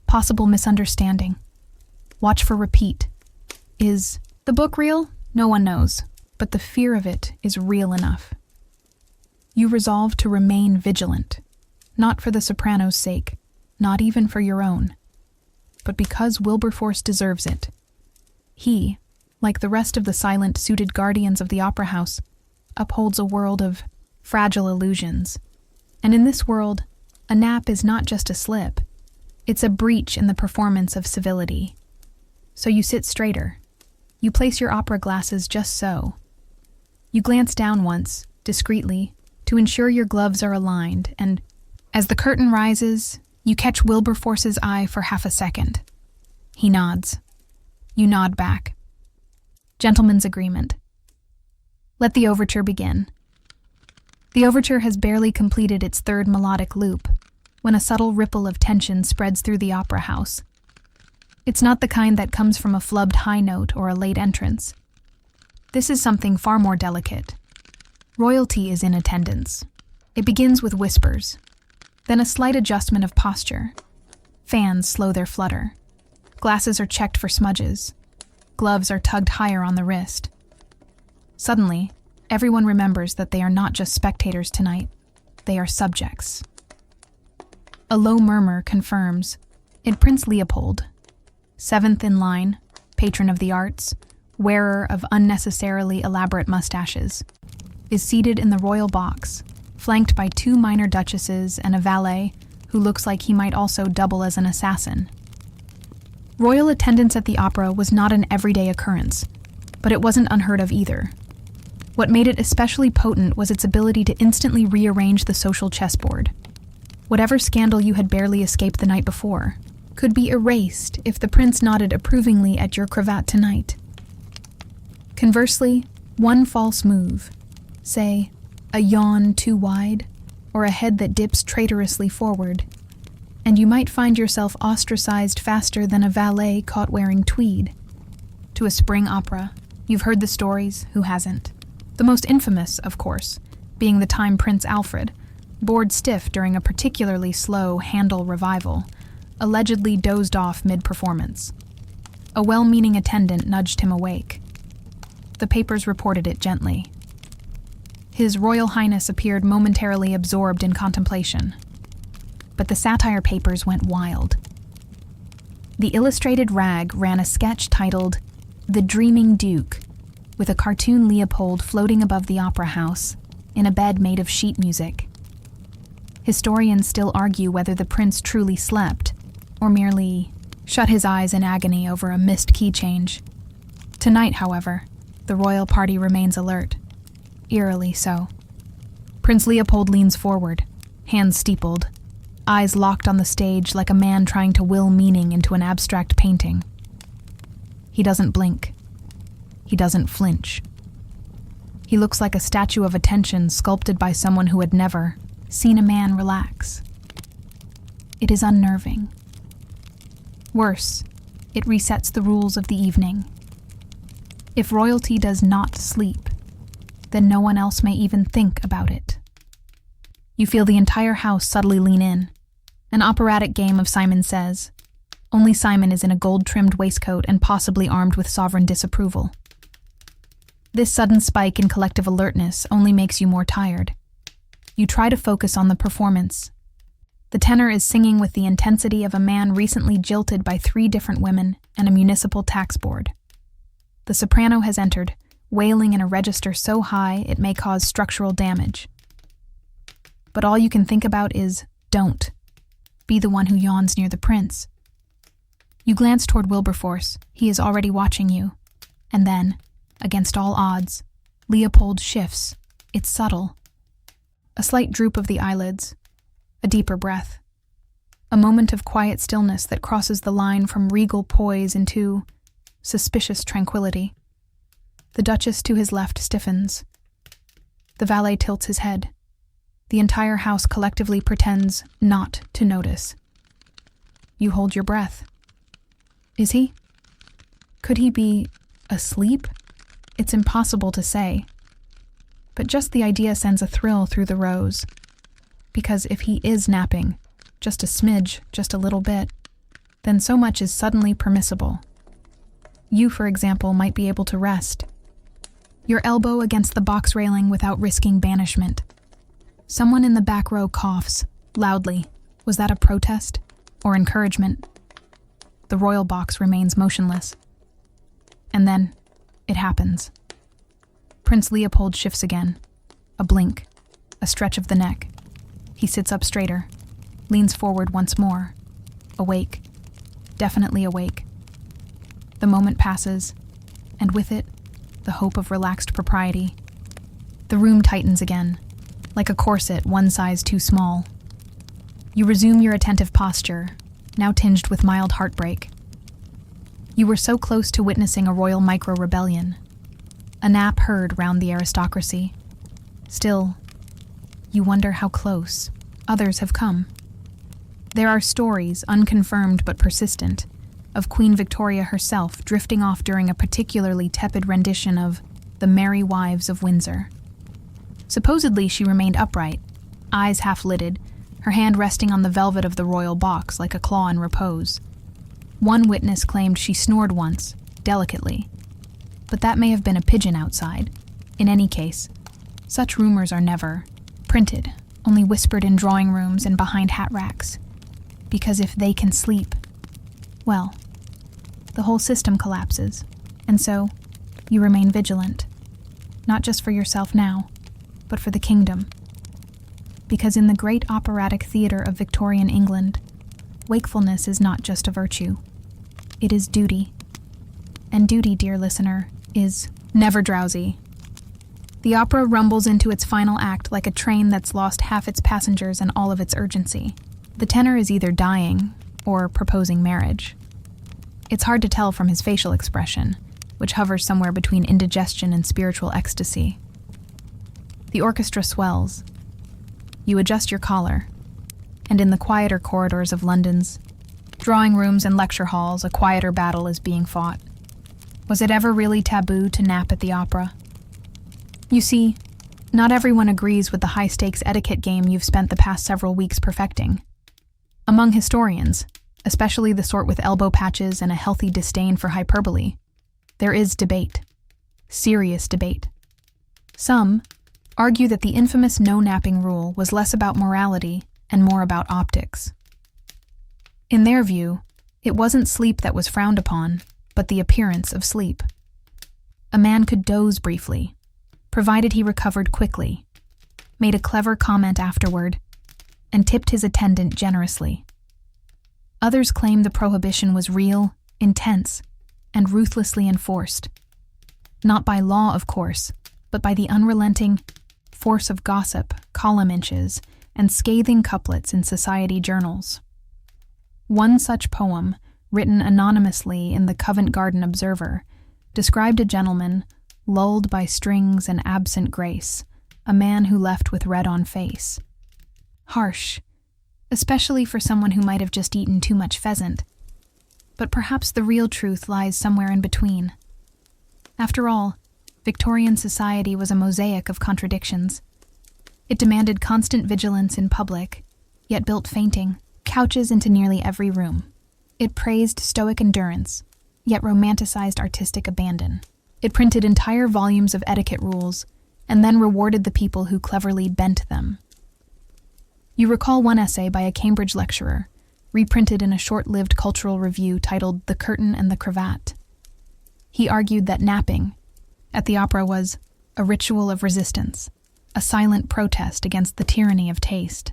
Possible misunderstanding. Watch for repeat. Is the book real? No one knows, but the fear of it is real enough. You resolve to remain vigilant, not for the soprano's sake, not even for your own, but because Wilberforce deserves it. He, like the rest of the silent, suited guardians of the opera house, upholds a world of fragile illusions. And in this world, a nap is not just a slip. It's a breach in the performance of civility. So you sit straighter. You place your opera glasses just so. You glance down once, discreetly, to ensure your gloves are aligned, and as the curtain rises, you catch Wilberforce's eye for half a second. He nods. You nod back. Gentleman's agreement. Let the overture begin. The overture has barely completed its third melodic loop when a subtle ripple of tension spreads through the opera house. It's not the kind that comes from a flubbed high note or a late entrance. This is something far more delicate. Royalty is in attendance. It begins with whispers, then a slight adjustment of posture. Fans slow their flutter. Glasses are checked for smudges. Gloves are tugged higher on the wrist. Suddenly, everyone remembers that they are not just spectators tonight. They are subjects. A low murmur confirms it. Prince Leopold, seventh in line, patron of the arts, wearer of unnecessarily elaborate mustaches, is seated in the royal box, flanked by two minor duchesses and a valet who looks like he might also double as an assassin. Royal attendance at the opera was not an everyday occurrence, but it wasn't unheard of either. What made it especially potent was its ability to instantly rearrange the social chessboard. Whatever scandal you had barely escaped the night before could be erased if the prince nodded approvingly at your cravat tonight. Conversely, one false move, say, a yawn too wide, or a head that dips traitorously forward, and you might find yourself ostracized faster than a valet caught wearing tweed. To a spring opera, you've heard the stories, who hasn't? The most infamous, of course, being the time Prince Alfred, bored stiff during a particularly slow Handel revival, allegedly dozed off mid-performance. A well-meaning attendant nudged him awake. The papers reported it gently. His Royal Highness appeared momentarily absorbed in contemplation. But the satire papers went wild. The Illustrated Rag ran a sketch titled The Dreaming Duke, with a cartoon Leopold floating above the opera house, in a bed made of sheet music. Historians still argue whether the prince truly slept, or merely shut his eyes in agony over a missed key change. Tonight, however, the royal party remains alert. Eerily so. Prince Leopold leans forward, hands steepled, eyes locked on the stage like a man trying to will meaning into an abstract painting. He doesn't blink. He doesn't flinch. He looks like a statue of attention sculpted by someone who had never seen a man relax. It is unnerving. Worse, it resets the rules of the evening. If royalty does not sleep, then no one else may even think about it. You feel the entire house subtly lean in. An operatic game of Simon Says. Only Simon is in a gold-trimmed waistcoat and possibly armed with sovereign disapproval. This sudden spike in collective alertness only makes you more tired. You try to focus on the performance. The tenor is singing with the intensity of a man recently jilted by 3 different women and a municipal tax board. The soprano has entered, wailing in a register so high it may cause structural damage. But all you can think about is, don't. Be the one who yawns near the prince. You glance toward Wilberforce. He is already watching you. And then, against all odds, Leopold shifts. It's subtle. A slight droop of the eyelids. A deeper breath. A moment of quiet stillness that crosses the line from regal poise into suspicious tranquility. The Duchess to his left stiffens. The valet tilts his head. The entire house collectively pretends not to notice. You hold your breath. Is he? Could he be asleep? It's impossible to say. But just the idea sends a thrill through the rows. Because if he is napping, just a smidge, just a little bit, then so much is suddenly permissible. You, for example, might be able to rest. Your elbow against the box railing without risking banishment. Someone in the back row coughs, loudly. Was that a protest or encouragement? The royal box remains motionless. And then, it happens. Prince Leopold shifts again. A blink, a stretch of the neck. He sits up straighter, leans forward once more. Awake, definitely awake. The moment passes, and with it, the hope of relaxed propriety. The room tightens again, like a corset one size too small. You resume your attentive posture, now tinged with mild heartbreak. You were so close to witnessing a royal micro-rebellion, a nap heard round the aristocracy. Still, you wonder how close others have come. There are stories, unconfirmed but persistent, of Queen Victoria herself drifting off during a particularly tepid rendition of The Merry Wives of Windsor. Supposedly she remained upright, eyes half-lidded, her hand resting on the velvet of the royal box like a claw in repose. One witness claimed she snored once, delicately. But that may have been a pigeon outside. In any case, such rumors are never printed, only whispered in drawing rooms and behind hat racks. Because if they can sleep, well, the whole system collapses, and so you remain vigilant, not just for yourself now, but for the kingdom. Because in the great operatic theater of Victorian England, wakefulness is not just a virtue, it is duty. And duty, dear listener, is never drowsy. The opera rumbles into its final act like a train that's lost half its passengers and all of its urgency. The tenor is either dying or proposing marriage. It's hard to tell from his facial expression, which hovers somewhere between indigestion and spiritual ecstasy. The orchestra swells. You adjust your collar, and in the quieter corridors of London's drawing rooms and lecture halls, a quieter battle is being fought. Was it ever really taboo to nap at the opera? You see, not everyone agrees with the high-stakes etiquette game you've spent the past several weeks perfecting. Among historians, especially the sort with elbow patches and a healthy disdain for hyperbole, there is debate. Serious debate. Some argue that the infamous no-napping rule was less about morality and more about optics. In their view, it wasn't sleep that was frowned upon, but the appearance of sleep. A man could doze briefly, provided he recovered quickly, made a clever comment afterward, and tipped his attendant generously. Others claim the prohibition was real, intense, and ruthlessly enforced. Not by law, of course, but by the unrelenting force of gossip, column inches, and scathing couplets in society journals. One such poem, written anonymously in the Covent Garden Observer, described a gentleman lulled by strings and absent grace, a man who left with red on face. Harsh, especially for someone who might have just eaten too much pheasant. But perhaps the real truth lies somewhere in between. After all, Victorian society was a mosaic of contradictions. It demanded constant vigilance in public, yet built fainting couches into nearly every room. It praised stoic endurance, yet romanticized artistic abandon. It printed entire volumes of etiquette rules, and then rewarded the people who cleverly bent them. You recall one essay by a Cambridge lecturer, reprinted in a short-lived cultural review titled The Curtain and the Cravat. He argued that napping at the opera was a ritual of resistance, a silent protest against the tyranny of taste.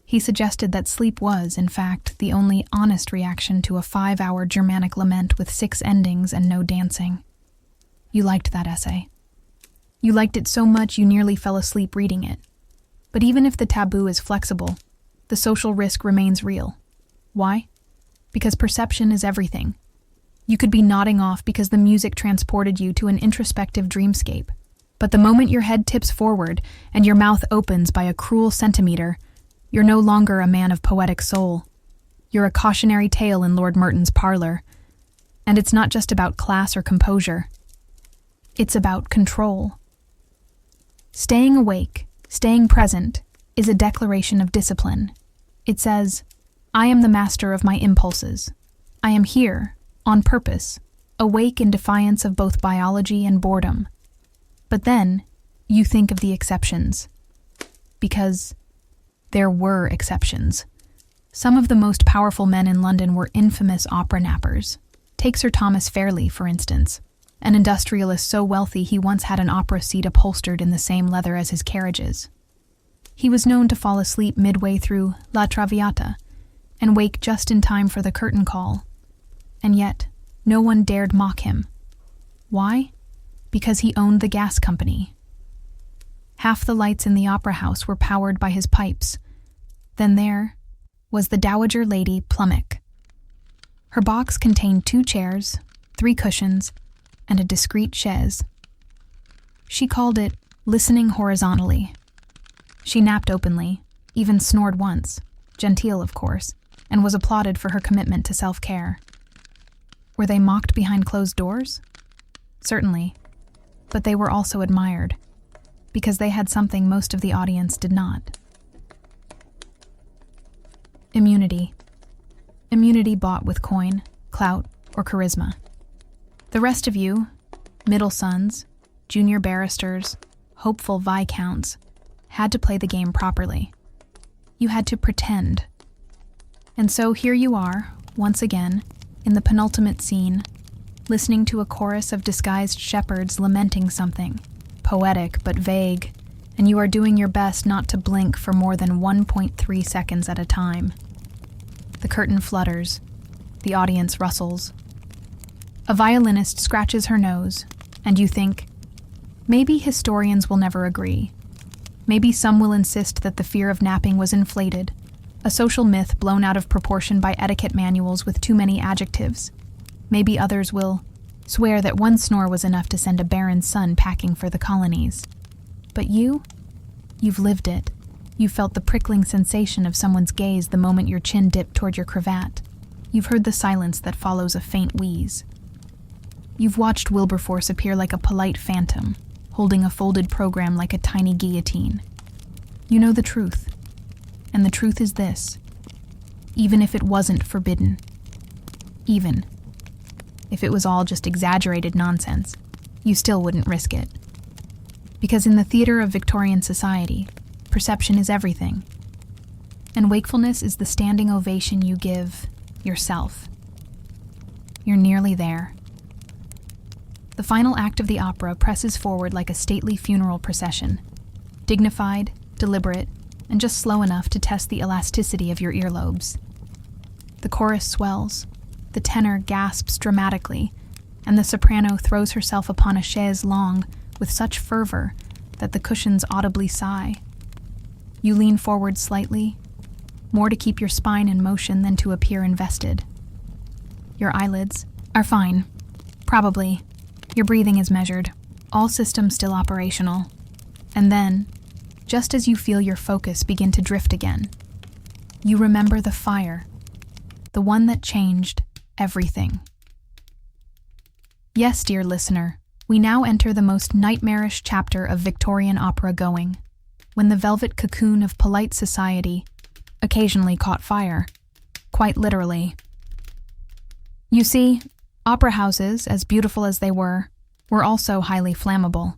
He suggested that sleep was, in fact, the only honest reaction to a 5-hour Germanic lament with 6 endings and no dancing. You liked that essay. You liked it so much you nearly fell asleep reading it. But even if the taboo is flexible, the social risk remains real. Why? Because perception is everything. You could be nodding off because the music transported you to an introspective dreamscape. But the moment your head tips forward and your mouth opens by a cruel centimeter, you're no longer a man of poetic soul. You're a cautionary tale in Lord Merton's parlor. And it's not just about class or composure. It's about control. Staying awake, staying present, is a declaration of discipline. It says, I am the master of my impulses. I am here, on purpose, awake in defiance of both biology and boredom. But then, you think of the exceptions. because there were exceptions. Some of the most powerful men in London were infamous opera nappers. Take Sir Thomas Fairlie, for instance, an industrialist so wealthy he once had an opera seat upholstered in the same leather as his carriages. He was known to fall asleep midway through La Traviata and wake just in time for the curtain call. And yet, no one dared mock him. Why? Because he owned the gas company. Half the lights in the opera house were powered by his pipes. Then there was the Dowager Lady Plummock. Her box contained 2 chairs, 3 cushions, and a discreet chaise. She called it listening horizontally. She napped openly, even snored once, genteel of course, and was applauded for her commitment to self-care. Were they mocked behind closed doors? Certainly, but they were also admired, because they had something most of the audience did not. Immunity. Immunity bought with coin, clout, or charisma. The rest of you, middle sons, junior barristers, hopeful viscounts, had to play the game properly. You had to pretend. And so here you are, once again, in the penultimate scene, listening to a chorus of disguised shepherds lamenting something, poetic but vague, and you are doing your best not to blink for more than 1.3 seconds at a time. The curtain flutters. The audience rustles. A violinist scratches her nose, and you think, maybe historians will never agree. Maybe some will insist that the fear of napping was inflated, a social myth blown out of proportion by etiquette manuals with too many adjectives. Maybe others will swear that one snore was enough to send a barren son packing for the colonies. But you've lived it. You felt the prickling sensation of someone's gaze the moment your chin dipped toward your cravat. You've heard the silence that follows a faint wheeze. You've watched Wilberforce appear like a polite phantom, holding a folded program like a tiny guillotine. You know the truth. And the truth is this: even if it wasn't forbidden, even if it was all just exaggerated nonsense, you still wouldn't risk it. Because in the theater of Victorian society, perception is everything. And wakefulness is the standing ovation you give yourself. You're nearly there. The final act of the opera presses forward like a stately funeral procession, dignified, deliberate, and just slow enough to test the elasticity of your earlobes. The chorus swells, the tenor gasps dramatically, and the soprano throws herself upon a chaise longue with such fervor that the cushions audibly sigh. You lean forward slightly, more to keep your spine in motion than to appear invested. Your eyelids are fine. Probably. Your breathing is measured. All systems still operational. And then, just as you feel your focus begin to drift again, you remember the fire, the one that changed everything. Yes, dear listener, we now enter the most nightmarish chapter of Victorian opera going, when the velvet cocoon of polite society occasionally caught fire, quite literally. You see, opera houses, as beautiful as they were also highly flammable.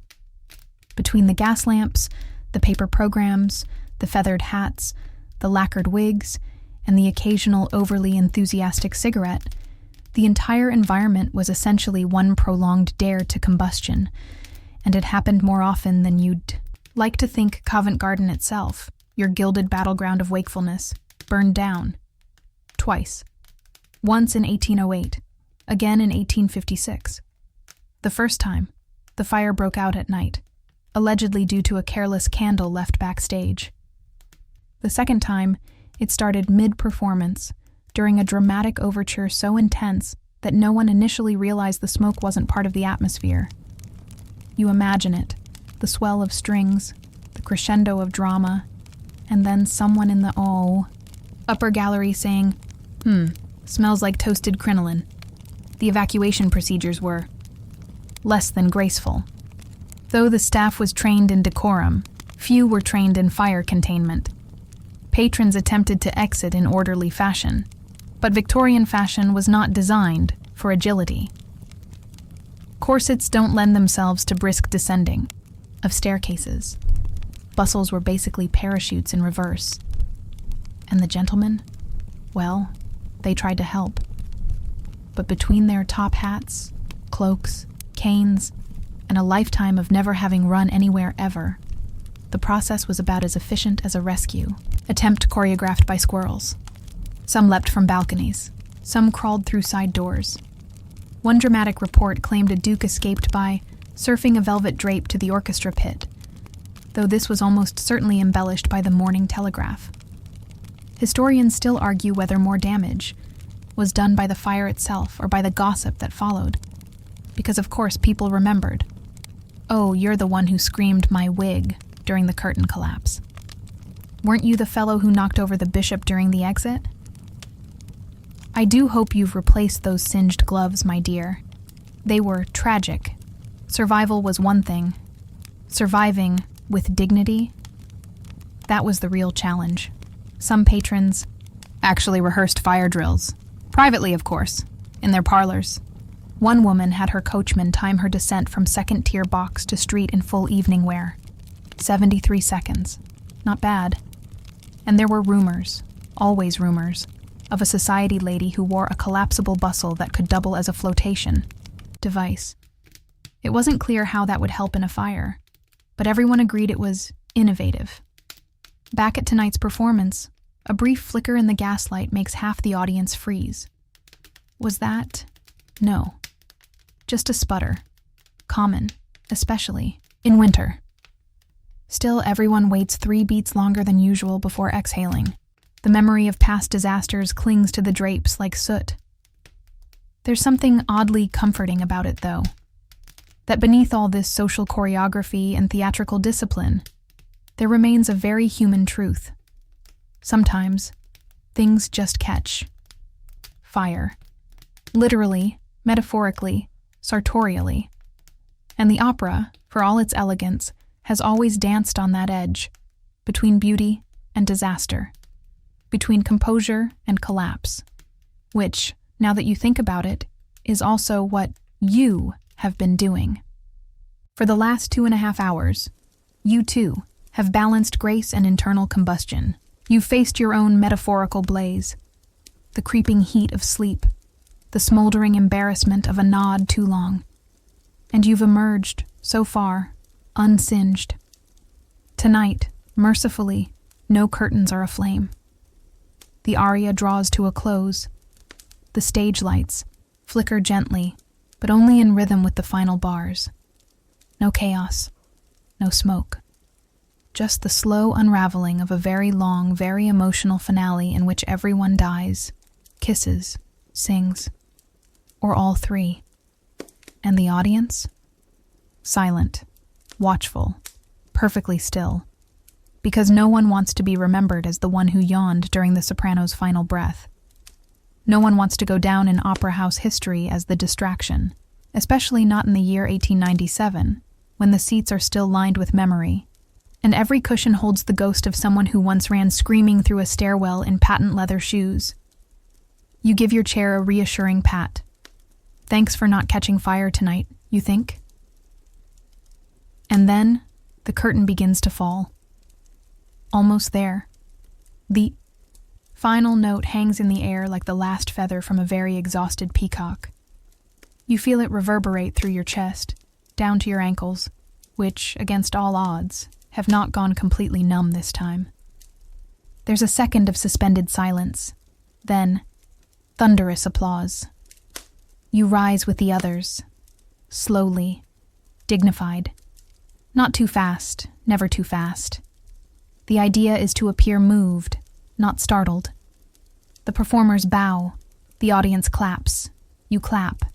Between the gas lamps, the paper programs, the feathered hats, the lacquered wigs, and the occasional overly enthusiastic cigarette, the entire environment was essentially one prolonged dare to combustion, and it happened more often than you'd like to think. Covent Garden itself, your gilded battleground of wakefulness, burned down. Twice. Once in 1808, again in 1856. The first time, the fire broke out at night, allegedly due to a careless candle left backstage. The second time, it started mid-performance, during a dramatic overture so intense that no one initially realized the smoke wasn't part of the atmosphere. You imagine it, the swell of strings, the crescendo of drama, and then someone in the upper gallery saying, smells like toasted crinoline. The evacuation procedures were less than graceful. Though the staff was trained in decorum, few were trained in fire containment. Patrons attempted to exit in orderly fashion, but Victorian fashion was not designed for agility. Corsets don't lend themselves to brisk descending of staircases. Bustles were basically parachutes in reverse. And the gentlemen? Well, they tried to help. But between their top hats, cloaks, canes, and a lifetime of never having run anywhere ever, the process was about as efficient as a rescue attempt choreographed by squirrels. Some leapt from balconies. Some crawled through side doors. One dramatic report claimed a duke escaped by surfing a velvet drape to the orchestra pit, though this was almost certainly embellished by the Morning Telegraph. Historians still argue whether more damage was done by the fire itself or by the gossip that followed, because of course people remembered, "Oh, you're the one who screamed 'my wig' during the curtain collapse. Weren't you the fellow who knocked over the bishop during the exit? I do hope you've replaced those singed gloves, my dear. They were tragic. Survival was one thing. Surviving with dignity, that was the real challenge. Some patrons actually rehearsed fire drills. Privately, of course, in their parlors. One woman had her coachman time her descent from second-tier box to street in full evening wear. 73 seconds. Not bad. And there were rumors, always rumors, of a society lady who wore a collapsible bustle that could double as a flotation device. It wasn't clear how that would help in a fire, but everyone agreed it was innovative. Back at tonight's performance, a brief flicker in the gaslight makes half the audience freeze. Was that? No. Just a sputter. Common, especially in winter. Still, everyone waits 3 beats longer than usual before exhaling. The memory of past disasters clings to the drapes like soot. There's something oddly comforting about it, though. That beneath all this social choreography and theatrical discipline, there remains a very human truth. Sometimes, things just catch. Fire. Literally, metaphorically, sartorially. And the opera, for all its elegance, has always danced on that edge, between beauty and disaster, between composure and collapse, which, now that you think about it, is also what you have been doing. For the last 2.5 hours, you too have balanced grace and internal combustion. You've faced your own metaphorical blaze, the creeping heat of sleep, the smoldering embarrassment of a nod too long, and you've emerged, so far, unsinged. Tonight, mercifully, no curtains are aflame. The aria draws to a close. The stage lights flicker gently, but only in rhythm with the final bars. No chaos, no smoke. Just the slow unraveling of a very long, very emotional finale in which everyone dies, kisses, sings, or all three. And the audience? Silent, watchful, perfectly still, because no one wants to be remembered as the one who yawned during the soprano's final breath. No one wants to go down in opera house history as the distraction, especially not in the year 1897, when the seats are still lined with memory, and every cushion holds the ghost of someone who once ran screaming through a stairwell in patent leather shoes. You give your chair a reassuring pat. Thanks for not catching fire tonight, you think? And then, the curtain begins to fall. Almost there. The final note hangs in the air like the last feather from a very exhausted peacock. You feel it reverberate through your chest, down to your ankles, which, against all odds, have not gone completely numb this time. There's a second of suspended silence. Then, thunderous applause. You rise with the others, slowly, dignified. Not too fast, never too fast. The idea is to appear moved, not startled. The performers bow, the audience claps, you clap.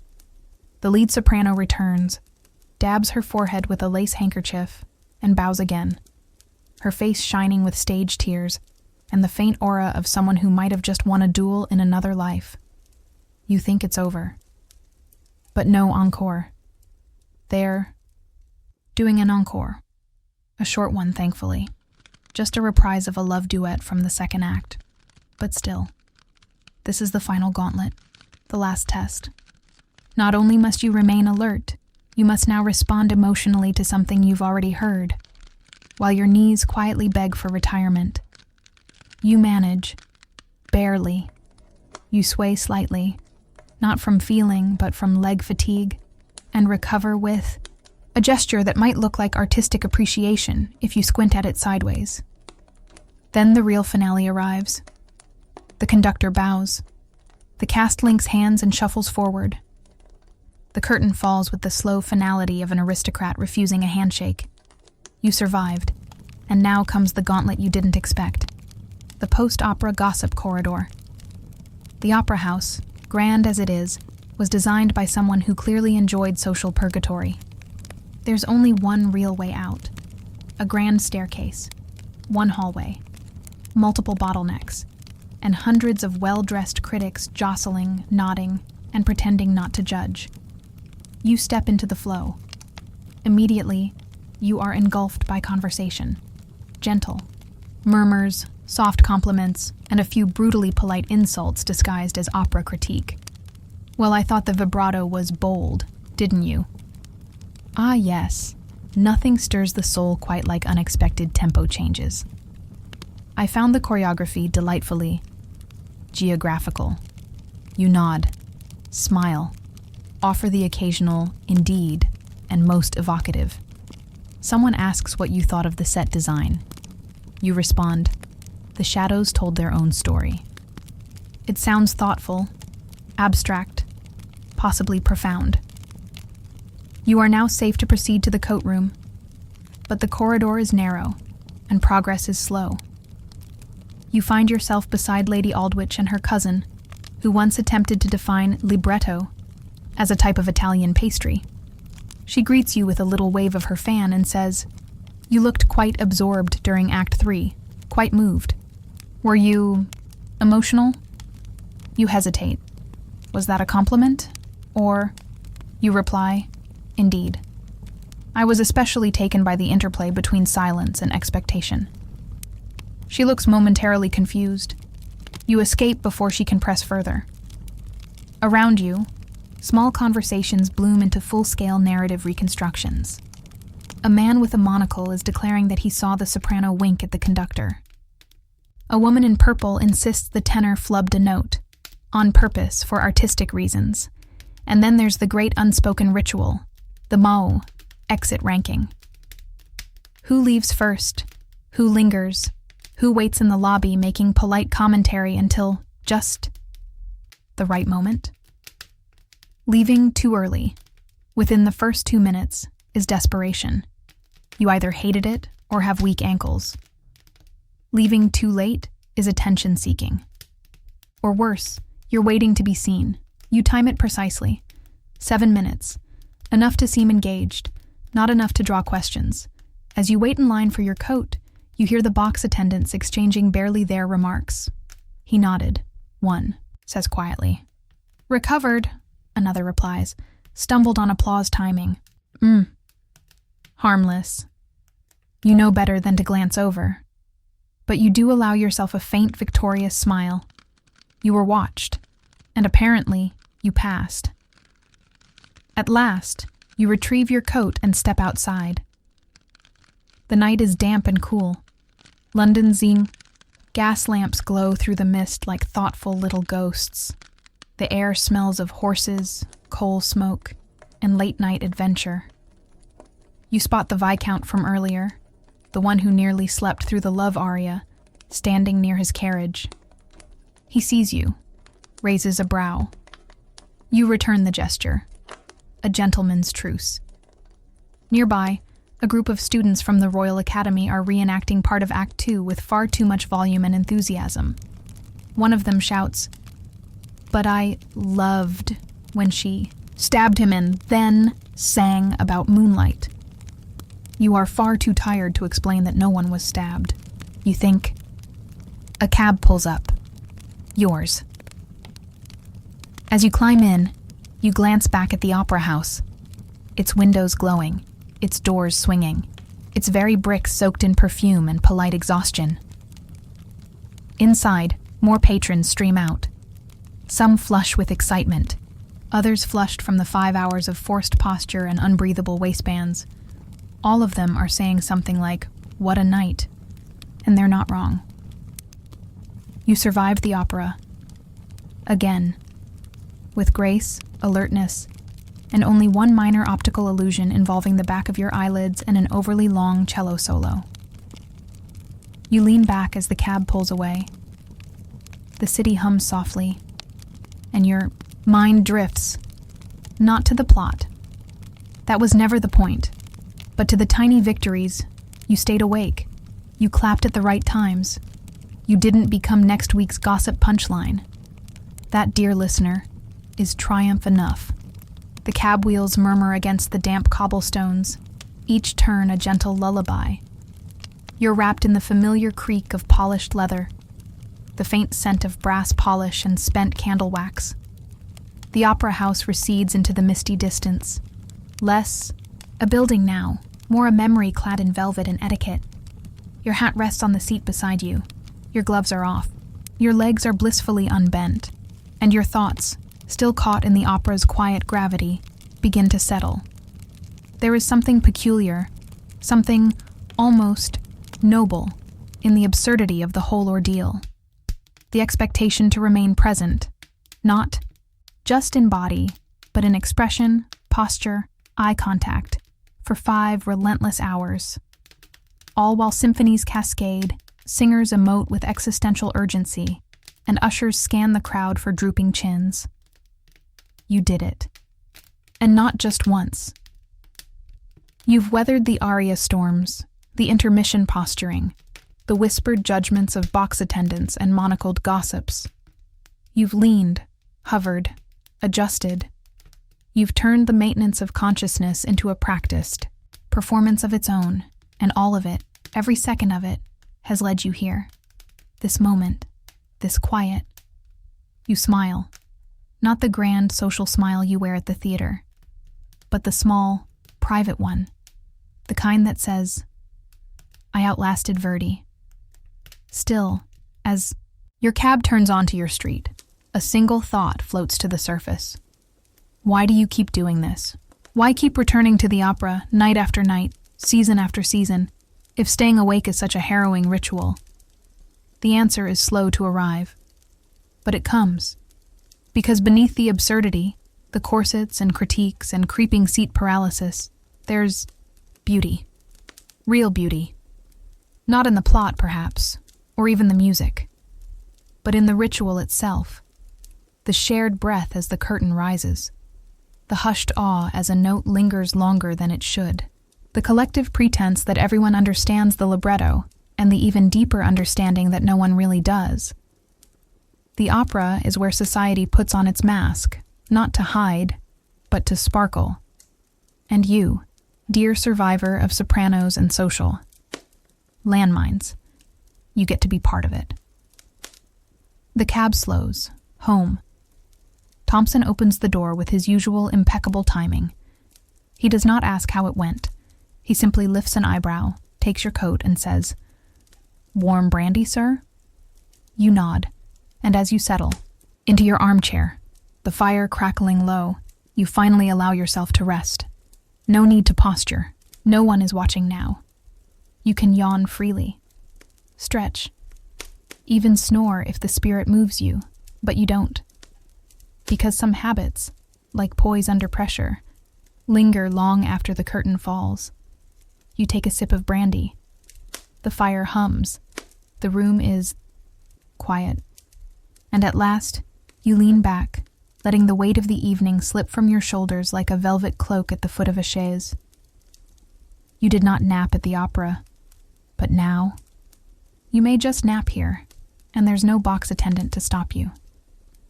The lead soprano returns, dabs her forehead with a lace handkerchief, and bows again, her face shining with stage tears and the faint aura of someone who might have just won a duel in another life. You think it's over. But no encore. They're doing an encore. A short one, thankfully. Just a reprise of a love duet from the second act. But still, this is the final gauntlet, the last test. Not only must you remain alert, you must now respond emotionally to something you've already heard. while your knees quietly beg for retirement. You manage, barely. You sway slightly, not from feeling, but from leg fatigue, and recover with a gesture that might look like artistic appreciation if you squint at it sideways. Then the real finale arrives. The conductor bows. The cast links hands and shuffles forward. The curtain falls with the slow finality of an aristocrat refusing a handshake. You survived, and now comes the gauntlet you didn't expect. The post-opera gossip corridor. The opera house, grand as it is, was designed by someone who clearly enjoyed social purgatory. There's only one real way out. A grand staircase, one hallway, multiple bottlenecks, and hundreds of well-dressed critics jostling, nodding, and pretending not to judge. You step into the flow. Immediately, you are engulfed by conversation. Gentle. Murmurs, soft compliments, and a few brutally polite insults disguised as opera critique. Well, I thought the vibrato was bold, didn't you? Ah, yes. Nothing stirs the soul quite like unexpected tempo changes. I found the choreography delightfully geographical. You nod, smile, offer the occasional indeed, and most evocative. Someone asks what you thought of the set design. You respond, the shadows told their own story. It sounds thoughtful, abstract, possibly profound. You are now safe to proceed to the coat room, but the corridor is narrow, and progress is slow. You find yourself beside Lady Aldwych and her cousin, who once attempted to define libretto as a type of Italian pastry. She greets you with a little wave of her fan and says, "You looked quite absorbed during Act 3, quite moved. Were you emotional?" You hesitate. Was that a compliment? Or, you reply, "Indeed. I was especially taken by the interplay between silence and expectation." She looks momentarily confused. You escape before she can press further. Around you, small conversations bloom into full-scale narrative reconstructions. A man with a monocle is declaring that he saw the soprano wink at the conductor. A woman in purple insists the tenor flubbed a note, on purpose for artistic reasons. And then there's the great unspoken ritual, the Mao, exit ranking. Who leaves first? Who lingers? Who waits in the lobby making polite commentary until just the right moment? Leaving too early, within the first 2 minutes, is desperation. You either hated it or have weak ankles. Leaving too late is attention-seeking. Or worse, you're waiting to be seen. You time it precisely. 7 minutes. Enough to seem engaged, not enough to draw questions. As you wait in line for your coat, you hear the box attendants exchanging barely their remarks. He nodded. One says quietly. Recovered, another replies. Stumbled on applause timing. Harmless. You know better than to glance over. But you do allow yourself a faint, victorious smile. You were watched, and apparently, you passed. At last, you retrieve your coat and step outside. The night is damp and cool. London's gas lamps glow through the mist like thoughtful little ghosts. The air smells of horses, coal smoke, and late-night adventure. You spot the Viscount from earlier, the one who nearly slept through the love aria, standing near his carriage. He sees you, raises a brow. You return the gesture. A gentleman's truce. Nearby, a group of students from the Royal Academy are reenacting part of Act 2 with far too much volume and enthusiasm. One of them shouts, "But I loved when she stabbed him and then sang about moonlight." You are far too tired to explain that no one was stabbed. You think. A cab pulls up. Yours. As you climb in, you glance back at the opera house. Its windows glowing, its doors swinging, its very bricks soaked in perfume and polite exhaustion. Inside, more patrons stream out. Some flush with excitement, others flushed from the 5 hours of forced posture and unbreathable waistbands. All of them are saying something like, what a night. And they're not wrong. You survived the opera. Again. With grace, alertness, and only one minor optical illusion involving the back of your eyelids and an overly long cello solo. You lean back as the cab pulls away. The city hums softly, and your mind drifts, not to the plot. That was never the point, but to the tiny victories. You stayed awake. You clapped at the right times. You didn't become next week's gossip punchline. That, dear listener, is triumph enough. The cab wheels murmur against the damp cobblestones, each turn a gentle lullaby. You're wrapped in the familiar creak of polished leather, the faint scent of brass polish and spent candle wax. The opera house recedes into the misty distance. Less a building now, more a memory clad in velvet and etiquette. Your hat rests on the seat beside you. Your gloves are off. Your legs are blissfully unbent. And your thoughts, still caught in the opera's quiet gravity, begin to settle. There is something peculiar, something almost noble, in the absurdity of the whole ordeal. The expectation to remain present, not just in body, but in expression, posture, eye contact, for 5 relentless hours. All while symphonies cascade, singers emote with existential urgency, and ushers scan the crowd for drooping chins. You did it. And not just once. You've weathered the aria storms, the intermission posturing, the whispered judgments of box attendants and monocled gossips. You've leaned, hovered, adjusted. You've turned the maintenance of consciousness into a practiced performance of its own, and all of it, every second of it, has led you here. This moment, this quiet. You smile. Not the grand social smile you wear at the theater, but the small, private one. The kind that says, I outlasted Verdi. Still, as your cab turns onto your street, a single thought floats to the surface. Why do you keep doing this? Why keep returning to the opera night after night, season after season, if staying awake is such a harrowing ritual? The answer is slow to arrive. But it comes. Because beneath the absurdity, the corsets and critiques and creeping seat paralysis, there's beauty. Real beauty. Not in the plot, perhaps, or even the music, but in the ritual itself. The shared breath as the curtain rises. The hushed awe as a note lingers longer than it should. The collective pretense that everyone understands the libretto, and the even deeper understanding that no one really does. The opera is where society puts on its mask, not to hide, but to sparkle. And you, dear survivor of Sopranos and Social, landmines, you get to be part of it. The cab slows, home. Thompson opens the door with his usual impeccable timing. He does not ask how it went. He simply lifts an eyebrow, takes your coat, and says, Warm brandy, sir? You nod, and as you settle into your armchair, the fire crackling low, you finally allow yourself to rest. No need to posture. No one is watching now. You can yawn freely. Stretch. Even snore if the spirit moves you, but you don't. Because some habits, like poise under pressure, linger long after the curtain falls. You take a sip of brandy. The fire hums. The room is quiet. And at last, you lean back, letting the weight of the evening slip from your shoulders like a velvet cloak at the foot of a chaise. You did not nap at the opera, but now, you may just nap here, and there's no box attendant to stop you.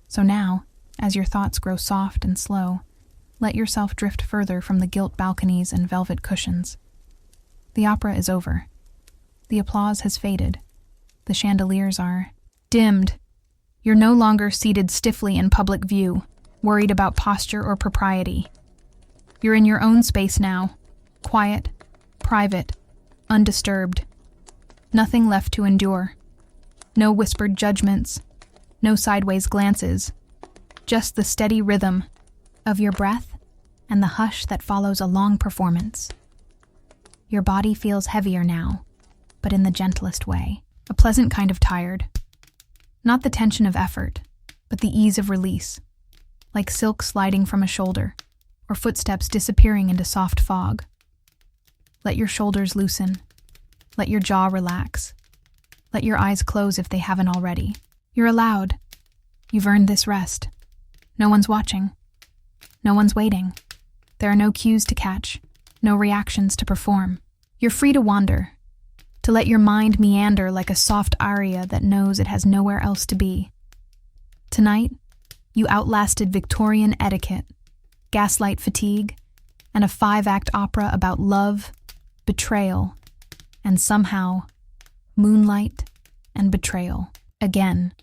So now, as your thoughts grow soft and slow, let yourself drift further from the gilt balconies and velvet cushions. The opera is over. The applause has faded. The chandeliers are dimmed. You're no longer seated stiffly in public view, worried about posture or propriety. You're in your own space now, quiet, private, undisturbed. Nothing left to endure. No whispered judgments, no sideways glances, just the steady rhythm of your breath and the hush that follows a long performance. Your body feels heavier now, but in the gentlest way. A pleasant kind of tired. Not the tension of effort, but the ease of release, like silk sliding from a shoulder, or footsteps disappearing into soft fog. Let your shoulders loosen. Let your jaw relax. Let your eyes close if they haven't already. You're allowed. You've earned this rest. No one's watching. No one's waiting. There are no cues to catch, no reactions to perform. You're free to wander, to let your mind meander like a soft aria that knows it has nowhere else to be. Tonight, you outlasted Victorian etiquette, gaslight fatigue, and a 5-act opera about love, betrayal, and somehow, moonlight and betrayal. Again.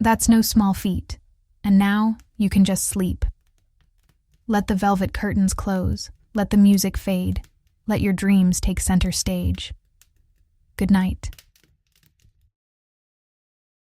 That's no small feat, and now you can just sleep. Let the velvet curtains close, let the music fade, let your dreams take center stage. Good night.